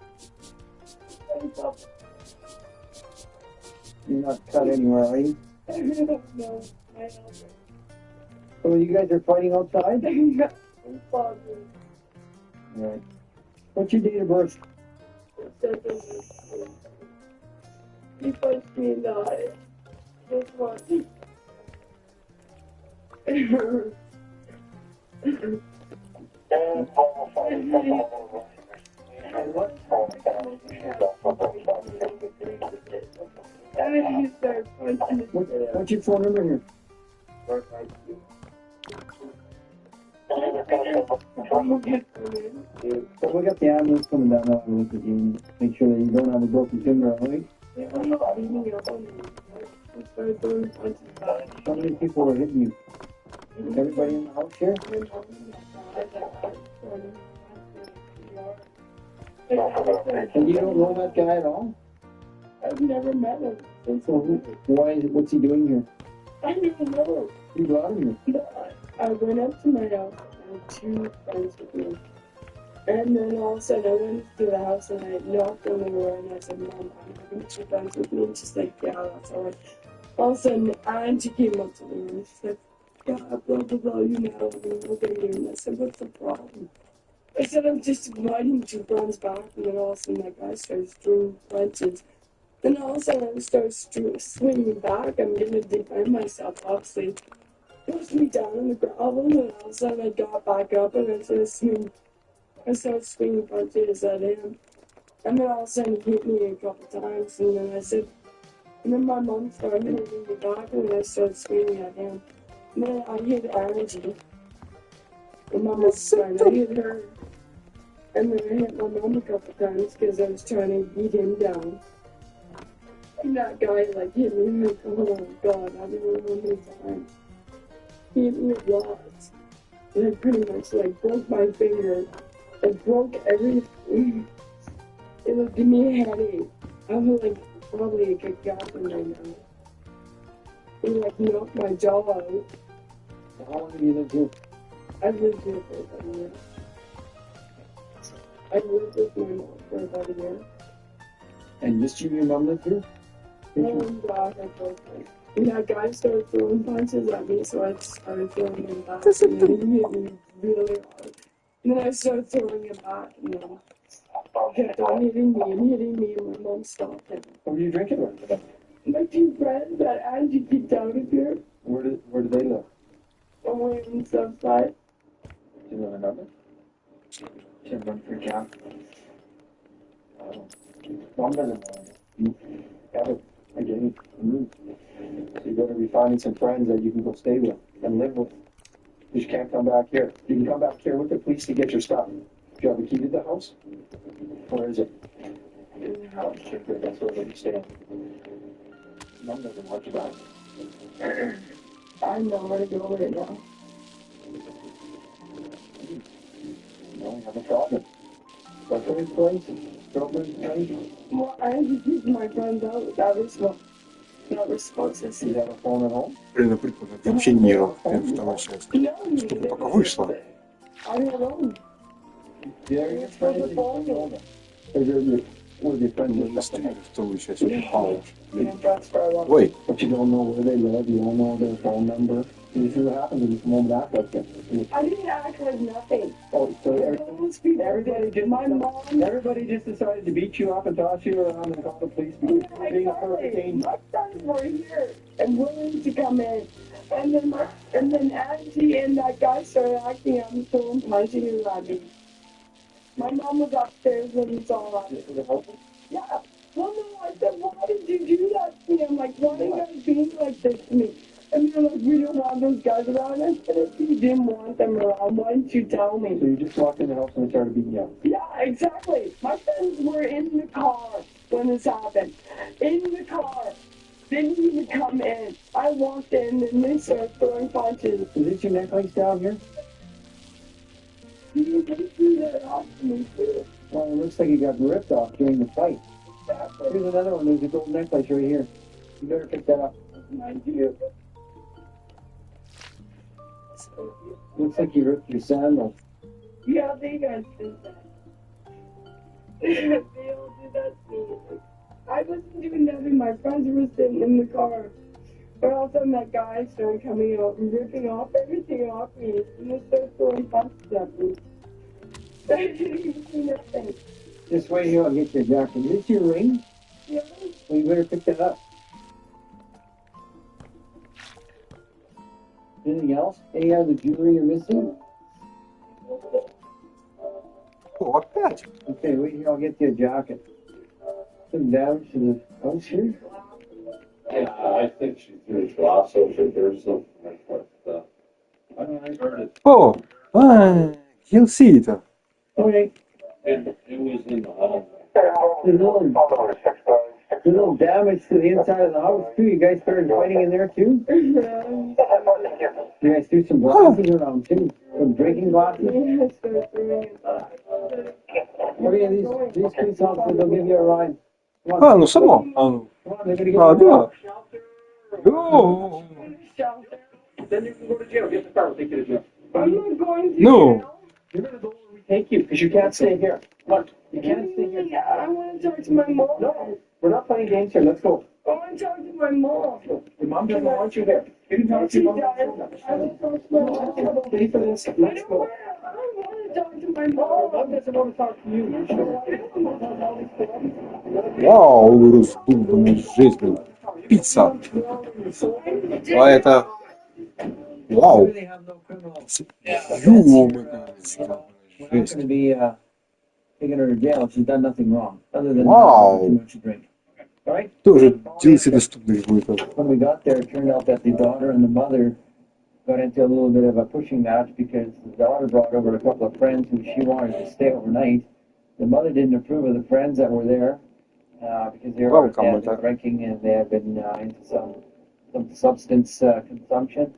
You're not cut anywhere, are you? No, I don't. So you guys are fighting outside? I'm sorry. Right. What's your date of birth? He punched me in the eye. This one. It hurt. And he started punching me. What's your phone number here? So we got the ambulance coming down now and look at you and make sure that you don't have a broken finger, alright? I'm not beating up on him. I started throwing punches back. How many people were hitting you? Everybody in the house here? And you don't know that guy at all? I've never met him. So what's he doing here? I don't even know. You brought him here? I went up to my house and had two friends with me. And then all of a sudden I went to the house and I knocked on the door and I said, Mom, I'm having two friends with me. And she's like, yeah, that's all right. All of a sudden, Auntie came up to me and she's like, yeah, blah, blah, blah, you know, we'll get here. And I said, what's the problem? I said, I'm just riding two friends back. And then all of a sudden, that guy starts throwing punches. Then all of a sudden, I start swinging back. I'm going to defend myself, obviously. Pushed me down on the gravel, and all of a sudden, I got back up and I started swinging punches at him. And then all of a sudden, he hit me a couple times. And then I said, and then my mom started hitting me back, and then I started swinging at him. And then I hit Angie. And my mom started, I hit her. And then I hit my mom a couple times because I was trying to beat him down. And that guy like hit me like, oh God, I don't know how many times. He hit me a lot. And I pretty much like broke my finger. I broke everything. It would give me a headache. I was like probably a good goblin right now. It like knocked my jaw out. How long have you lived here? I've lived here for about a year. I lived with my mom for about a year. And just you and your mom lived here? And God, I broke it. And that guy started throwing punches at me, so I started throwing him back. And then he hit me really hard. And then I started throwing him back, and then he kept on hitting me, and my mom stopped him. What were you drinking with? My two friends that Angie kicked out of here, Where do they live? away from Southside. Do you know their number? Should run for job. Mom doesn't know. You got it. I get it. So you gotta be finding some friends that you can go stay with and live with. You just can't come back here. You can come back here with the police to get your stuff. Do you have a key to the house? Where is it? In the house. That's where you stay. Mom doesn't want you back. I know where to go right now. No, we have a problem. What's his place? Girlfriend's place? Well, Angie kicked my friends out. That was supposed to see. You have a phone at home? Например, это вообще Нира, вторая часть. Чтобы пока вышла. I'm alone. Yeah, your friend is over. Or Were they friends with Вторую часть. Вау. That's where I want. Ой. But you don't know where they live, you don't know their phone number. You see what happens when you come home and act like that. I didn't act like nothing. Oh, so My mom. everybody just decided to beat you up and toss you around and call the police because you were being a perfect angel. My sons were here and willing to come in. And then Auntie and that guy started acting up and throwing punching and at me. My mom was upstairs when it's all right. Yeah. Well, no, I said, why did you do that to me? I'm like, why are you guys being like this to me? And they're like, we don't want those guys around. I said, if you didn't want them around, why didn't you tell me? So you just walked in the house and they started beating you up? Yeah, exactly. My friends were in the car when this happened. In the car. Didn't even come in. I walked in and they started throwing punches. Is this your necklace down here? They threw that off me too. Well, it looks like you got ripped off during the fight. Exactly. Here's another one. There's a gold necklace right here. You better pick that up. Mind you. Looks like you ripped your sandals. Yeah, they guys did that. They all did that to me. I wasn't doing nothing. My friends were sitting in the car. But all of a sudden that guy started coming out and ripping off everything off me. And they started throwing punches at me. I didn't even do nothing. Just wait here, I'll get your jacket. Is this your ring? Yeah. Well, you better pick that up. Anything else? Any other jewelry you're missing? О, опять. Okay, wait here, I'll get you a jacket. Some damage to the house here? Yeah, I think she threw glass over there or something like that. I heard it. О, he'll see it. Okay. It was in the hall. There's a little damage to the inside of the house too. You guys started fighting in there too? You guys threw some glasses around too. Some drinking glasses? Okay, these police officers will give you a ride. Come on. Ну само. Come on, they're gonna give you a Да. ride. О. Then you can go to jail. Get the car. We'll take you to jail. I'm not going to Ну. You're going to go where we take you because you can't stay here. Look, you can't stay here. I want to talk to my mom. No, we're not playing games here. Let's go. I want to talk to my mom. Your mom doesn't want you there. You can talk to your mom. I want to talk to my mom. Pay for this. Let's go. I want to talk to my Your mom. mom doesn't want to talk to you. Вау, раздуманная жизнь, блин. Пицца. А это... Вау. Ё-моё. We're not going to be taking her to jail. She's done nothing wrong. Other than Wow. too much to drink. All right? Тоже DLC доступный будет. When we got there, it turned out that the daughter and the mother got into a little bit of a pushing match because the daughter brought over a couple of friends who she wanted to stay overnight. The mother didn't approve of the friends that were there because they were drinking and they had been into some substance consumption.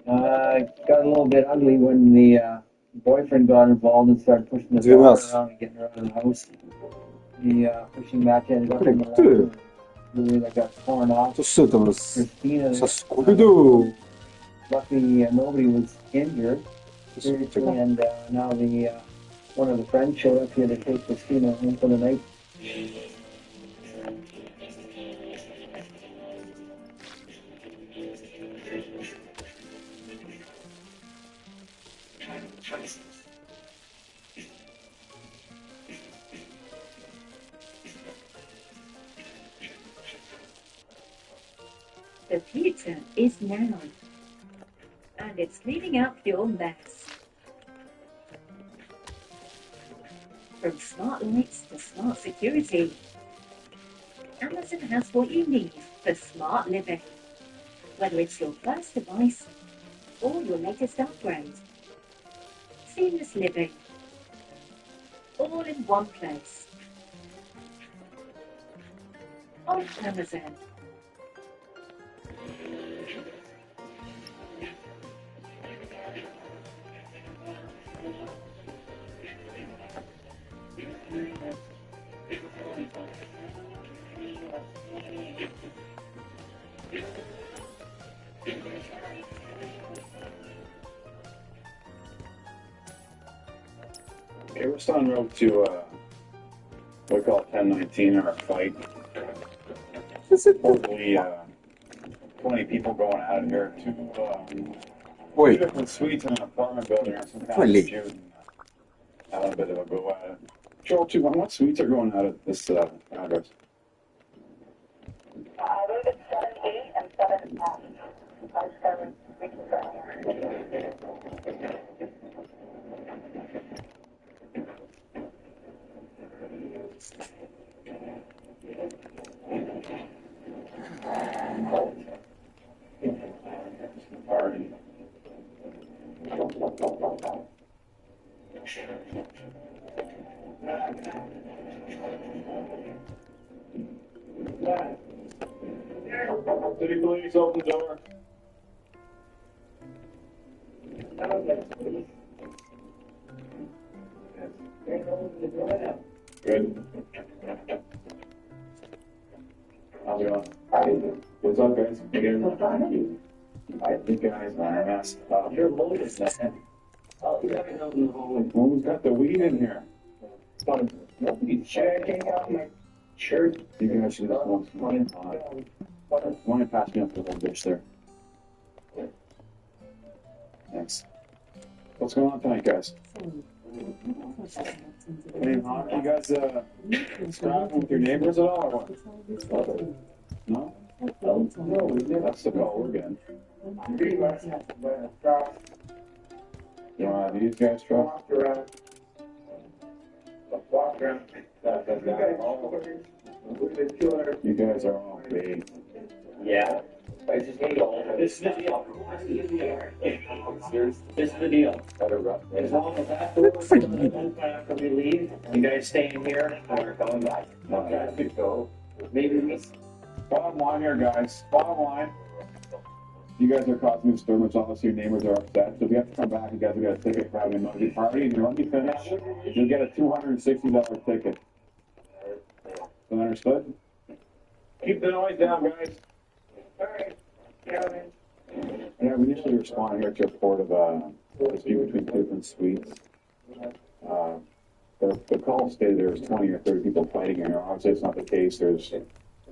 Got a little bit ugly when the boyfriend got involved and started pushing the daughter around and getting her out of the house. The pushing match ended up in the movie that got torn off. Christina, Со Скуби-Ду. luckily nobody was injured. And now one of the friends showed up here to take Christina home for the night. The future is now, and it's cleaning up your mess. From smart lights to smart security, Amazon has what you need for smart living. Whether it's your first device or your latest upgrade, seamless living, all in one place. On Amazon. Okay, we're still en route to we call it 1019 or a fight. Supposedly 20 people going out of here. Two different suites in an apartment building or some kind of dispute. And having a bit of a go at it. Joel, what suites are going out at this address? I believe it's 7A and 7F. I just got to reconfirm here. City police, open the door. Good. How's it going? What's up, guys? I think guys, man, messed up. You're loaded, man. Who's got the weed in here? Nobody's checking out my shirt. You guys should just want some. Why don't you pass me up the little bitch there? Thanks. What's going on tonight, guys? Hey, you guys scrapping with your neighbors at all, or what? No? No, that's the call we're getting. You want these guys truck? You guys are all big. Yeah. This is the deal. This is the deal. As long as that door is open after we leave, you guys staying here or going back? Okay. So maybe we. Bottom line here, guys. Bottom line. You guys are causing disturbance. Obviously, your neighbors are upset. So if you have to come back, you guys will get a ticket for having a noisy party. And when you finish, you'll get a $260 ticket. So understood? Keep the noise down, guys. Alright. Yeah, we initially responded here to a report of a dispute between two different suites. The call stated there was 20 or 30 people fighting here. Obviously, it's not the case. There's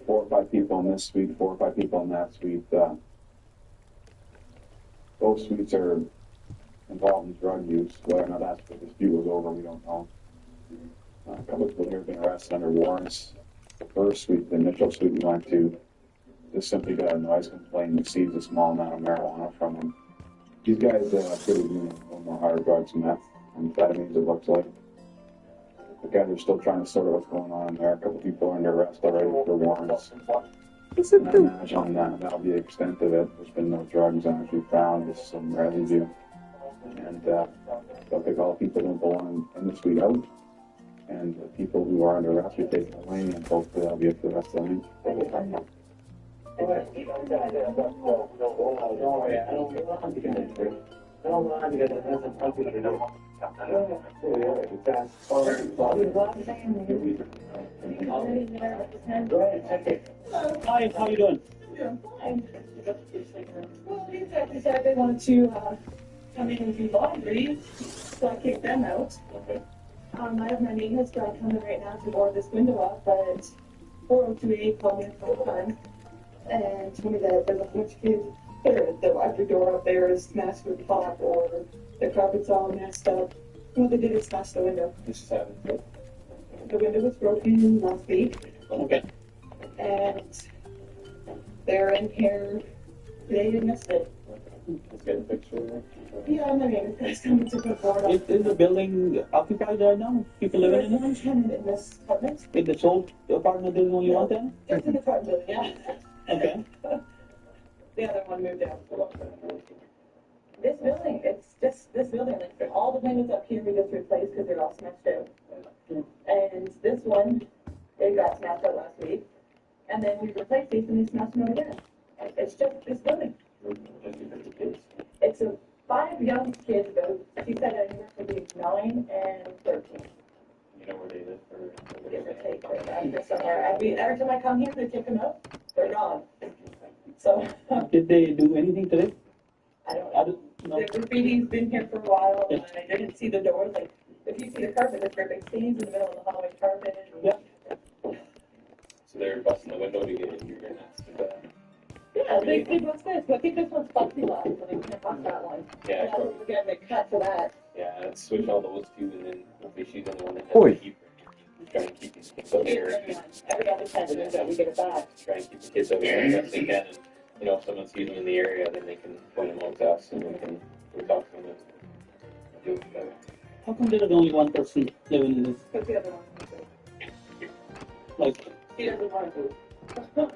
4 or 5 people in this suite, 4 or 5 people in that suite. Both suites are involved in drug use. Whether or not that's what the dispute was over, we don't know. A couple of people here have been arrested under warrants. The first suite, the initial suite we went to, just simply got a noise complaint and seized a small amount of marijuana from him. These guys could have been a little more hard drugs, meth, amphetamines, it looks like. The guys are still trying to sort out what's going on in there. A couple of people are under arrest already for warrants. And I imagine that'll be the extent of it. There's been no drugs actually found, just some residue. And they'll pick all the people who belong in the suite out. And the people who are under arrest will be taken away, and hopefully that'll be it for the rest of the night. Hi, how you doing? Well, these guys decided they wanted to come in and do laundry, so I kicked them out. I have my maintenance guy coming right now to board this window up, but 402A called me from home and told me that there's a bunch of kids. The electric door up there is smashed with pop, or the carpet's all messed up. What they did is smash the window. The window was broken last week. Okay. And they're in here today and yesterday. Let's get a picture. Yeah, my maintenance guy's coming to put board up. Is the building occupied right now? People living in it? There's one tenant in this apartment. In this old apartment, there's only one tenant? It's an apartment building, yeah. Okay. The other one moved out. This building, it's just this building, like all the windows up here we just replaced because they're all smashed out. And this one, they got smashed out last week. And then we replaced these and they smashed them out again. It's just this building. It's 5 young kids, though. She said anywhere between 9 and 13. You know where they live? Or Give or take, they're somewhere. Every time I come here, they kick them out. They're gone. So. Did they do anything today? I don't know. The graffiti's been here for a while, and I didn't see the doors. Like, if you see the carpet, there's great big stains in the middle of the hallway carpet. Yeah. They bust this, but I think this one's plexiglass, so they can't bust that one. Yeah, And don't forget they cut for that. yeah, let's switch all those two, and then hopefully she's the only one that has Oi. to keep trying to keep these kids out here. Every other time we do that, we get it back. Try and keep the kids out here as best they can. And, you know, if someone sees them in the area, then they can point them out to us, and we talk to them and do it together. How come there is only one person living in this? Because the other one, Like, he doesn't want to.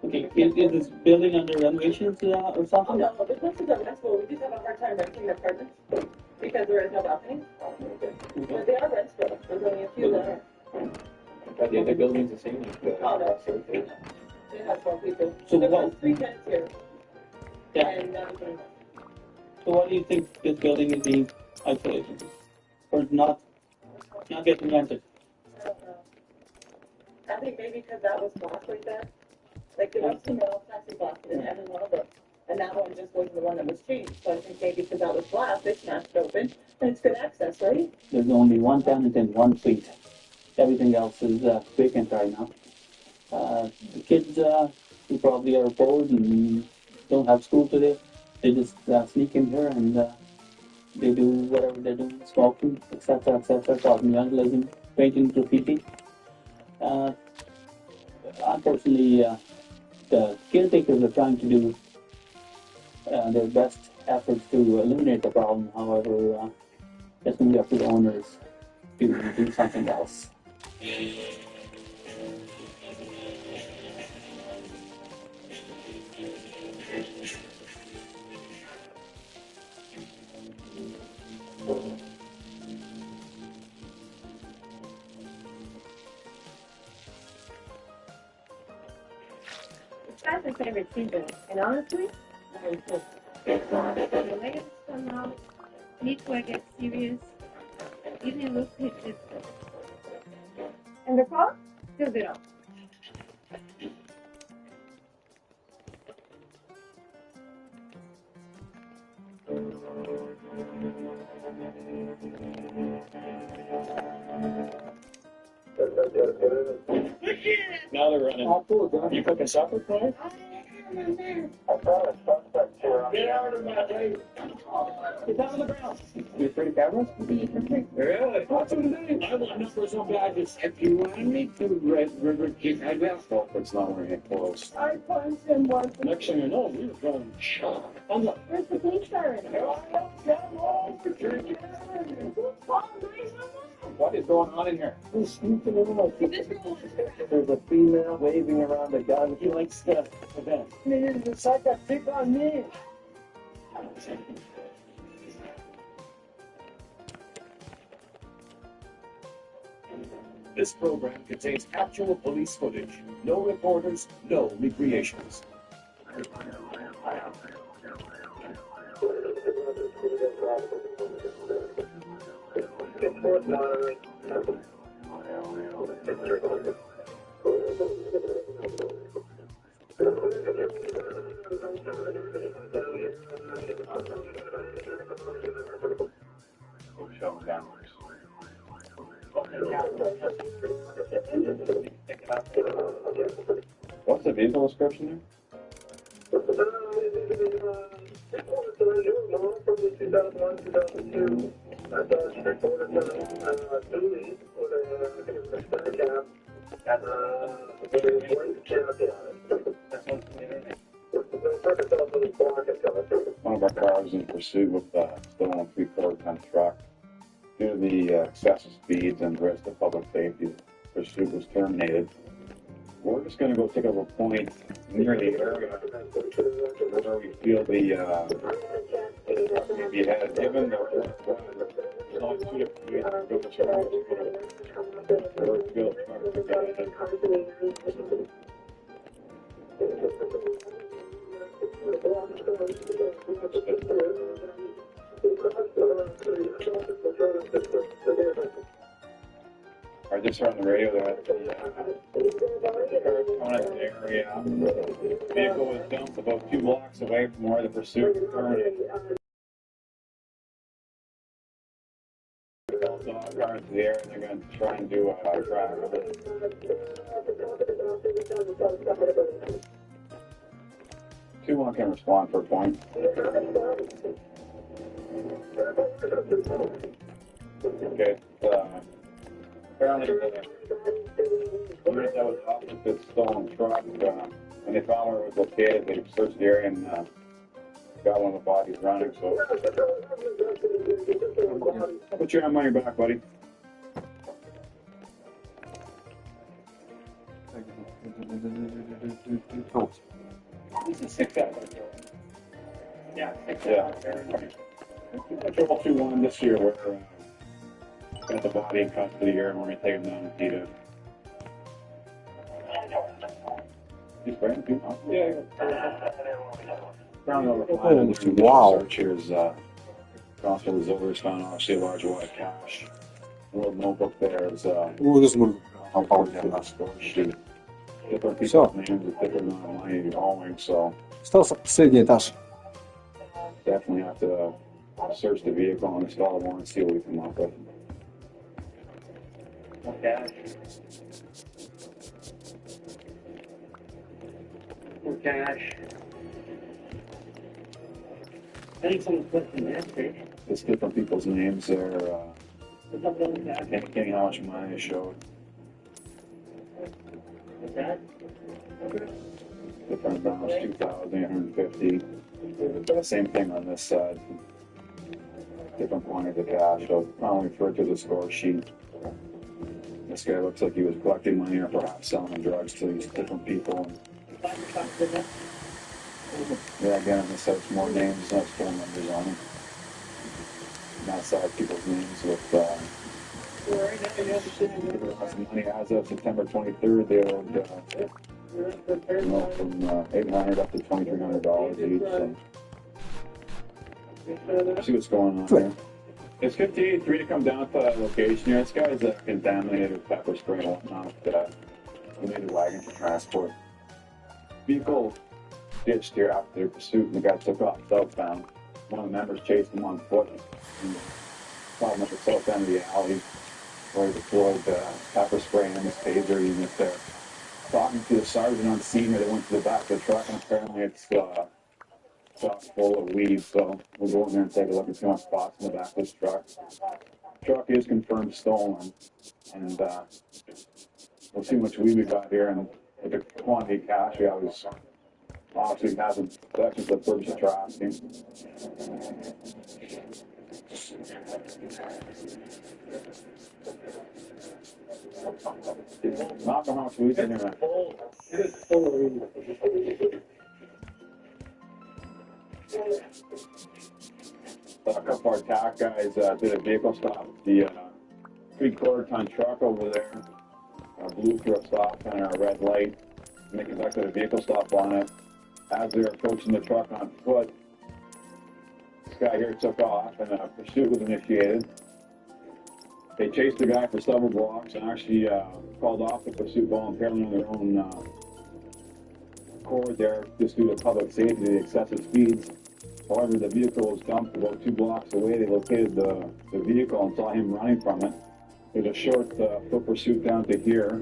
okay, is this building under renovations or Oh, something? no, this is a rentable. We just have a hard time renting the apartments because there is no balcony. But they are rentable. There's only a few that are. But the other building's the same. Like the, Oh, no. It has 4 people. So There's what- 3 tenants here. Yeah. And So why do you think this building is being isolated? Or not getting rented? I think maybe because that was glass right there. Like there was some metal plexiglass in every one of them. And that one just wasn't the one that was changed. So I think maybe because that was glass, they smashed it open. And it's good access, right? There's only one tenant in one suite. Everything else is vacant right now. The kids who probably are bored and don't have school today, they just sneak in here and they do whatever they're doing, smoking, etc., causing vandalism, painting, graffiti. Unfortunately, the caretakers are trying to do their best efforts to eliminate the problem. However, it's going to be up to the owners to do something else. That's my favorite season, and honestly, I'm pissed. The layers come out, meat where it gets serious, even looks hit different. And the car, still good on. Now they're running. You cooking supper, Clive? Get out of my way. Get down on the ground. You free cameras? Really? What's your name? I want numbers on badges. If you want me to, Red River King, I will. Hope it's not when we get close. I punched him once. Next thing you know, we were going shot. On the. Where's the police siren? What is going on in here? He's sneaking in like there's a female waving around a gun. He likes the event. It's like a pick on me. This program contains actual police footage. No reporters, no recreations. What's the vehicle description One of our cars in pursuit with stolen 3/4-ton truck. Due to the excessive speeds and risk to public safety, the pursuit was terminated. We're just going to go take up a point near the area where we feel if you had given there's only 2 different ways to go to charge. I just heard on the radio that the area vehicle was dumped about 2 blocks away from where the pursuit occurred. Cars to the area, they're going to try and do a track. 2 Someone can respond for a point. Okay. Apparently, the unit that was off with this stolen truck, when they found where it was located, they searched the area and got one of the bodies running. So, put your money back, buddy. This is 6 hours. Yeah, 6 hours. Patrol 2-1 this year, where got the body in custody here, and we're gonna take him down to PETA. He's brand new, huh? Yeah. Found over 500 Wow. search here is Constable Zillers found obviously a large wad of cash. A little notebook there is Размыл. Обалденно. sheet. Different people's names with different amount of money owing, so Остался последний этаж. definitely have to search the vehicle and install a warrant and see what we come up with. Okay. For cash. I think someone's put in that page. It's different people's names there, indicating how much money they showed. What's that? Different amounts, 2,850. Same thing on this side. Different quantities of cash. So probably referred to the score sheet. This guy looks like he was collecting money or perhaps selling drugs to these different people. Yeah, again, on this side, it's more names, no phone numbers on them. On that side, people's names with money as of September 23rd. They owed from $800 up to $2,300 each. So. See what's going on here. It's 58-3 to come down to the location here. This guy's contaminated with pepper spray and whatnot. We need a wagon for transport. Vehicle ditched here after their pursuit, and the guy took off southbound. One of the members chased him on foot. Found him at the south end of the alley where he deployed pepper spray and his taser unit there. Talking to the sergeant on scene, they went to the back of the truck, and apparently it's chock full of weed. So we'll go in there and take a look and see what spots in the back of this truck. Truck is confirmed stolen, and we'll see how much weed we got here, and with the quantity of cash we always obviously have some sections for the purpose of trafficking. Not how much weed in there, man. A couple of our attack guys did a vehicle stop. The 3/4-ton truck over there blew through a stop sign or a red light, and they conducted a vehicle stop on it. As they were approaching the truck on foot, this guy here took off, and a pursuit was initiated. They chased the guy for several blocks and actually called off the pursuit voluntarily on their own accord there, just due to public safety, the excessive speeds. However, the vehicle was dumped about 2 blocks away. They located the vehicle and saw him running from it. There's a short foot pursuit down to here,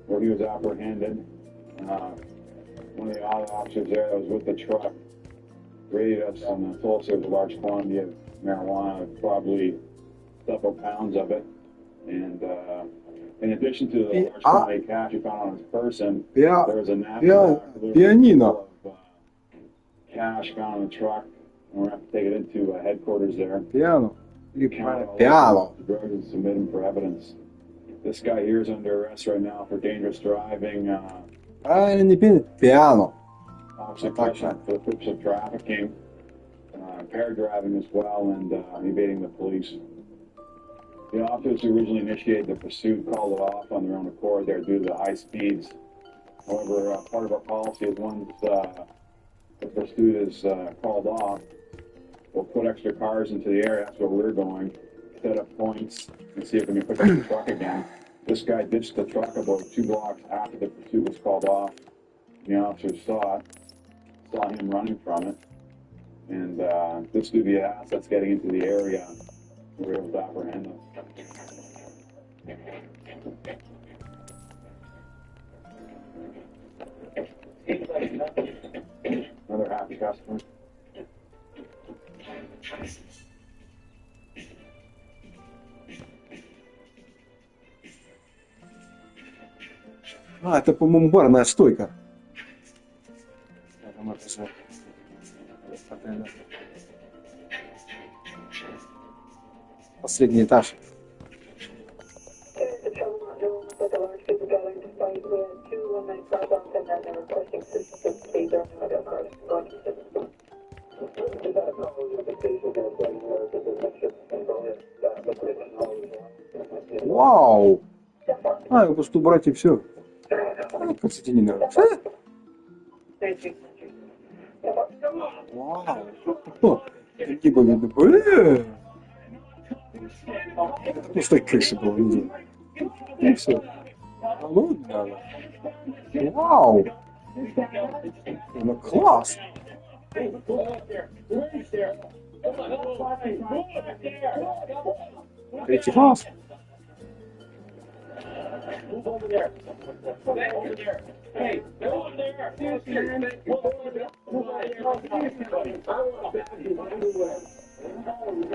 where he was apprehended. One of the auto officers there that was with the truck raided us and told us there was a large quantity of marijuana, probably several pounds of it. And in addition to the large quantity of cash he found on his person, there was a napkin Pianino. of cash found on the truck. And we're going to have to take it into headquarters there. Piano. Piano. Drugs and submit them for evidence. This guy here is under arrest right now for dangerous driving. Правильно, не piano. Obviously, questioned for the purpose of trafficking, impaired driving as well, and evading the police. The officers who originally initiated the pursuit called it off on their own accord there due to the high speeds. However, part of our policy is once the pursuit is called off, we'll put extra cars into the area. That's where we're going. Set up points and see if we can pick up the truck again. This guy ditched the truck about 2 blocks after the pursuit was called off. The officers saw him running from it. And this would be assets getting into the area. We were able to apprehend them. Another happy customer. А, это, по-моему, барная стойка. Там это же отеля. Последний этаж. Вау! А, его просто убрать и все. Кстати, не надо. Вау! Какие были бы. Это просто крыша была, видимо. И все. Ну, не надо. Вау! Ну, класс! Третий класс. Hey, go over there.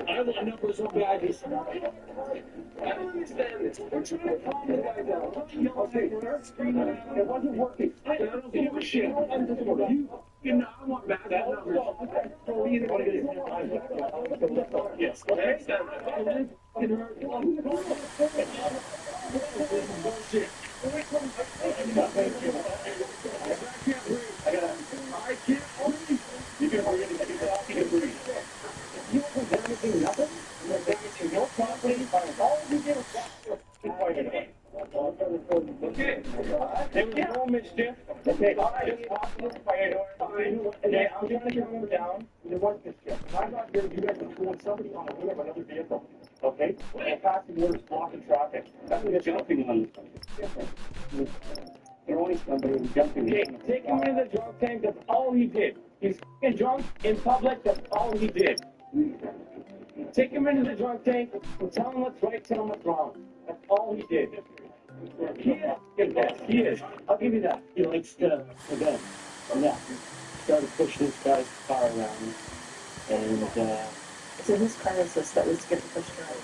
I want numbers on badges. I don't understand this. We're trying to calm the guy down. It wasn't working. I don't give a shit. You know, I want bad numbers. Yes. Next time. Bullshit. I can't breathe. You can breathe. You can breathe. You wasn't damaging nothing. You're damaging your property. All you did was okay. There was no mischief. Okay. Okay, I'm trying to calm him down. There was mischief. I got there, you guys were throwing somebody on the wheel of another vehicle. Okay? And passing orders blocking traffic. That's what jumping on. Throwing somebody and jumping. Okay, take him into the drunk tank. That's all he did. He's f***ing drunk in public. That's all he did. Take him into the drunk tank and tell him what's right, tell him what's wrong. That's all he did. He is f***ing best. He is. I'll give you that. He likes to event. Yeah. Started pushing this guy's car around. And, So whose car is this that was getting pushed around?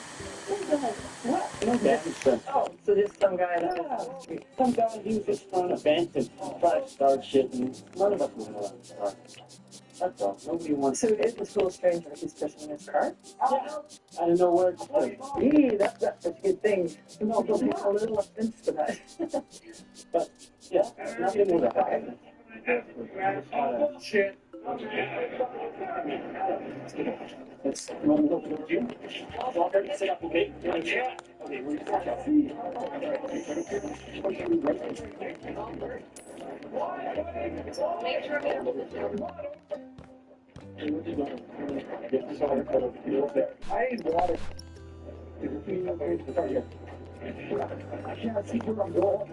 what? No damage. Oh, so there's some guy that Some guy, he was just trying to vent and try to start shit, and none of us want to let him start. That's all. Nobody wants So it was a stranger who's pushing his car? Yeah. I don't know where it's going. Hey, that's a good thing. No, there'll be a little offense for that. But, yeah, nothing would have happened. Bullshit. Let's run look at you. All ready to set up, okay? Yeah. Okay, we're Make sure we don't I need water. I can't see where I'm going.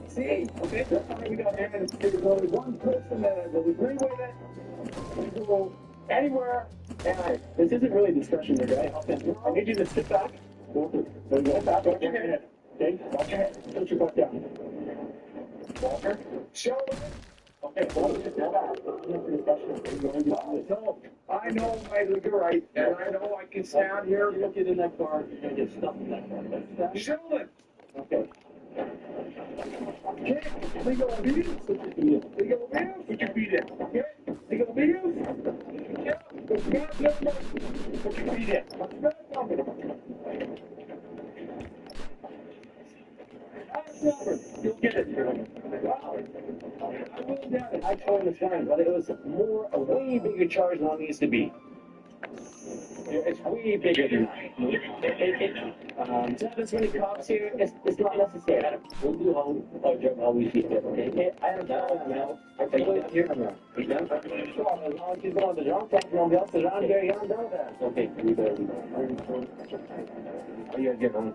See? Okay, that's how we got there. There's only one person that will agree with it. We can go anywhere. And this isn't really discussion here, guys. I need you to sit back. Go back. Watch your head. Okay? Watch your head. Put your butt down. Walker. Show it. Okay, no, I know you're right, and I know I can stand here. You'll get in that car, you're going to get stuck in that car. Gentlemen. Okay. Okay, legal abuse. Legal abuse. Put your feet in. Okay? Legal abuse. Yeah. Put your feet in. You'll get it. Wow. I totally understand, but it was a way bigger charge than it needs to be. It's way bigger than that. To have this many cops here, it's not necessary. We'll do our job how we see it, okay? I understand now. I can wait here now. You done? Sure, as long as you go on the drunk tank, nobody else is around here, you're done with that. Okay, we better. How you guys get home?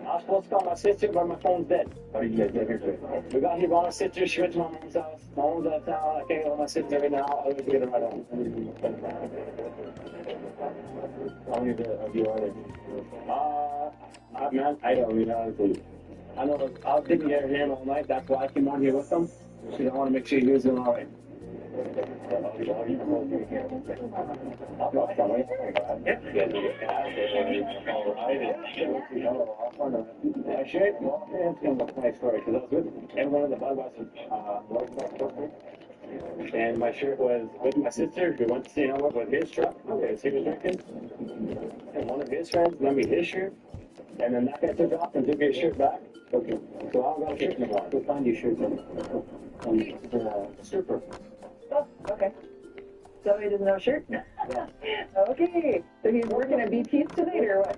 I was supposed to call my sister, but my phone's dead. How did you guys get here today? We got here by my sister. She went to my mom's house. My mom's out of town. I can't go to my sister right now. I was get her right home. How many of you are there? Man, I don't really know. I know I was taking care of him all night. That's why I came on here with them. So I want to make sure he was doing all right. Actually, well, it's going to look my story because I was with everyone in the Budweiser and my shirt was with my sister who went to St. Albert with his truck because he was drinking. And one of his friends lent me his shirt. And then that guy took off and took his shirt back. Okay. So I don't got a shirt anymore. We'll find you shirts on the stripper. Oh, okay. So he doesn't have a shirt? Okay. So he's working at BP's tonight or what?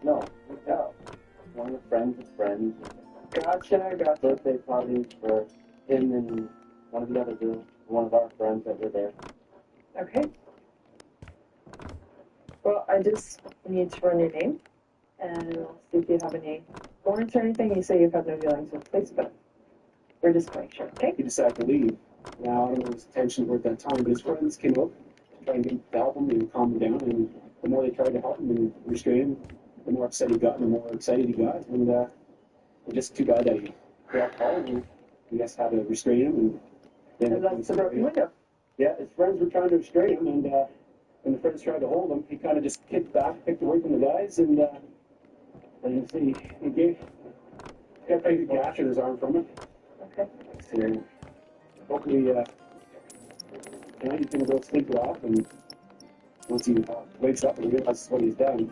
No. One of friends of friends. Gotcha. Birthday party for him and one of the other girls, one of our friends that were there. Okay. Well, I just need to run your name, and I'll see if you have any warrants or anything. You say you've had no dealings with the police, but we're just going to make sure, okay? He decided to leave. Now, I don't know his intentions were at that time, but his friends came up, trying to help him and calm him down, and the more they tried to help him and restrain him, the more upset he got, and the more excited he got, and just too bad that he got called, and we just had to restrain him, and then that's the broken window. Yeah, his friends were trying to restrain him, and when the friends tried to hold him, he kind of just kicked back, picked away from the guys, and you see, he got a pretty good gash in his arm from it. Okay. So hopefully, tonight he's going to go sleep it off, and once he wakes up and realizes what he's done,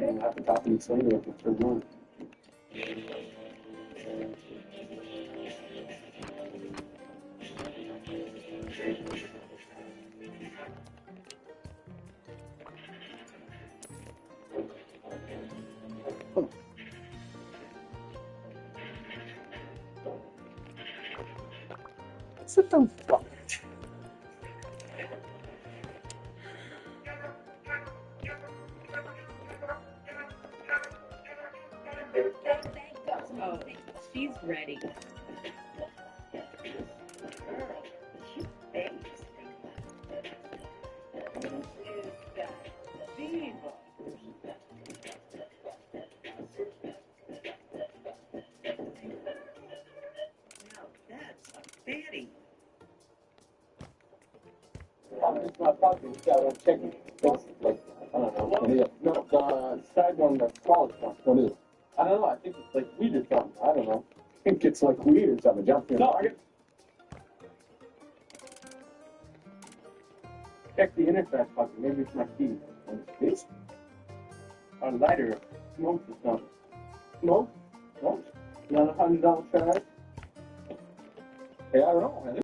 I'll have to talk and explain to him what's going on. Sit down. Oh, she's ready. Daddy. It's not talking, you got one checking. It's like, I don't know. What is it? No, the side one, the smallest one. What is it? I don't know, I think it's like weed or something. I don't know. I think it's like weed or something. Jump in the target. Check the interface button. Maybe it's my key. This? A lighter. Smoke or something. Smoke? Smoke? Not $100 charge? Hey, I don't know.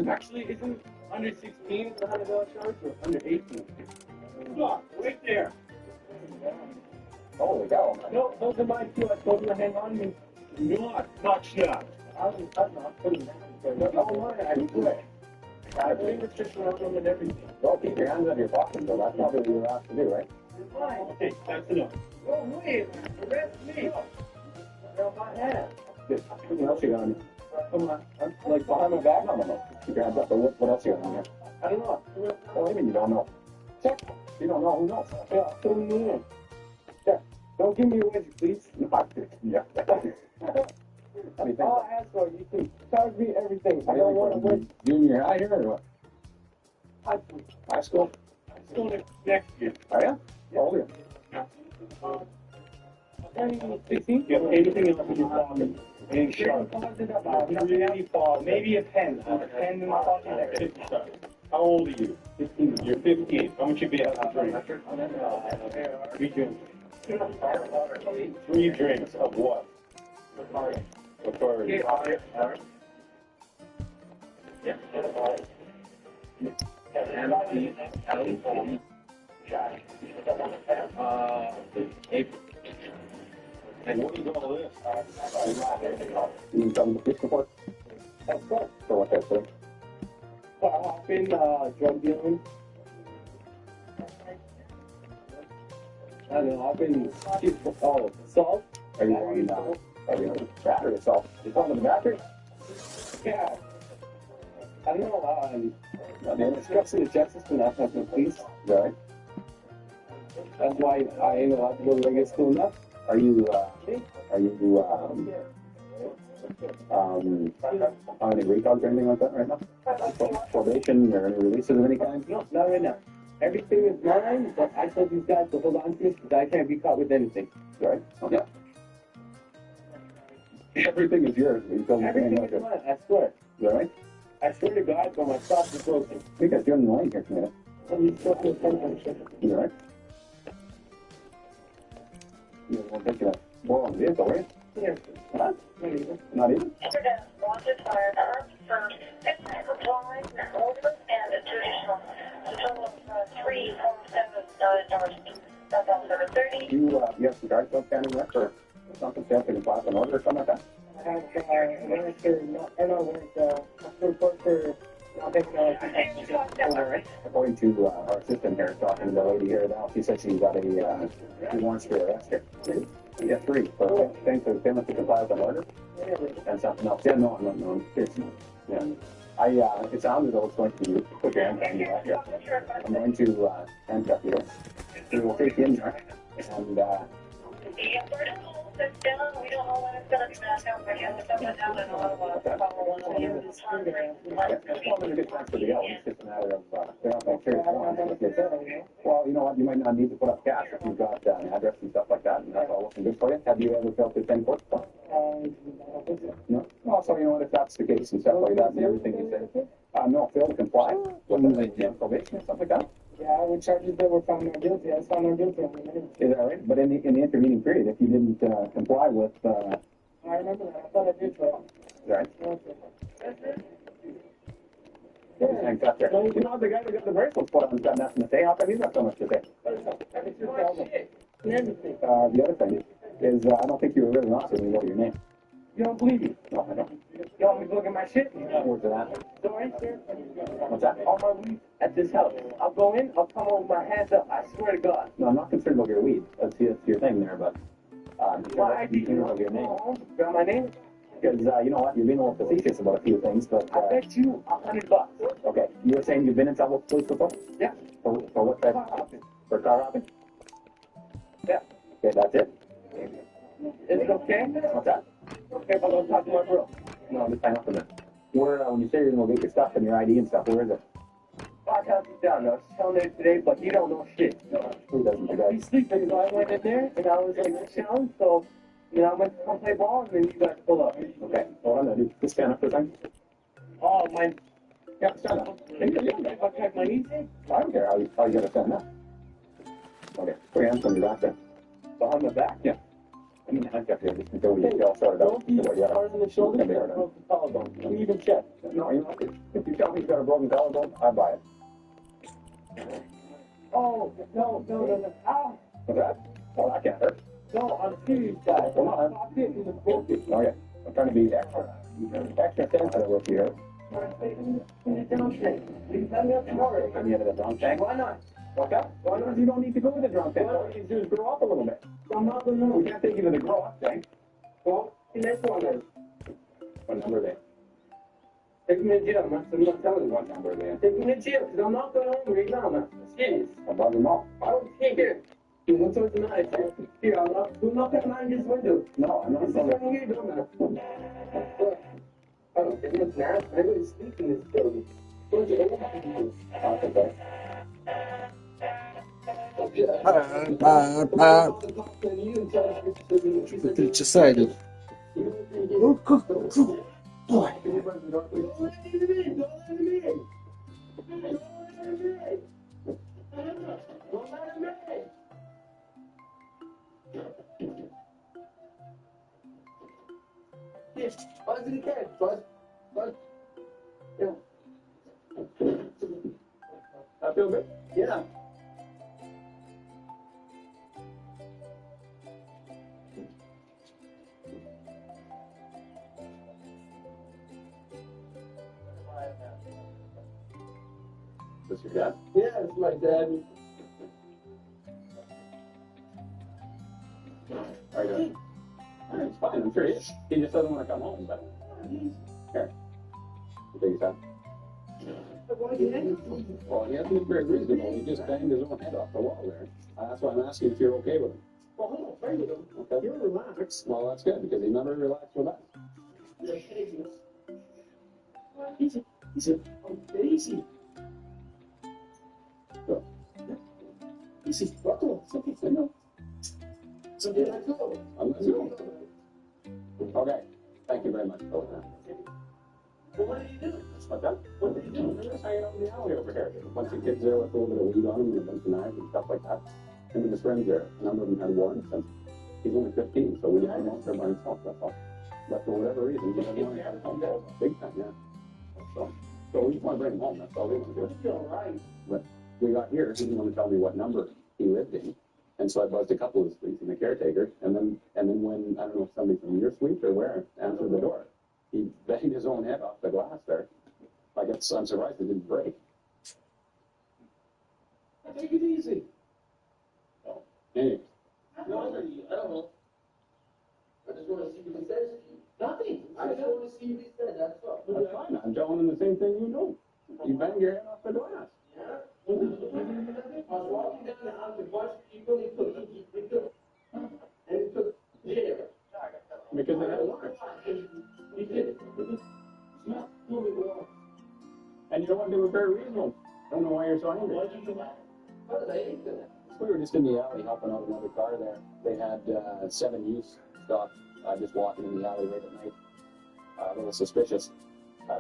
Actually, isn't under 16 the $100 charge or under 18? Look, right there. Holy cow. No, those are mine too. I told you to hang on and not touch that. I was not putting that in there. Oh, my, I swear. I bring the fish around them and everything. Don't keep your hands out of your pockets, though. That's not what you were asked to do, right? Fine. Okay, that's enough. Oh, wait, arrest me. Grab my hand. Good. What else you got on you? Come on. I'm like behind my back. I don't know. Keep your hands up. But what else you got on here? I don't know. What do you mean you don't know? Check. You don't know. Who knows? Yeah, put them in. Check. Don't give me a wedgie, please. No, yeah. All I ask for, you can charge me everything. I don't want to win. Junior high here or what? High school. High school? High school next year. Are you? How old are you? 16? You have anything else in your pocket? Any sharp? Really fall. Maybe a pen. A pen in the pocket. How old are you? 15. You're 15. How much you be able to drink? 3 drinks. 3 drinks of what? Bacardi. April. And what is all this? You done the police report? That's good. For what that's doing? I've been drug dealing. I don't know, I've been assault. Are you on now? Are you on battery assault? You talking about the battery? Yeah. I don't know, I'm obstruction of justice, but not the police. Right. That's why I ain't allowed to go to regular school now. Are you on any recalls or anything like that right now? Probation or any releases of any kind? No, not right now. Everything is mine, but I told these guys to hold on to it because I can't be caught with anything. Right? Okay. Everything is yours. But you told me Everything is mine, I swear. Is that right? I swear to God, but my thoughts are broken. I think you're on the line here for a minute. He's still in the Is that right? You won't take a ball on the vehicle, right? Yeah. Huh? Not even? Wanted firearms for fitness supplies, movement, and additional. A total of $347. That's all 730. You have some guard stuff standing there for something, so you have to comply with an order or something like that? I have report for not taking a According to our assistant here, talking to the lady here now, she said she got a she wants to arrest her. Yeah, 3. So things that failed to comply with an order and something else. Yeah, no, it's not. Yeah. It sounded as though it's going to be put your hand on you right here. I'm going to handcuff you. We will take you in there and It's down. We don't know when it's going to smash out. But yeah, it's up and down and a lot of follow on the end. It's hungry. it's probably a good chance for the L. It's just a matter of they're not going to carry it. Well, you know what? You might not need to put up cash if you've got an address and stuff like that, and that's all looking good for you. Have you ever felt this in court? No. Well, so you know what? If that's the case and stuff like that, and everything you said, no, fail to comply with the probation or something like that. Yeah, with charges that were found not guilty. I was found not guilty on the minute. Is that right? But in the intervening period, if you didn't comply with, I remember that. I thought I did, but. right? Okay. And cut there. You know, the guy that got the bracelet put on got nothing to say. How come he's got so much to say? The other thing is, I don't think you were really honest with me about your name. You don't believe me? No, I don't. You want me to look at my shit? Where's it at? Don't answer. What's that? All my weed at this house. I'll go in, I'll come over with my hands up. I swear to God. No, I'm not concerned about your weed. That's your thing there, but why do you about your name? Got my name? Because you know what, you're being a little facetious about a few things, but I bet you $100. Okay, you were saying you've been in trouble with police before? Yeah. For what type? Car hopping. For car hopping? Yeah. Okay, that's it. Is it okay? What's that? Okay, if I don't talk to my bro. No, I'm just hang up a minute. Where, when you say you're going to get your stuff and your ID and stuff, where is it? 5 houses down. I was telling him today, but you don't know shit. Who doesn't, you guys? He's sleeping, so I went in there, and I was like chilling, so, you know, I went to come play ball, and then you guys pull up. Okay, hold on, dude. Just stand up for a second. Oh, my. Yeah, stand up. If I crack my knees? I don't care how you gotta stand up. Okay, put your hands on your back then. Behind my back? Yeah. I mean, handcuff here, just until we get all sorted out. Don't be hard on the shoulder, you got a broken collarbone. Can you even check? No, you know, if you tell me you've got a broken collarbone, I buy it. Oh, no. Ah! What's that? Well, that can't hurt. No, I'm serious, guys. Come on. Stop it, it's broken. Okay, I'm trying to be extra sensitive with you. You tell me up tomorrow. I'm in the drunk tank. Why not? What's that? Why not? You don't need to go to the drunk tank. All you need to do is grow up a little bit. I'm not going to know. We can't take you to the grow up tank. Well, see, that's one then. What number are they? Take me to jail, man. I'm not telling you. What number are they? Take me to jail, because I'm not going home right now, man. I'm serious. Above them all. I don't care. You want something nice? Here, I'm not. Do not come behind this window. No, I'm not. This is what you're doing, man. Oh, it looks nice. Everybody's sleeping in this building. Where's your old people? Okay. Это 3 часа идет. Ну, как? Ой. Buzz in the cat. Buzz. Yeah. I feel good. Yeah. This your dad? Yeah, it's my dad. How are you doing? It's fine, I'm sure he is. He just doesn't want to come home, but... Here. You take your time. Well, he hasn't been very reasonable. He just banged his own head off the wall there. That's why I'm asking if you're okay with him. Well, I'm okay with him. Okay. You're relaxed. Well, that's good because he never relaxed with us. He's a Daisy. Go. Easy. Buckle. Something I know. Something I know. I'm listening. Okay. Thank you very much, Phil. Well, what are you doing? What's that? What are you doing? We're just hanging out in the alley over here. There's a bunch of kids there with a little bit of weed on them and a bunch of knives and stuff like that. Him and his friends there. A number of them had warrants, and he's only 15, so we didn't want him out there by himself, that's all. But for whatever reason, he doesn't want to come home. Big time, yeah. So we just want to bring him home, that's all we want to do. You're all right. But we got here, he didn't want to tell me what number he lived in. And so I buzzed a couple of the suites and the caretaker, and then when, I don't know if somebody from your suite or where, answered the door, he banged his own head off the glass there. I'm surprised it didn't break. Take it easy. So, anyway. No, I don't know. I just want to see what he says to you. Nothing. I just want to see what he says, that's all. That's fine, I'm telling him the same thing you know. You banged your head off the glass. Yeah. I was walking down the house with a bunch of people, he took, and he took there. Because they had warrants. He did. Not moving along. And you know what? They were very reasonable. I don't know why you're so angry. Why'd you do that? What did they hate that? We were just in the alley helping out another car there. They had 7 youths stopped just walking in the alley late at night. A little suspicious.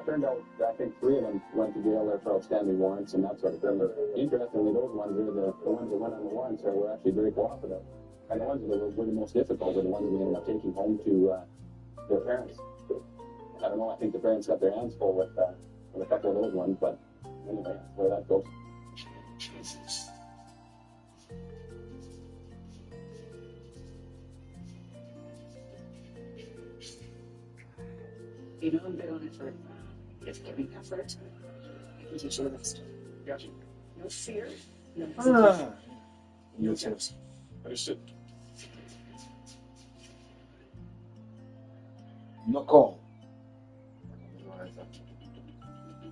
Turned out, I think 3 of them went to jail there for outstanding warrants and that sort of thing. But interestingly, those ones were the ones that went on the warrants were actually very cooperative. And the ones that were the most difficult were the ones that we ended up taking home to their parents. I don't know, I think the parents got their hands full with a couple of those ones, but anyway, that's where that goes. You know, I'm big on effort. If giving effort, you can teach the rest. Gotcha. No fear, no hesitation. No chance. Understood. No call.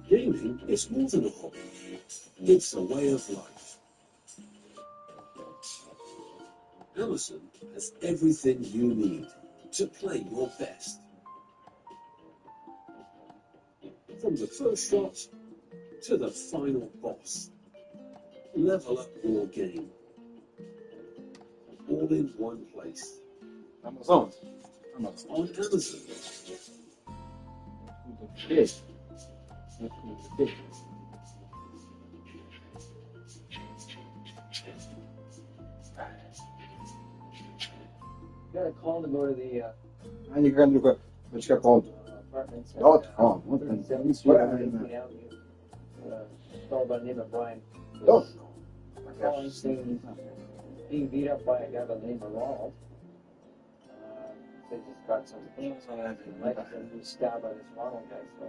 Gaming is more than a hobby. It's a way of life. Amazon has everything you need to play your best. From the first shot to the final boss. Level up your game. All in one place. Amazon. On Amazon. Yes. You got a call to go to the Они как только конт. apartments. Dot com. Вот он. 37th Street on 18th Avenue. Fellow by the name of Brian. Dot. Calling saying being beat up by a guy by the name of Ronald. They just got some like and he was stabbed by this Ronald guy. So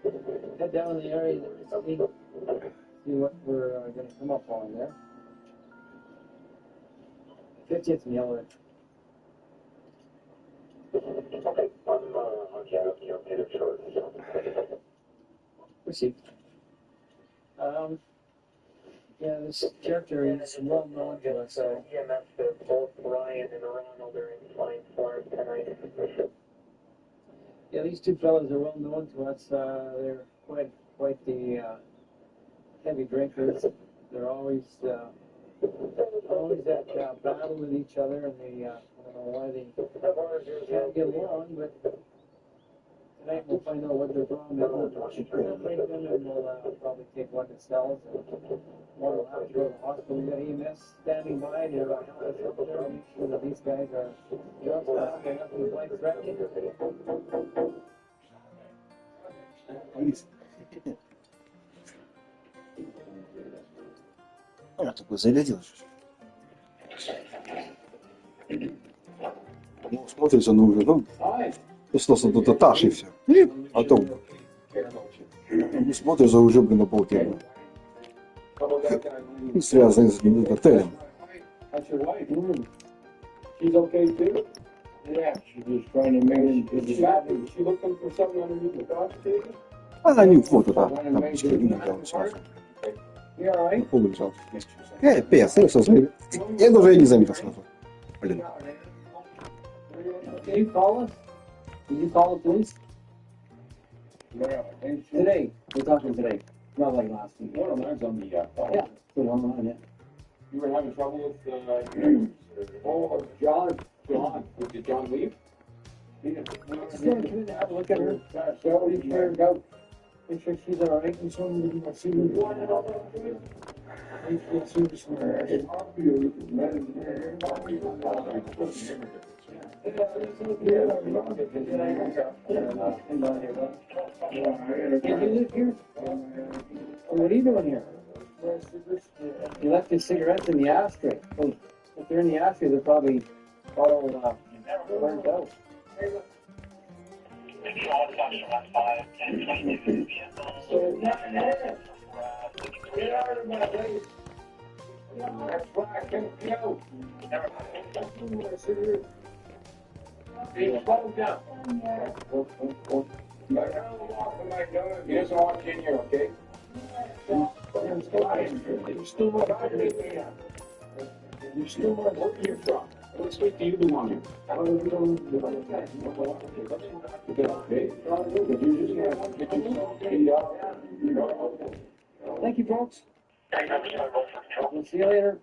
I'm just gonna head down in the area and see what we're gonna come up on there. 50th and Yellow. Okay, you'll get it shortly. Received. Yeah, this character is well known to us. So EMS to both Ryan and Ronald are in flying form tonight. yeah, these two fellows are well known to us. They're quite the heavy drinkers. They're always at battle with each other, and they I don't know why they can't get along, but tonight we'll find out what their problem is. We'll break them, and we'll probably take one that sells, and one will have to go to the hospital. We got EMS standing by to help us up there and make sure that these guys are just not they're nothing life threatening. Я такой зарядил. Ну, смотрится, ну уже, ну, просто тут этаж и все. А то, ну, смотрится уже, блин, на полтема. Связанный с отелем. How's your wife? She's okay too? Yeah, she's just trying to manage. Is she looking for something underneath the couch table? ogni foto tam przychodzi na You all right? Побежал. Пес, все, я даже и не заметил сразу. Блин. Okay, call us. Did you call the police? Today. We're talking today. Not like last week. One of mine's on the phone. Yeah. So one line, yeah. You were having trouble with Oh, John. Did John leave? Just want to come in and have a look at her. So make sure go. Make sure she's all right. And so we can see her. What are you doing here? You left your cigarettes in the ashtray. Well, if they're in the ashtray, they're probably all burnt out. Get out of my way. That's why I can't go. Hey, slow down. He doesn't want you in here, okay? You still want where you're from. What state do you belong in? Thank you, folks. We'll see you later.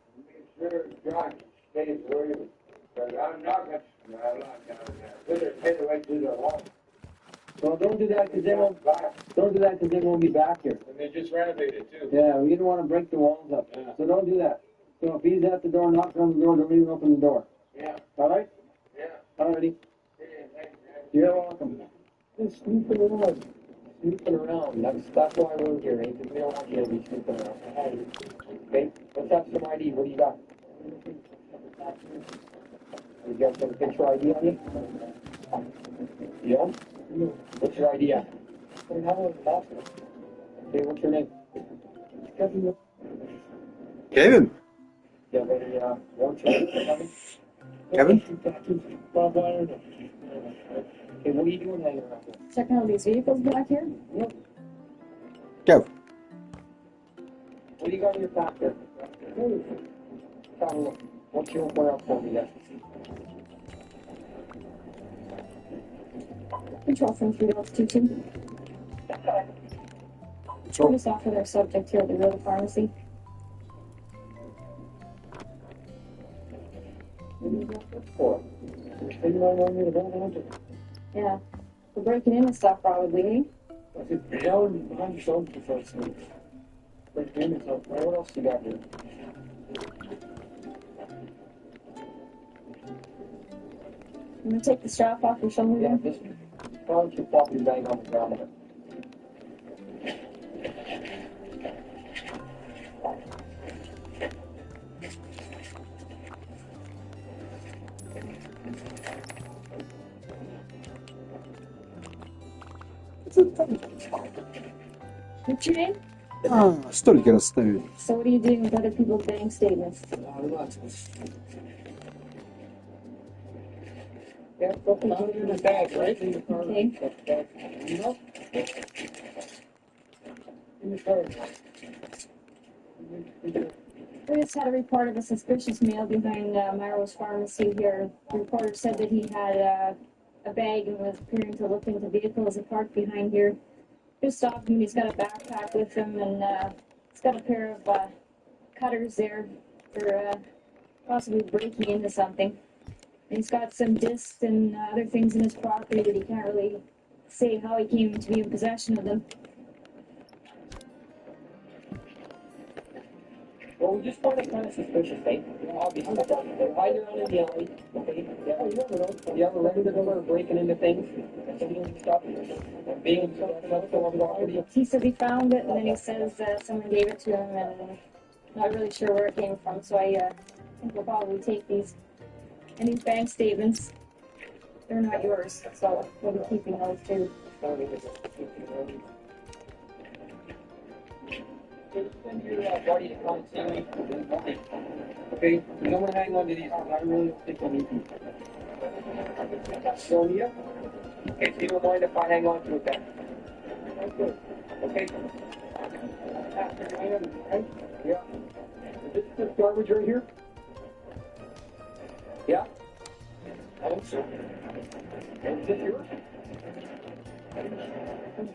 Well, don't do that because they won't. Don't do that because they won't be back here. And they just renovated too. Yeah, we didn't want to break the walls up. Yeah. So don't do that. So if he's at the door, knock on the door, don't even open the door. Yeah. All right? Yeah. Alrighty. You're welcome. Just snooping around. Snooping around. That's why we're here, eh? Because we don't want you to be snooping around. Okay? Let's have some ID. What do you got? You got some picture ID on you? Yeah? What's your ID at? Okay, what's your name? Kevin? You have any warrants or anything coming? Kevin? Okay, what are you doing hanging around here? Checking out these vehicles back here? Yep. Kev. What do you got in your pack there? Have a look. What's your where else for me there? Control from 3022. Turn us off with our subject here at the River Pharmacy. Yeah. We're breaking in and stuff probably, eh? Behind your shoulder before it's moved. Breaking in and stuff. What else you got here? I'm gonna take the strap off your shoulder. Yeah, just probably should pop your bag on the ground. What's your name? Столики расставили. So what are you doing with other people's bank statements? Yeah, put them in the bag, right? In the car. Okay. In the car. We just had a report of a suspicious male behind Myro's Pharmacy here. The reporter said that he had a bag and was appearing to look into vehicles parked behind here. Just stopped him. He's got a backpack with him, and he's got a pair of cutters there for possibly breaking into something. And he's got some discs and other things in his property that he can't really say how he came to be in possession of them. Well, we just find it kind of suspicious, eh? Obviously, they're hiding around in the alley, okay? You have a regular number of breaking into things, and stealing stuff, and being in possession of someone's property. He said he found it, and then he says someone gave it to him, and not really sure where it came from. So I think we'll probably take these. And these bank statements, they're not yours, so we'll be keeping those too. Send your buddy to come and see me in the morning. Okay? You don't want to hang on to these, because I really don't think I need them. Sonia? Okay, so you don't mind if I hang on to it then? Okay. Yeah. Is this garbage right here? Yeah. I think so. Is this yours?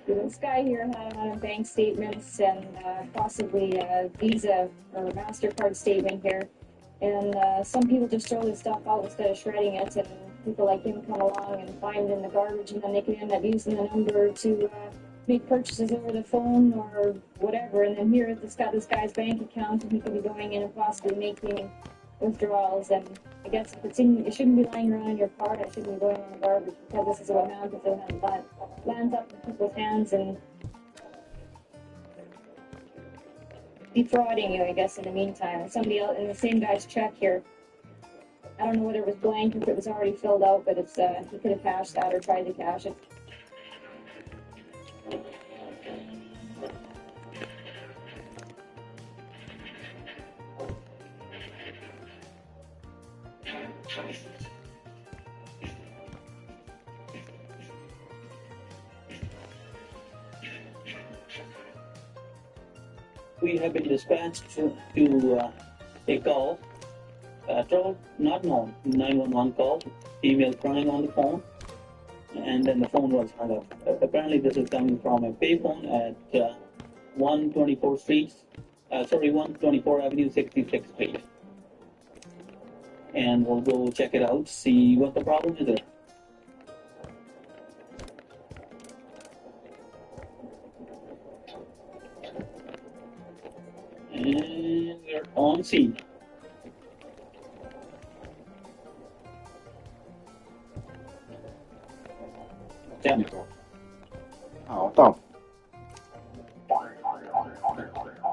This guy here had a lot of bank statements and possibly a Visa or MasterCard statement here. And some people just throw this stuff out instead of shredding it, and people like him come along and find it in the garbage, and then they can end up using the number to make purchases over the phone or whatever. And then here it's got this guy's bank account, and he could be going in and possibly making withdrawals. And I guess if it's in, it shouldn't be lying around in your card. It shouldn't be going in the garbage, because this is what happens when it lands up in people's hands and defrauding you, I guess, in the meantime. And somebody else, in the same guy's check here, I don't know whether it was blank, if it was already filled out, but it's he could have cashed that or tried to cash it. We have been dispatched to a call, trouble not known, 911 call, female crying on the phone, and then the phone was hung up. Apparently this is coming from a payphone at 124 Avenue, 66th Street. And we'll go check it out, see what the problem is there. And we're on scene. Не то. А, вот там.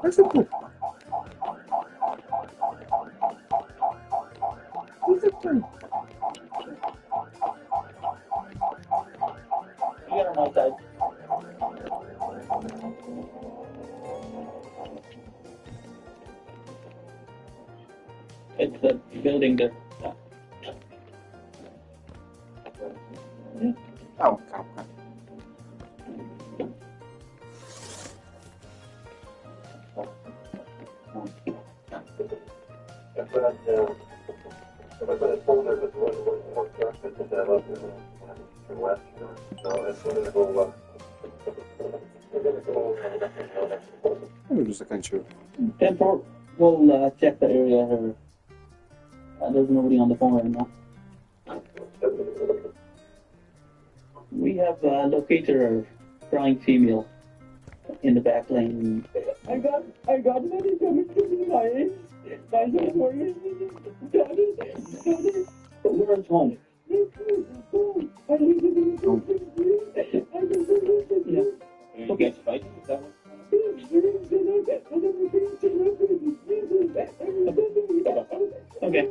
Как закрыть? Не закрыть. You got him outside. It's the building there. А, вот там. Я уже заканчиваю. 10-4, we'll check the area here. There's nobody on the phone right now. We have located a crying female in the back lane. I got money coming to me, my Where's home? Yeah. Okay. Okay. Okay.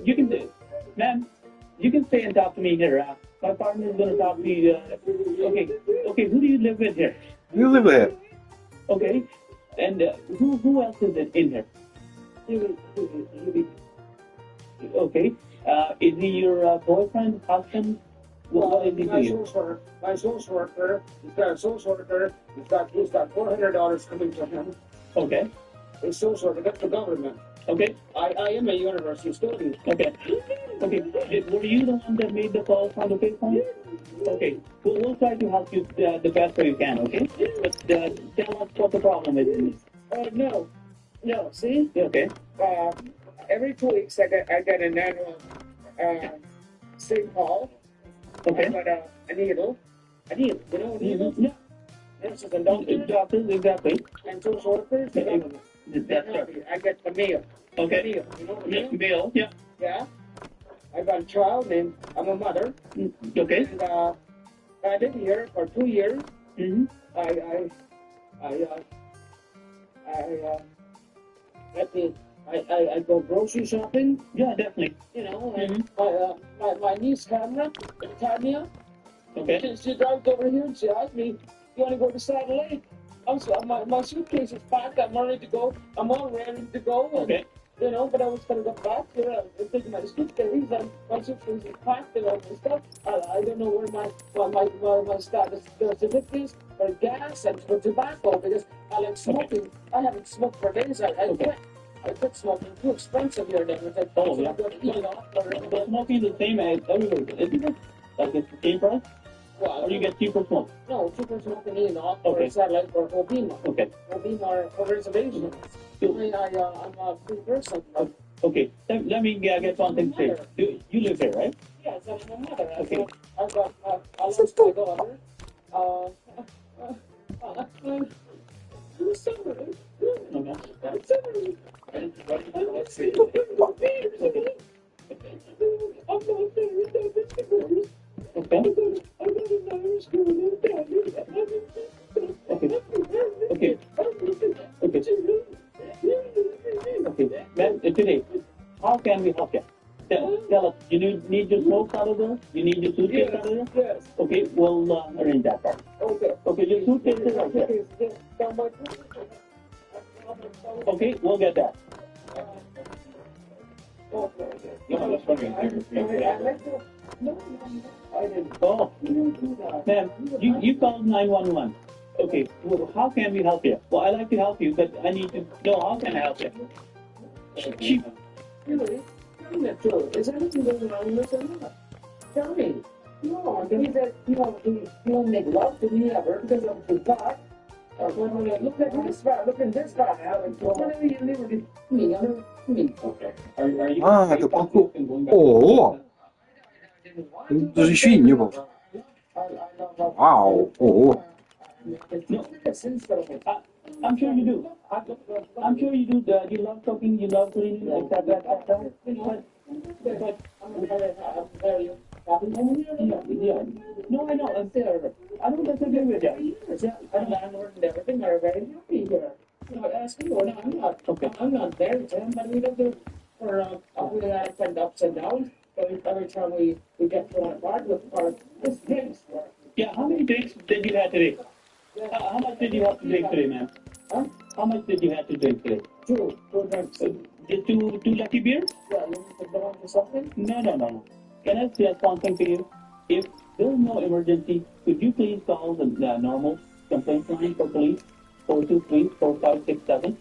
You can do, ma'am. You can stay and talk to me here. My partner is going to talk to you. Okay. Okay. Who do you live with here? You live there. Okay. And who else is in here? Okay. Is he your boyfriend, husband? What is he to you? My social worker, he's got a social worker, he's got $400 coming to him. Okay. His social worker, that's the government. Okay. I am a university student. Okay. Okay. Were you the one that made the call on the payphone? Okay. We'll try to help you the best way we can, okay? But tell us what the problem is. No, see? Okay. Every 2 weeks I get an annual St. Paul. Okay. I got a needle. A needle, you know, a needle? Yeah. Nurses and doctors. Exactly. And social workers, the government. That's right. I get the meal. Okay. The meal, you know the meal? Meal, yeah. Yeah. I got a child named, I'm a mother. Okay. And I lived here for 2 years. Mm-hmm. I go grocery shopping. Yeah, definitely. You know, and my niece Tanya. Okay. She drives over here and she asked me, "You want to go to Saddle Lake?" My suitcase is packed. I'm ready to go. I'm all ready to go. Okay. you know, but I was gonna go back there and take my suitcase and my suitcase is packed and all my stuff. I don't know where my status the certificates for gas and for tobacco because I like smoking. I haven't smoked for days. I quit smoking. Too expensive here then. It's like, Oh, so yeah. I'm gonna eat it off or But smoking is the same as everywhere, isn't it? Like it's the same price? Or you get cheaper smoke? no, cheaper smoking in off Okay. or satellite or Obima. Okay. Obima or reservation. I'm a free person. Okay. Let me get one thing straight. You live here, right? Yes, I'm a mother. Okay. I've got I lost my daughter. I'm sorry. I'm sorry. I'm not married. Okay. Okay. Okay. Ma'am, today, how can we help you? Tell us, you need your smoke out of there? You need your suitcase out of there? Yes. Okay, we'll arrange that part. Okay. Okay, your suitcase is right there. Okay, we'll get that. Oh, ma'am, you called 911. Okay, well, how can we help you? Well, I like to help you, but I need to know how can I help you? Really? Tell me the truth. Is anything going on with him? Tell me. No, he said, he won't make love to me ever because of the God. Look at this guy, look at this guy. Whenever you never did me. Okay. А, это полку. О! Даже еще и не был. Вау! Ого! I'm sure you do. I'm sure you do. You love cooking, you love cleaning, etc. But I'm very happy. Yeah. No, I know. I don't disagree with you. I'm landlord and everything. Are very happy here. So ask me, no, I'm not. Okay. I'm not married to him, but we live there for we had ups and downs. Every time we get thrown apart with our drinks. Yeah. How many drinks did you have today? How much did you have to drink today, man? Huh? How much did you have to drink today? Two drinks. Two lucky beers? Yeah, you want to go on to something? No. Can I suggest one thing to you? If there's no emergency, could you please call the normal complaint line for police? 423-4567?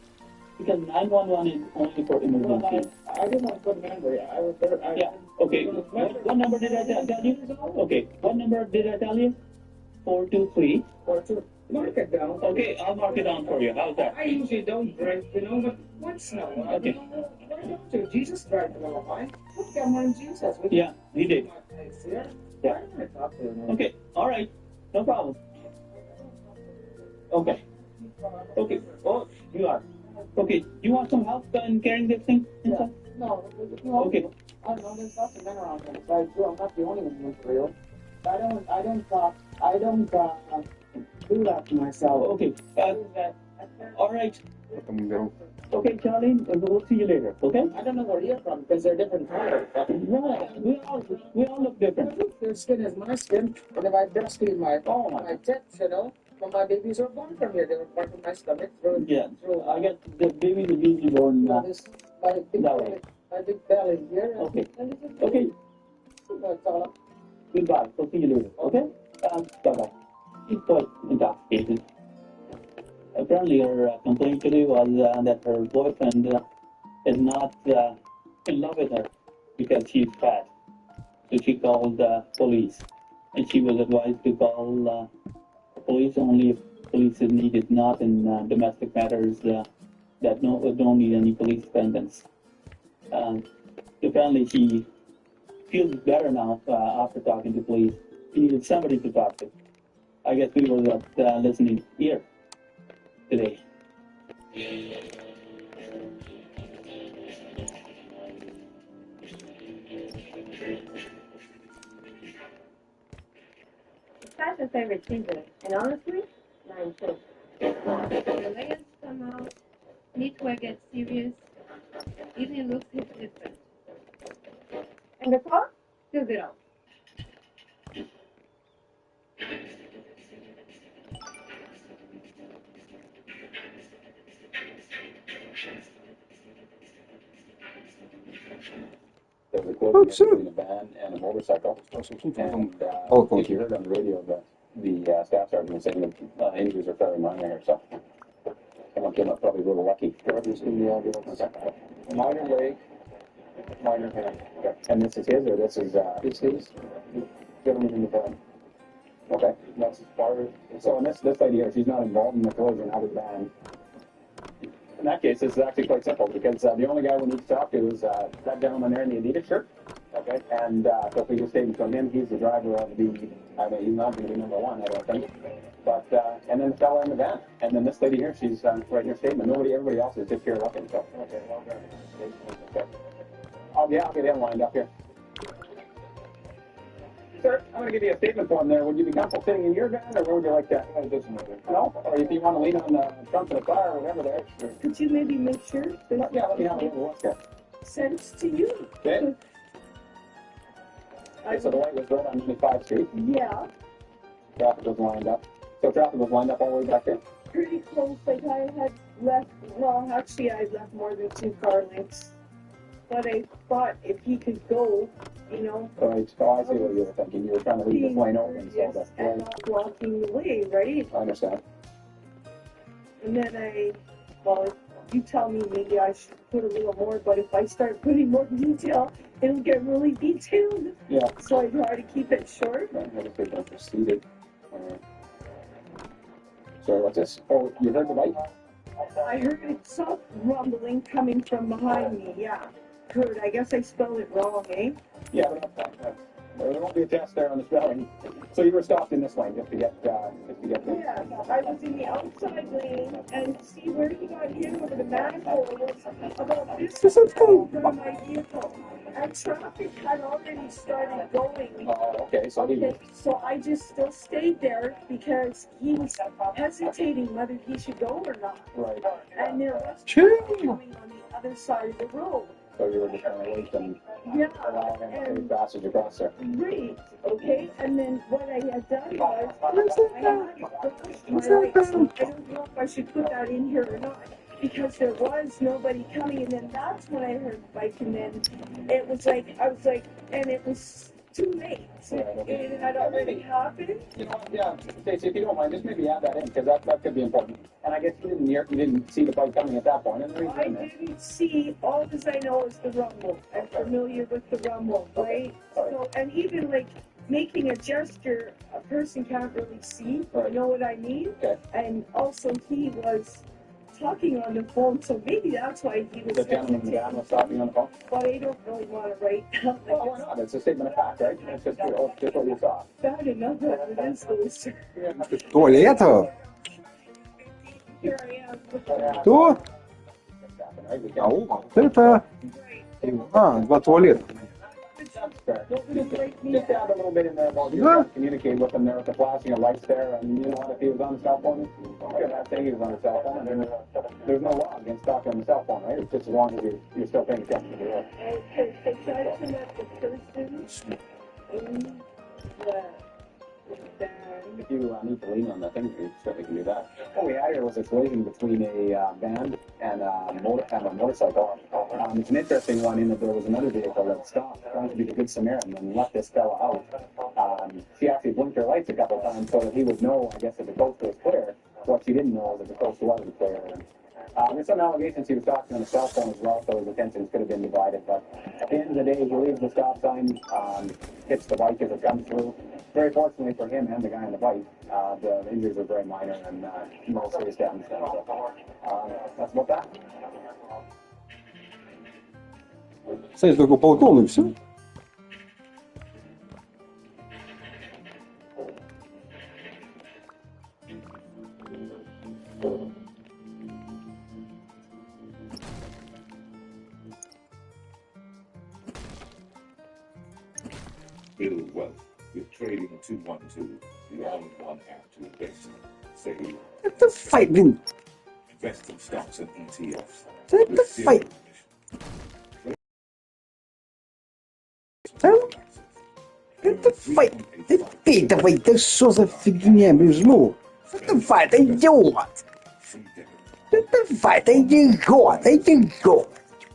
Because 911 is only for emergency. Well, I didn't want to put a number. Yeah, okay. What number did I tell you? Okay, what number did I tell you? 423. Mark it down. Okay, I'll mark it down for you. How's that? I usually don't drink, but once in a while. Okay. Why don't you? Jesus drank a little wine. Look at one Jesus. Yeah, he did. Yeah. Okay, all right. No problem. Okay. Okay. Oh, you are. Okay, you want some help in carrying this thing? Yeah. No. Okay. I don't know, there's lots of men around here, so I'm not the only one who's real. I don't do that to myself. Okay. All right. Okay, Charlie, we'll see you later, okay? I don't know where you're from, because they're different colors. Right. We all look different. Their skin is my skin, and if I breastfeed my tits, when my babies were born from here, they were born from my stomach through. I guess the babies are usually born my big belly here. Okay. Okay. That's all. Goodbye. We'll see you later, okay? Bye-bye. She's quite intoxicated. Apparently, her complaint today was that her boyfriend is not in love with her because she's fat. So she called police. And she was advised to call police only if police is needed, not in domestic matters that don't need any police attendance. Apparently, she feels better now after talking to police. She needed somebody to talk to. I guess we were listening here today. That's my favorite season, and honestly, 9-6. The layers come out, knitwear gets serious, evening looks hit different. And the car fills it out. There was a collision between a van and a motorcycle. And if you heard on the radio that the staff sergeant was saying that injuries are fairly minor here, so someone came up probably a little lucky. Minor leg, minor hand. And this is his, or this is his? Gentleman in the van. Okay, that's as far as. So in this lady here, she's not involved in the collision out of the van. In that case, this is actually quite simple because the only guy we need to talk to is that gentleman there in the Adidas shirt. Okay, and so if we get a statement from him, he's the driver of the. I mean, he's not going to be number one, I don't think. But and then the fella in the van, and then this lady here, she's writing her statement. Everybody else is just here looking. So okay, okay. I'll get him lined up here. Sir, I'm going to give you a statement form there. Would you be comfortable sitting in your van, or where would you like that? It doesn't matter. No? Or if you want to lean on the trunk of the car or whatever there. Sure. Could you maybe make sure that let me have a little look there. sense to you? Okay. Okay, so the light was red on 25th Street. Yeah. Traffic was lined up. So traffic was lined up all the way back there? Pretty close. Like I had left, well, actually I left more than 2 car lengths. But I thought if he could go, you know. Right. Oh, I see what you were thinking. You were trying to leave this lane open. Yes, so that's and not blocking the way, right? I understand. And then well, you tell me maybe I should put a little more, but if I start putting more detail, it'll get really detailed. Yeah. So I try to keep it short. Right, I guess they've proceeded. Sorry, what's this? Oh, you heard the light? I heard a soft rumbling coming from behind me, yeah. Heard, I guess I spelled it wrong, eh? Yeah, but there won't be a test there on the spelling. So you were stopped in this lane just to get there. Yeah, I was in the outside lane, and see where he got hit over the manhole was about this in front of my vehicle. And traffic had already started going. Oh, okay. So I just still stayed there because he was hesitating whether he should go or not. Right. And there was traffic coming on the other side of the road. So you were just trying to wait and allow him to take passage across there. Right, okay, and then what I had done was, I don't know if I should put that in here or not, because there was nobody coming, and then that's when I heard the bike, and then it was like, I was like, and it was too late. So it had already happened. You know what, yeah, Stacey, if you don't mind, just maybe add that in, because that could be important. And I guess you didn't see the bike coming at that point. And the reason I didn't see, all as I know is the rumble. I'm familiar with the rumble, right? So, and even like making a gesture, a person can't really see. You know what I mean? Okay. And also he was talking on the phone, so maybe that's why he was the gentleman in the van was talking on the phone? But I don't really want to write down. Well, why not? It's a statement of fact, right? It's just what you saw. Bad enough as it is, though, sir. Туалета? Here I am. Кто? Это... Два туалета. Just add a little bit in there while you're communicating with them there with the flashing of lights there, and you know what, if he was on the cell phone, you're not saying he was on the cell phone, and there's no law against talking on the cell phone, right? It's just as long as you're still paying attention to the road. Okay, so try to let the person in the if you need to lean on the thing, you certainly can do that. What we had here was a collision between a van and a motorcycle. It's an interesting one in that there was another vehicle that stopped, trying to be the good Samaritan, and let this fella out. She actually blinked her lights a couple of times so that he would know, I guess, that the coast was clear. What she didn't know was that the coast wasn't clear. There's some allegations he was talking on the cell phone as well, so his attentions could have been divided. But at the end of the day, he leaves the stop sign, hits the bike as it comes through. Very fortunately for him and the guy on the bike, the injuries were very minor and no serious damage done. So, that's about that. Кстати, только полтонны, все. Build wealth with trading 212. You own one app to invest. Say, What the fight, блин? invest in stocks and ETFs. What the fight? Это файт. Ты давай, да что за фигня, блин, это файт, идиот. Это файт, идиот, идиот.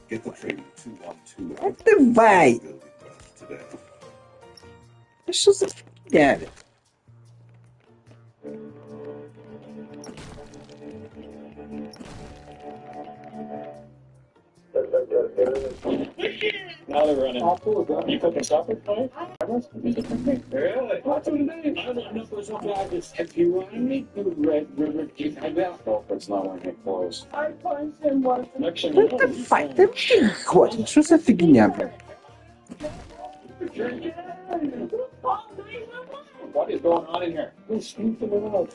Get the trading 212 Давай! today. Да что за фигня? Now they're running. You cooking supper tonight? Really? What's the name? I don't know if it's something like this. If you run me to Red River, you can have that. It's not wearing it clothes. I find him one. Да давай, да хватит, что за фигня, блядь? What is going on in here? Who's snooping around?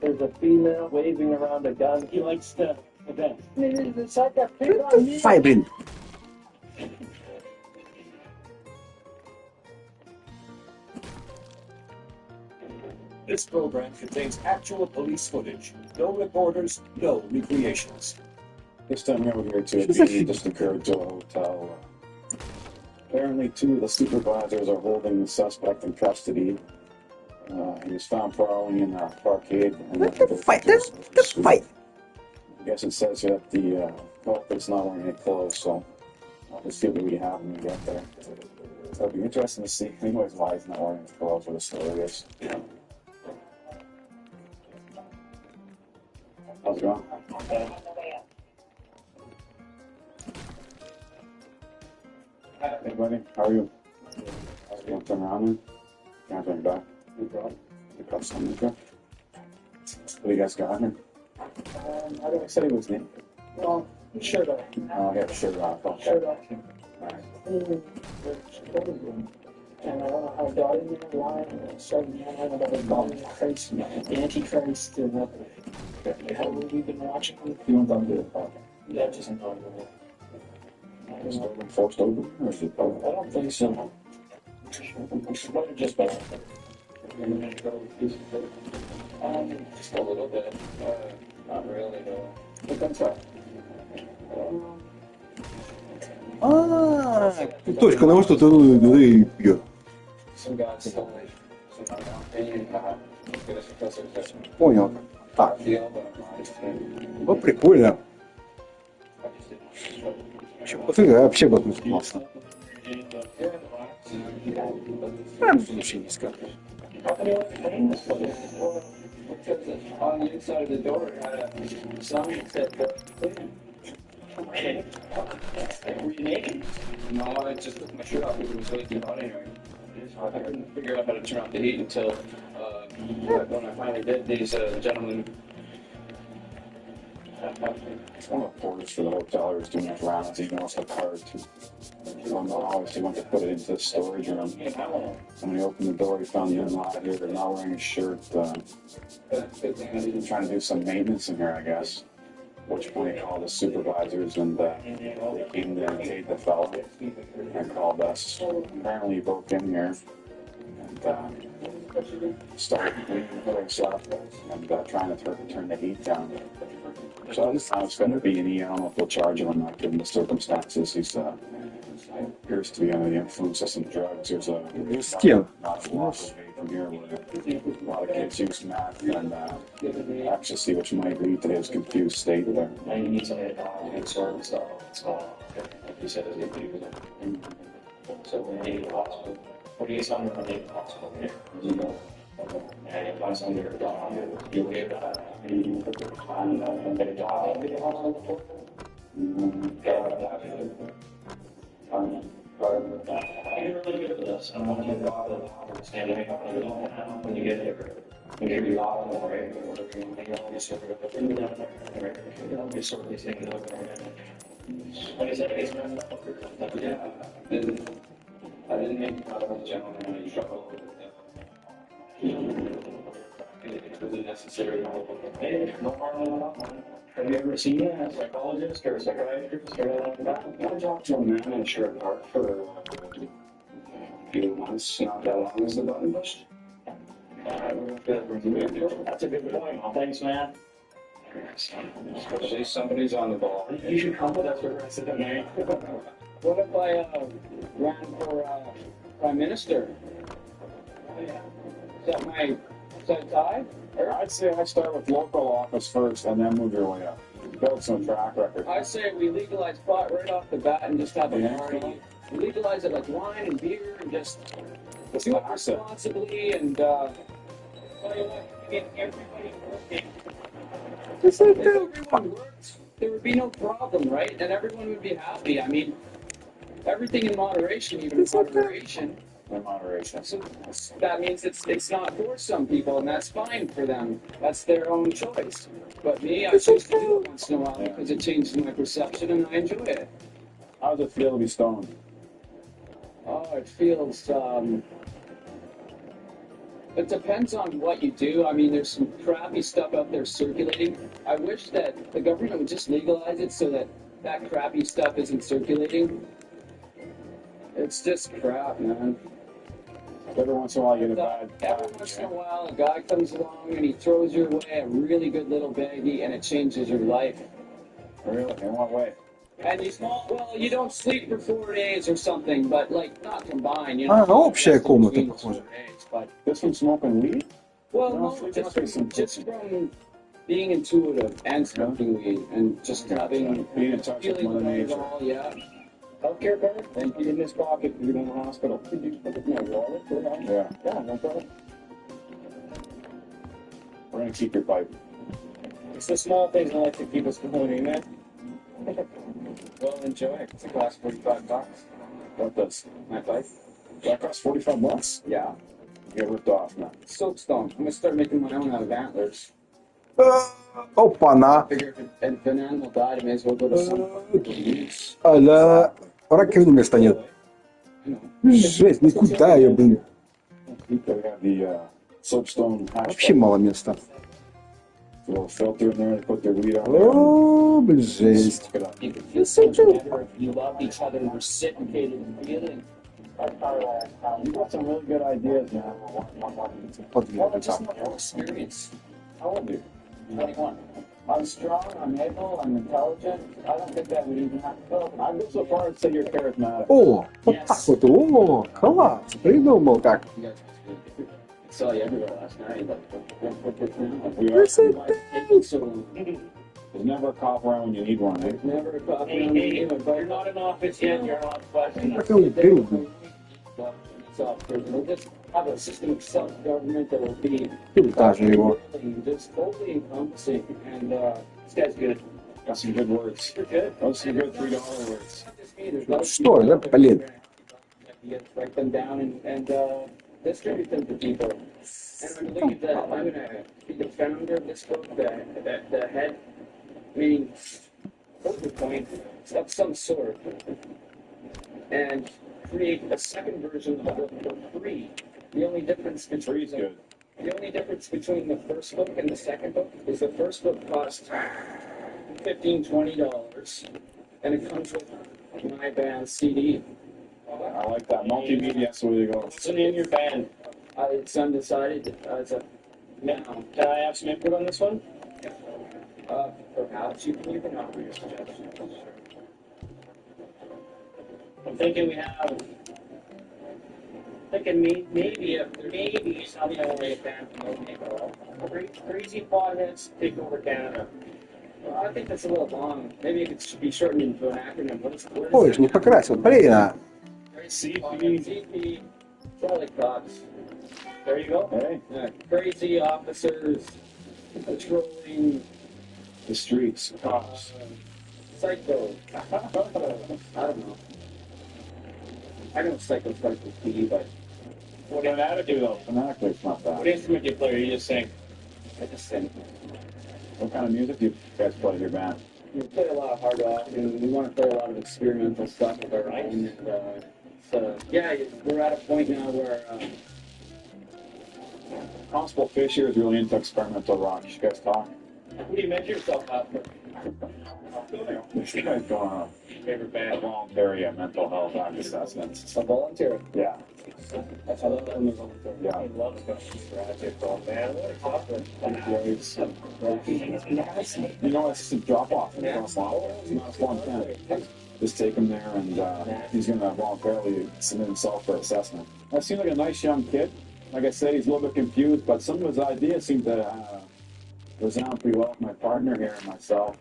There's a female waving around a gun. He likes to event. It's like a pig Да on me. давай, блин. This program contains actual police footage. No reporters, no recreations. This time over here to a PD just occurred to a hotel. Apparently, two of the supervisors are holding the suspect in custody. He was found prowling in a parkade. Да давай, да давай. I guess it says here that the culprit's not wearing any clothes, so I'll just see what we have when we get there. So it'll be interesting to see, anyways, why he's not wearing his clothes, what the story is. How's it going? Hey, buddy, how are you? You want to turn around here? Can I turn back? No problem. You got something there? What do you guys got here? I don't say his name. Well, shirt off. Oh, I got a shirt off. Okay. Shirt off. Alright. And I don't know how God in there, why, and starting to learn about the God in Christ, the Antichrist, and how we've been watching them. You want them to do it? Yeah, just not Is it forced open, or is it? I don't think so. It might have just been. Just a little bit. Not really, though. What that's that? А, точка, на что ты пьет. Some guys still like, Понял. Так, вот прикольно. Вообще бы классно. Вообще не скажешь. on the inside of the door, it had a sign that said, clean. Were you naked? No, I just took my shirt off because it was way too hot anyway. I couldn't figure out how to turn off the heat until when I finally did. These gentlemen. One of the porters for the hotel was doing his rounds. He noticed a card too. Obviously went to put it into the storage room. And when he opened the door, he found the unlock here. They're not wearing a shirt. Trying to do some maintenance in here, I guess. At which point he called the supervisors and they came to take the fellow and called us. Apparently he broke in here and started cleaning himself and trying to turn the heat down. So this time it's going to be an E. I don't know if they'll charge him or not given the circumstances. He's appears to be under the influence of some drugs. There's a not a lot away from here where a lot of kids use meth and ecstasy, which might lead to his confused state there. And you need somebody to get sorted and stuff. Like you said, so we need a hospital. What do you sound like? We need a hospital here. And if I send your dog, you'll get that. You put the time and get a job and get a hospital. You're really good at this. I want you to go out and stand up when you get here. You get your lot on the right, or whatever you think, I'll be sort of a thing down there. I'll be sort of these things over there. What is it? Yeah. I didn't make the gentleman any trouble with it was necessary. Hey, no harm in that. Have you ever seen a psychologist or a psychiatrist or anything like that? I talked to a man in Sherwood Park for a few months, not that long as the button pushed. That's a good point. Thanks, man. Especially somebody's on the ball. You should come with us for the rest of the night. What if I ran for Prime Minister? Is that my side tie? I'd say I start with local office first and then move your way up. build some track record. I say we legalize pot right off the bat and just have a party. Legalize it like wine and beer and just do it responsibly and tell you what, get everybody working. If everyone worked, there would be no problem, right? And everyone would be happy. I mean, everything in moderation, even in moderation. In moderation. So that means it's not for some people, and that's fine for them. That's their own choice. But me, I choose to do it once in a while because it changes my perception, and I enjoy it. How does it feel to be stoned? Oh, it feels. It depends on what you do. I mean, there's some crappy stuff out there circulating. I wish that the government would just legalize it so that that crappy stuff isn't circulating. It's just crap, man. Every once in a while, you get a bad. Every once in a while, a guy comes along and he throws your way a really good little baggie, and it changes your life. Really? In what way? And you don't sleep for 4 days or something, but like not combined, you А, know. общая комната, похоже. But just from smoking weed? Well, no, just from being intuitive and smoking weed and just having being in touch with Mother feeling Nature. all, yeah. Healthcare card? And in this pocket, if you go in the hospital. Did you put it in my wallet? Yeah. Yeah, no problem. We're gonna keep your pipe. It's the small things that like to keep us going, man. Well, enjoy it. It's a cost $45. What does? My pipe? That costs $45? Yeah. You get ripped off now. Soapstone. I'm gonna start making my own out of antlers. Опа-на. I figure if an animal died, I may as well go to some. А раковины места нет. Жесть, никуда я, блин. Вообще мало места. Little filter in there to put their weed on. О, блин, жесть. You can feel so better if you love each other and reciprocated and feeling. You got some really good ideas, man. Well, just not your experience. How old are you? 21. I'm strong, I'm able, I'm intelligent. I don't think that would even have to go. I'd go so far as to say you're charismatic. О, вот так вот. О, класс. Придумал как. I saw you everywhere last night. There's never a cop around when you need one, eh? There's never a cop Hey, around. you're not in office yet, you're not questioning. We'll just have a system of self-government that will be Даже его. just totally encompassing. And this guy's good. Got some good words. You're good. Those some good $3 words. Что, да, блин. You write them down and distribute them to people. And I believe that I'm going to be the founder of this book, the head, meaning focal point of some sort, and create a second version of the book for free. The only difference between the first book and the second book is the first book cost $15, $20, and it comes with my band's CD. I like that. Multimedia, that's the way to go. What's the name of your band? It's undecided. Now, can I have some input on this one? Perhaps you can offer your suggestions. I'm thinking maybe something like that. Crazy potheads take over Canada. Well, I think that's a little long. Maybe it should be shortened into an acronym. What is Ой, ж не покрасил. Блин, а. CP, Charlie Cops. There you go. Hey. Yeah, crazy officers patrolling the streets, cops. Psycho. I don't know. I know Psycho starts with P, but What attitude though? Phonetically, it's not bad. What instrument do you play? Or you just sing? I just sing. What kind of music do you guys play in your band? We play a lot of hard rock, and we want to play a lot of experimental stuff with our own. And, so, yeah, we're at a point now where Constable Fish here is really into experimental rock. You guys talk? Who do you measure yourself after? This guy's going on Favorite band? voluntary mental health act assessments. A voluntary? Yeah. That's how that one is voluntary. Yeah. I love tragic, oh man. What a tough You know, it's a drop off. It's not a fun thing. Just take him there, and he's going to voluntarily submit himself for assessment. That seemed like a nice young kid. Like I said, he's a little bit confused, but some of his ideas seem to goes down pretty well with my partner here and myself.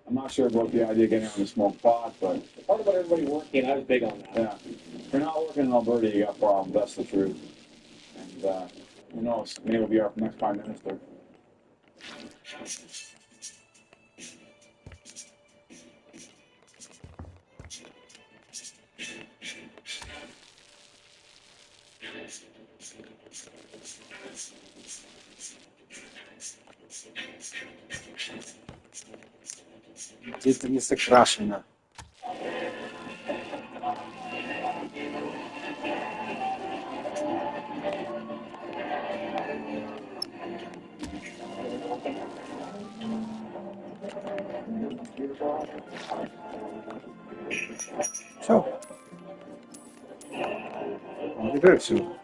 I'm not sure about the idea of getting on the smoke pot, but The part about everybody working, I was big on that. yeah, if you're not working in Alberta, you got problems. That's the truth. And who knows? Maybe it'll be our next prime minister. Где-то не закрашено. Все. Теперь все.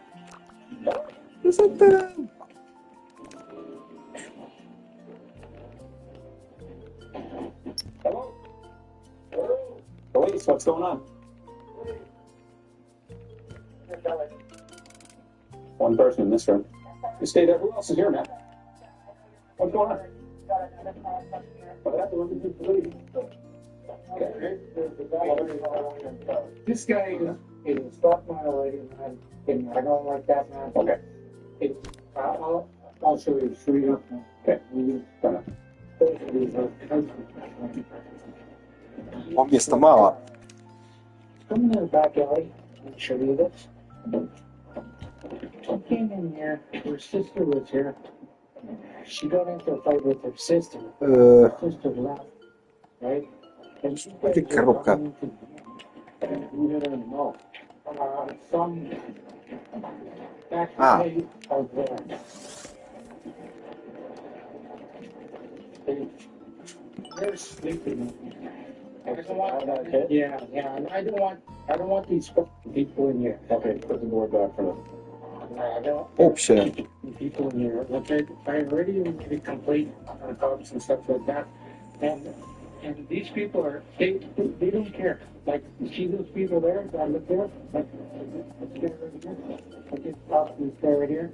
Красота! Hello? Police, what's going on? One person in this room. You stay there. Who else is here, man? What's going on? What happened with the police? This guy is stopped my lady, and I don't like that, man. Okay. I'll show you straight up now. Okay. Вам места мало. Come in the back alley and show you this. She came in here, her sister was here. She got into a fight with her sister. Her sister left, right? And she Коробка. we didn't know. Some back out there. They're sleeping. I don't want, yeah, and I don't want these people in here. Okay, put the board back for them. I don't Общая. people in here. Like I already made a complaint on cops and stuff like that, and these people are they don't care. Like you see those people there that look there, like this guy right here, like this guy right here.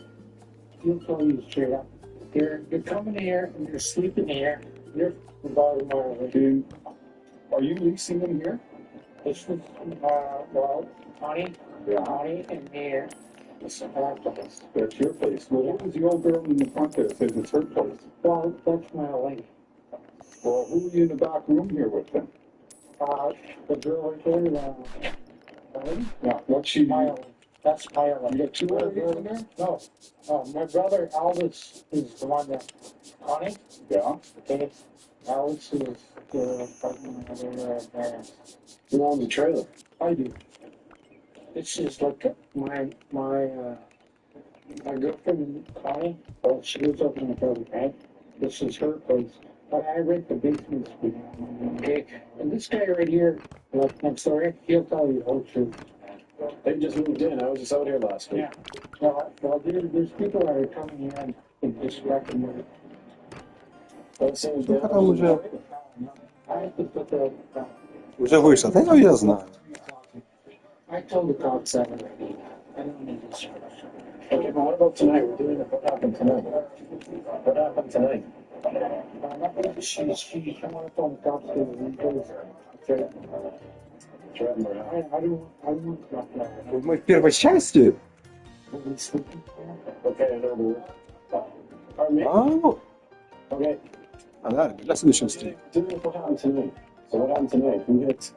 He'll tell you straight up. They're coming here and they're sleeping here. They're bothering my Dude, are you leasing them here? This is well, Connie, and here. It's our place. That's your place. Well, what was the old girl in the front there that says it's her place? Well, that's my lady. Well, who are you in the back room here with then? The girl right there, lady? Yeah, what's she? That's my lady. You got two other girls in there? No. My brother Alex is the one that Connie. Yeah. Okay. Alex is the partner. Who owns the trailer? I do. It's just like my girlfriend Connie. Well, she lives up in the building, right? This is her place. But I rent the basement suite. Okay. And this guy right here, like next door, he'll tell you the whole truth. They just moved in. I was just out here last week. Yeah. Well, there's people that are coming here and disrespecting me. Это уже I have to put the. уже вышло. Да, ну я знаю. I told the cops that already. I don't need this. Okay, but what about tonight? We're doing it. What happened tonight? What happened tonight? She someone told the cops that we go. I don't want that. Мы в первой части? Okay, I know. Okay. А, да, для следующего стрима. What happened tonight? So what happened tonight? Who hit?